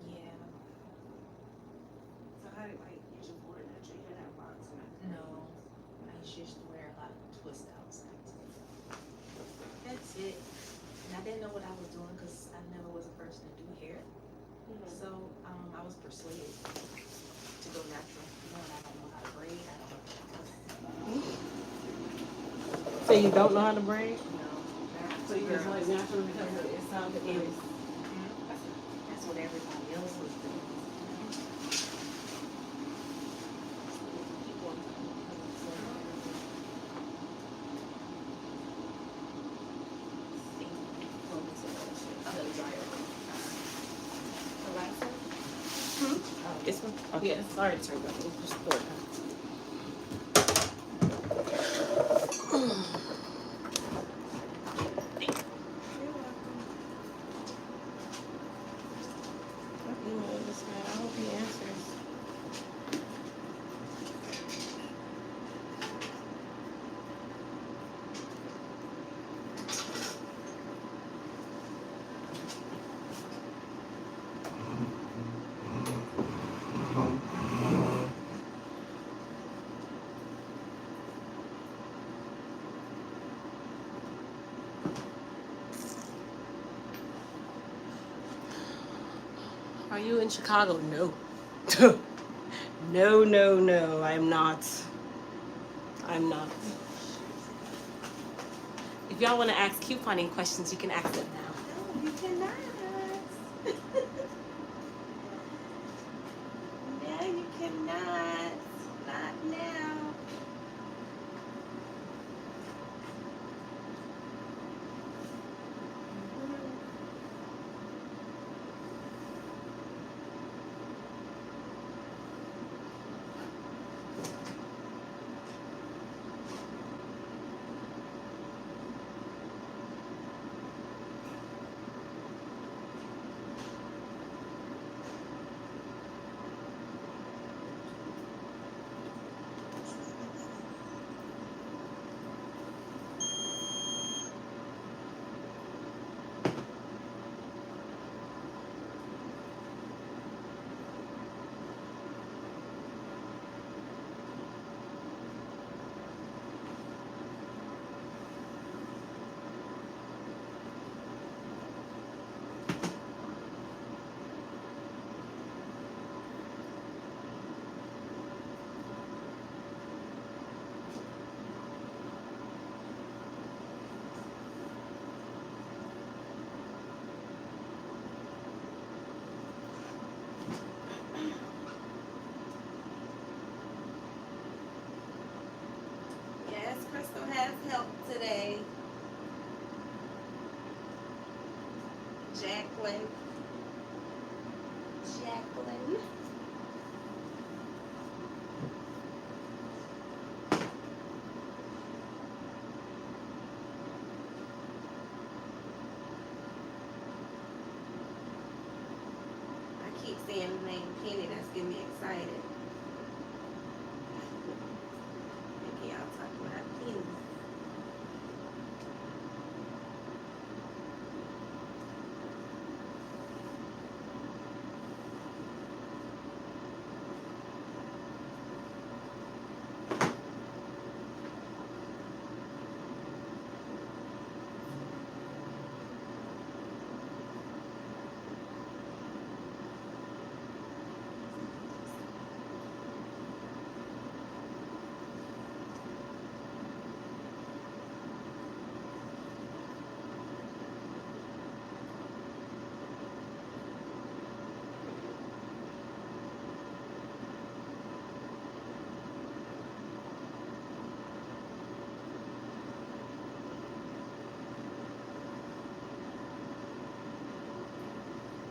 Yeah. So how did, like, you just wore it naturally? You didn't have locks and that? No. I used to wear a lot of twist outs. That's it. And I didn't know what I was doing because I never was a person to do hair. So I was persuaded to go natural. You know, and I don't know how to braid. I don't know. So you don't know how to braid? No. So you just like natural because it sounded good. That's what everybody else was doing. This one? Okay. Yeah, sorry, turn that. Just pour it out. I emailed this guy. I hope he answers. Are you in Chicago? No. No, I'm not. I'm not. If y'all want to ask couponing questions, you can ask them now. No, you cannot. No, you cannot. Not now. Yes, Crystal has help today. Jacqueline. Jacqueline. I keep saying the name Penny, that's getting me excited. Thinking y'all talking about Penny.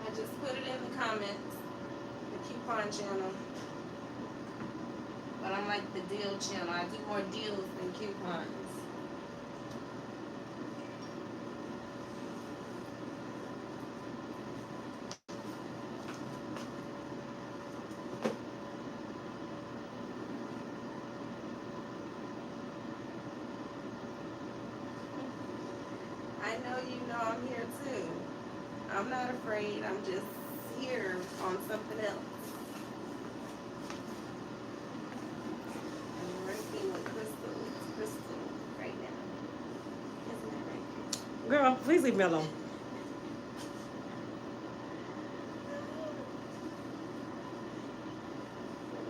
I just put it in the comments, the coupon channel. But I'm like the deal channel. I do more deals than coupons. I know you know I'm here too. I'm not afraid. I'm just here on something else. I'm working with Crystal right now. Isn't that right, Crystal? Girl, please leave me alone.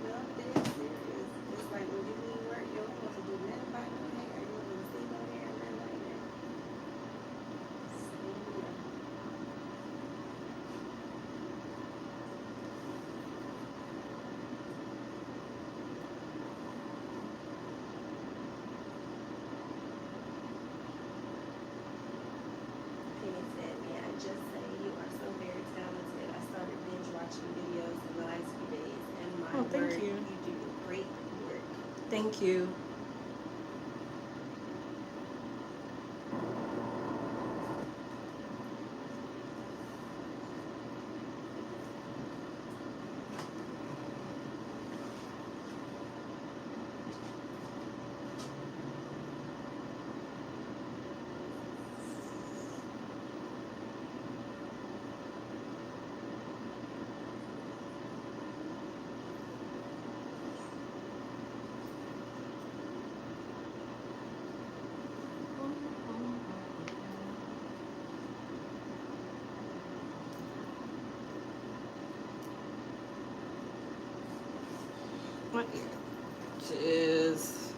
No, I'm dead serious. It's like when you leave work, you don't want to do nothing about no hair. You don't want to see no hair, nothing like that. Penny said, "Man, I just say you are so very talented. I started binge watching videos in the last few days, and my Oh, thank word, you. you do great work." Thank you. my ear, which is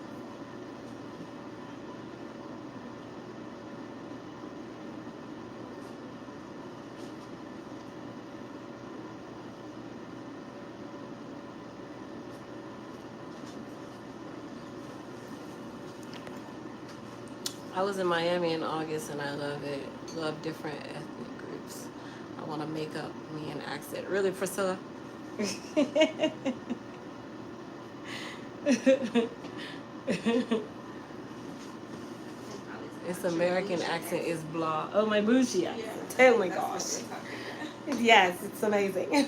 I was in Miami in August and I love it. Love different ethnic groups. I want to make up me an accent. Really, Priscilla? Its American accent is blah. Oh, my Mushi accent. Oh my gosh. Yes, it's amazing.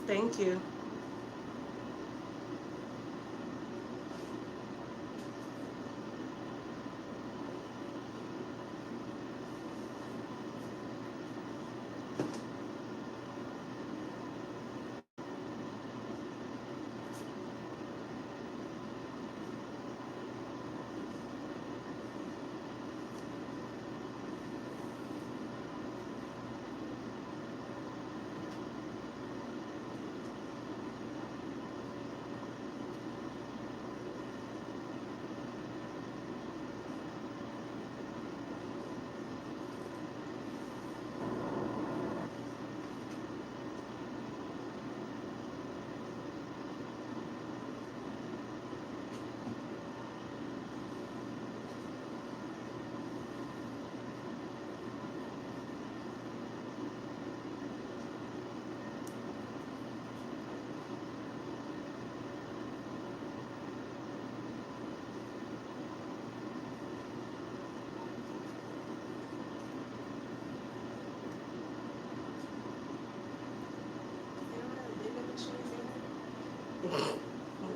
Thank you.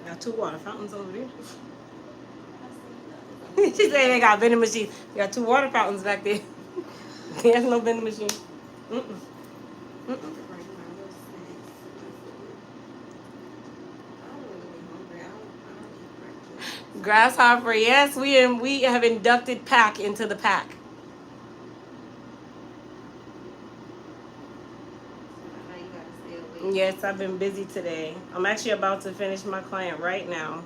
Got two water fountains over there. She said they got vending machines. They got two water fountains back there. There's no vending machine. Mm-mm. Mm-mm. Grasshopper, yes, we have inducted Pack into the pack. Yes, I've been busy today. I'm actually about to finish my client right now.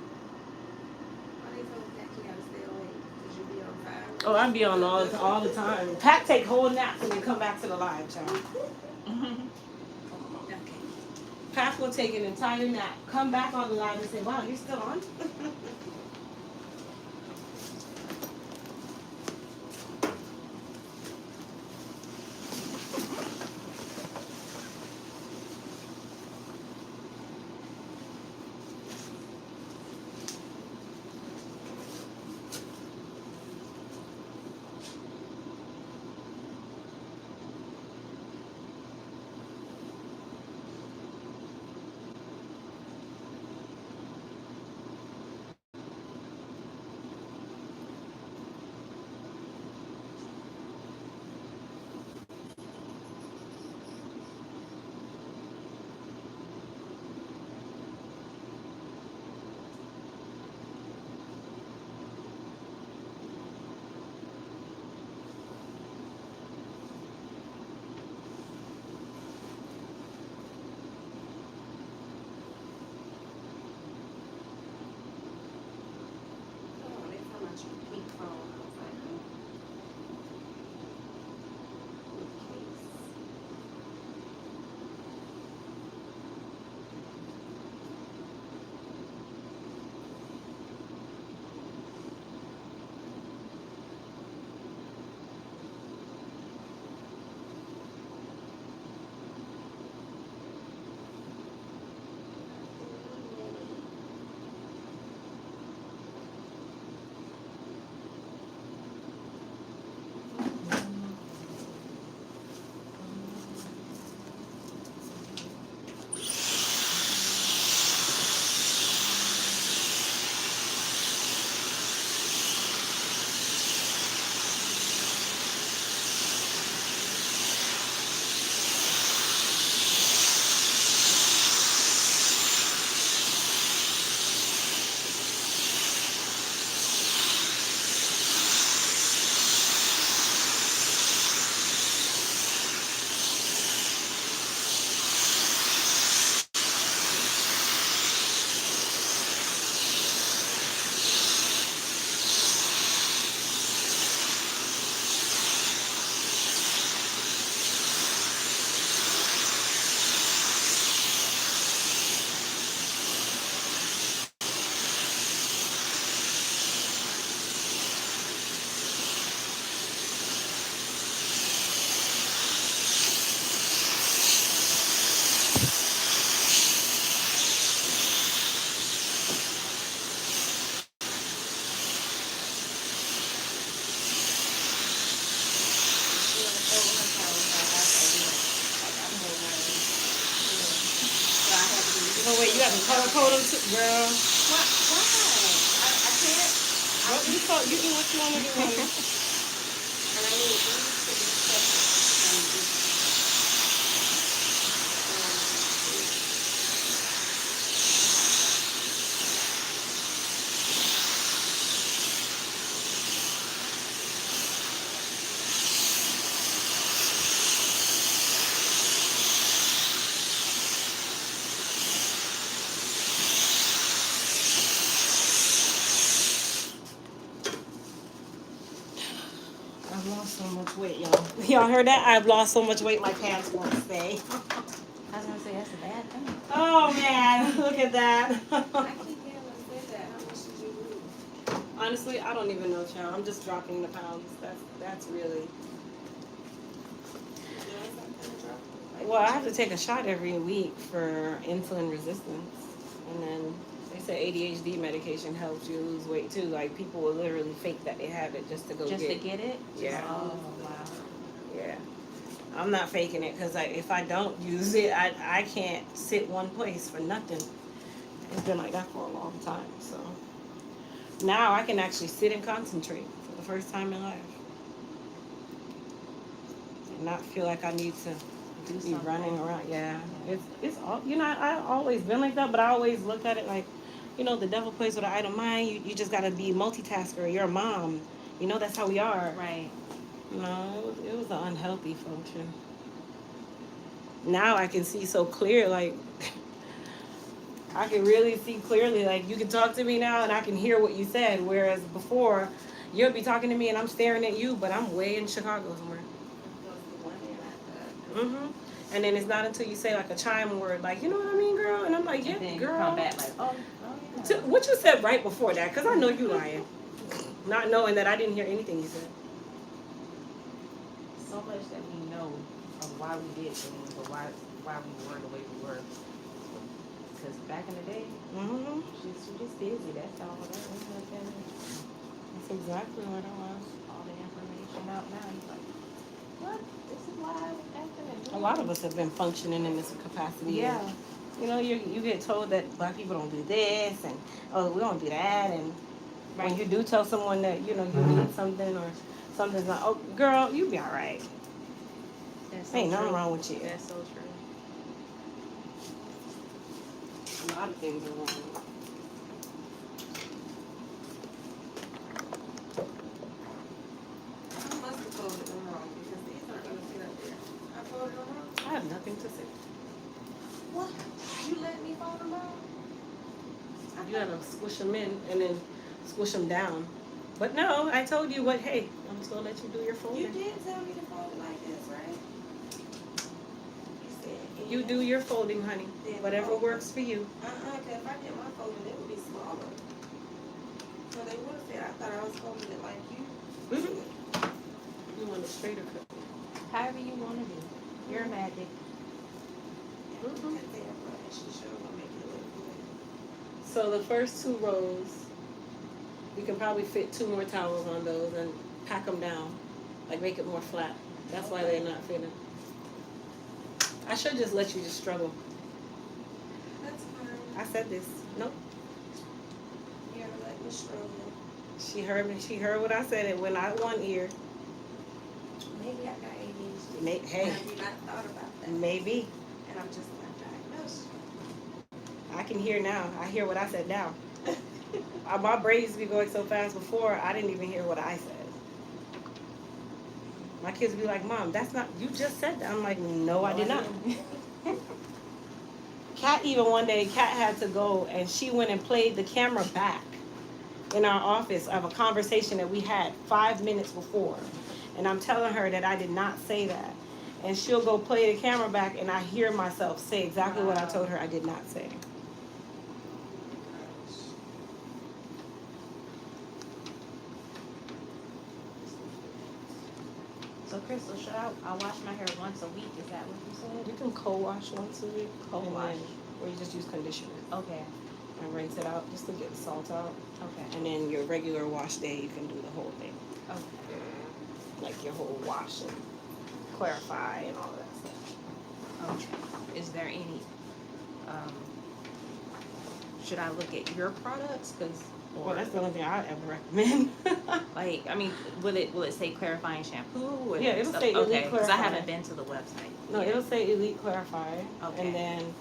Oh, I be on all the time. Pack take whole naps and then come back to the live, child. Pack will take an entire nap, come back on the live and say, "Wow, you're still on." So wait, you have to color code them too, girl. Why? I can't. What you call? You do what you want to do. Honey. And I need these to be separate from this. I've lost so much weight, y'all. Y'all heard that? I've lost so much weight, my pants won't stay. I was gonna say that's a bad thing. Oh man, look at that. I keep hearing them say that. How much did you lose? Honestly, I don't even know, child. I'm just dropping the pounds. That's really. You doing something to drop? Like, Well, I have to take a shot every week for insulin resistance, and then they say ADHD medication helps you lose weight too. Like people will literally fake that they have it just to go Just get. to get it? Yeah. Oh wow. Yeah. I'm not faking it because if I don't use it, I can't sit one place for nothing. It's been like that for a long time. So now I can actually sit and concentrate for the first time in life. And not feel like I need to Do be something. running around. Yeah. It's all, I always been like that, but I always look at it like, the devil plays with an idle mind. You just got to be a multitasker. You're a mom. That's how we are. Right. No, it was an unhealthy function. Now I can see so clear, like, I can really see clearly, like, you can talk to me now and I can hear what you said, whereas before, you'll be talking to me and I'm staring at you, but I'm way in Chicago somewhere. Mm-hmm. And then it's not until you say, like, a chime word, like, you know what I mean, girl? And I'm like, yeah, And then girl. you come back like, oh yeah. What you said right before that, because I know you lying. Not knowing that I didn't hear anything you said. So much that we know of why we did things or why we were the way we were. Because back in the day, Mm-hmm. she's just busy. That's all. That's exactly what it was. all the information out now. You're like, what? This is why I was acting and doing A lot of us have been functioning in this capacity. Yeah. You get told that black people don't do this and we don't do that, and when you do tell someone that you need something or something's not, oh girl, you be all right. That's so Ain't nothing true. wrong with you. That's so true. A lot of things are wrong. I must have folded them wrong because these aren't going to fit up there. I folded them wrong. I have nothing to say. What? You let me fold them wrong? You gotta squish them in and then squish them down. But no, I told you what. Hey, I'm just gonna let you do your You folding. did tell me to fold it like this, right? You said. You do your folding, honey. Then Whatever fold. works for you. Because if I did my folding, it would be smaller. So they would have said, I thought I was folding it like you. Mm-hmm. You want a straighter cut. However you want to do. Your magic. Mhm. That damn brush, she sure gonna make it look good. So the first 2 rows, you can probably fit 2 more towels on those and pack them down, like make it more flat. That's why they're not fitting. I should just let you just struggle. That's fine. I said this. Nope. You ever let me struggle? She heard me. She heard what I said. It went out one ear. Maybe I got ADHD. Hey, Have you not thought about that? maybe. And I'm just not diagnosed. I can hear now. I hear what I said now. My brain used to be going so fast before, I didn't even hear what I said. My kids would be like, Mom, that's not, you just said that. I'm like, no, I did not. Kat even one day, Kat had to go and she went and played the camera back in our office of a conversation that we had 5 minutes before. And I'm telling her that I did not say that. And she'll go play the camera back and I hear myself say exactly what I told her I did not say. So Crystal, should I wash my hair once a week? Is that what you said? You can co-wash once a week. Co-wash. Or you just use conditioner Okay. and rinse it out just to get the salt out. Okay. And then your regular wash day, you can do the whole thing. Okay. Like your whole wash and clarify and all that stuff. Okay. Is there any should I look at your products? Cause Well, that's the only thing I'd ever recommend. like, I mean, will it say clarifying shampoo? Yeah, it'll say Elite okay, because I Clarify. haven't been to the website. No, yet. it'll say Elite Clarify. Okay. And then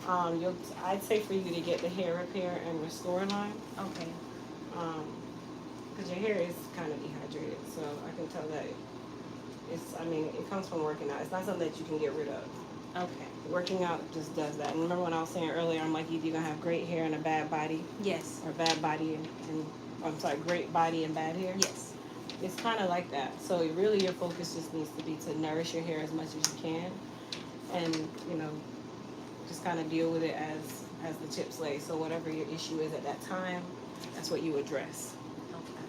I'd say for you to get the hair repair and restore line. Okay. Because your hair is kind of dehydrated, so I can tell that it comes from working out. It's not something that you can get rid of. Okay. Working out just does that. And remember when I was saying earlier, I'm like, either you're going to have great hair and a bad body, Yes. or bad body great body and bad hair. Yes. It's kind of like that. So really your focus just needs to be to nourish your hair as much as you can. And, just kind of deal with it as the chips lay. So whatever your issue is at that time, that's what you address. Okay.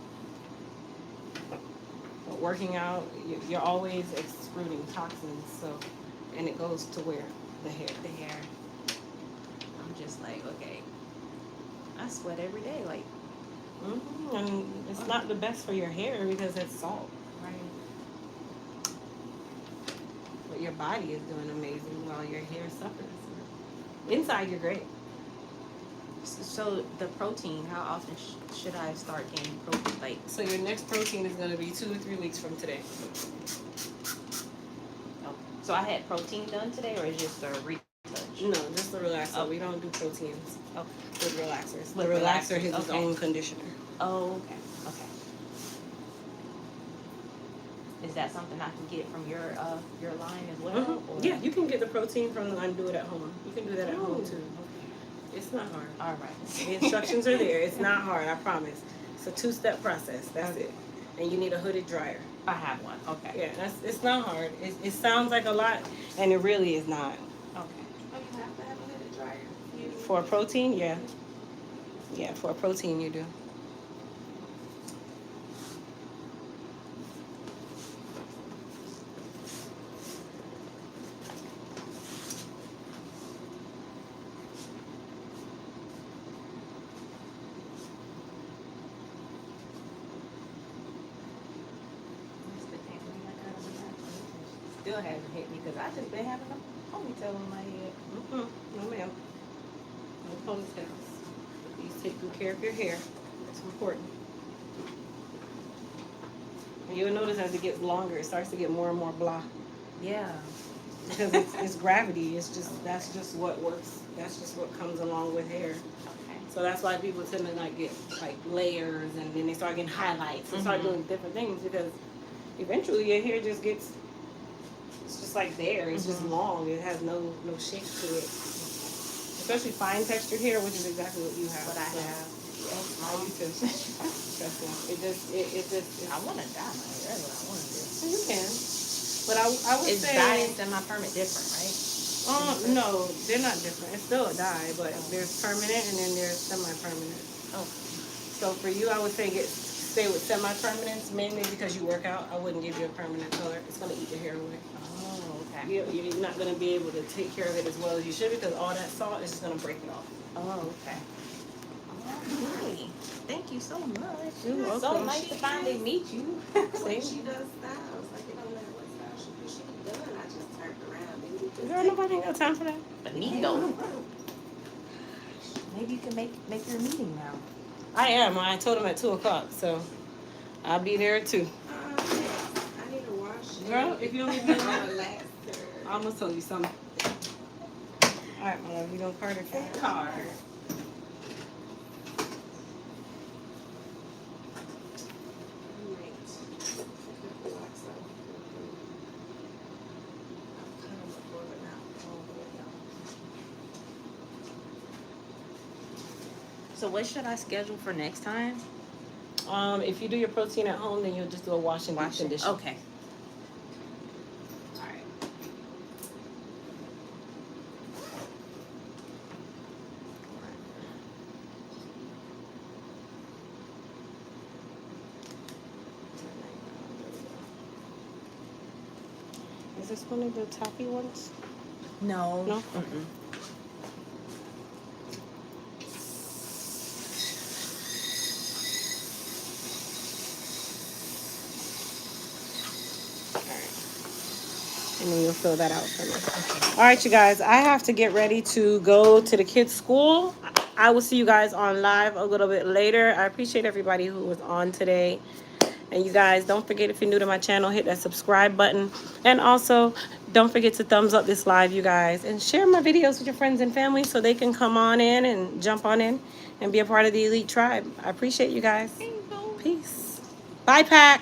But working out, you're always excreting toxins, and it goes to where? The hair. The hair. I'm just like, okay. I sweat every day, like. Mm-hmm. And it's not the best for your hair because it's salt. Right. But your body is doing amazing while your hair suffers. Inside, you're great. So the protein, how often should I start getting protein? Like, So your next protein is going to be 2 or 3 weeks from today. oh, so I had protein done today, or is just a retouch? No, just the relaxer. Oh. We don't do proteins Okay. with relaxers. With The relaxer relaxers, is its okay. own conditioner. Oh, okay. Okay. Is that something I can get from your line as well? Mhm. Or? Yeah, you can get the protein from the line, do it at home. You can do that at home Ooh. too. It's not hard. All right. The instructions are there. It's not hard, I promise. It's a 2-step process. That's it. And you need a hooded dryer. I have one. Okay. Yeah, it's not hard. It sounds like a lot, and it really is not. Okay. Oh, you have to have a hooded dryer. For a protein, yeah. Yeah, for a protein you do. That's the thing. I got a relaxer. Still hasn't hit me because I just been having a ponytail on my head. No ma'am. No ponytails. Please take good care of your hair. It's important. And you'll notice as it gets longer, it starts to get more and more blah. Yeah. Because it's gravity. That's just what works. That's just what comes along with hair. Okay. So that's why people tend to like get like layers, and then they start getting highlights and start doing different things, because eventually your hair just gets, it's just like there. It's just long. It has no shape to it. Especially fine textured hair, which is exactly what you have. What I So, have. I do too. Trust me. It just. I want to dye my hair. That's what I want to do. You can. But I would Is say. dye and semi-permanent different, right? No, they're not different. It's still a dye, but there's permanent and then there's semi-permanent. Oh. So for you, I would say stay with semi-permanents, mainly because you work out. I wouldn't give you a permanent color. It's gonna eat your hair away. Oh, okay. You're not gonna be able to take care of it as well as you should, because all that salt is just gonna break it off. Oh, okay. Alrighty. Thank you so much. You're It's so welcome. nice to finally meet you. When she does styles, like it don't matter what style she done. I just turned around and you just Girl, nobody ain't got time for that. But neat though. Maybe you can make your meeting now. I am. I told him at 2:00, so I'll be there too. yes. I need to wash it. Girl, if you don't leave me alone, Relaxer. I almost told you something. All right, my love, you gonna card it? Card. So what should I schedule for next time? If you do your protein at home, then you'll just do a wash and deep condition. Okay. Alright. Is this one of the toppy ones? No. No? Mm-mm. And then you'll fill that out for me. All right, you guys, I have to get ready to go to the kids' school. I will see you guys on live a little bit later. I appreciate everybody who was on today. And you guys, don't forget, if you're new to my channel, hit that subscribe button. And also, don't forget to thumbs up this live, you guys. And share my videos with your friends and family so they can come on in and jump on in and be a part of the elite tribe. I appreciate you guys. Peace. Bye, Pack.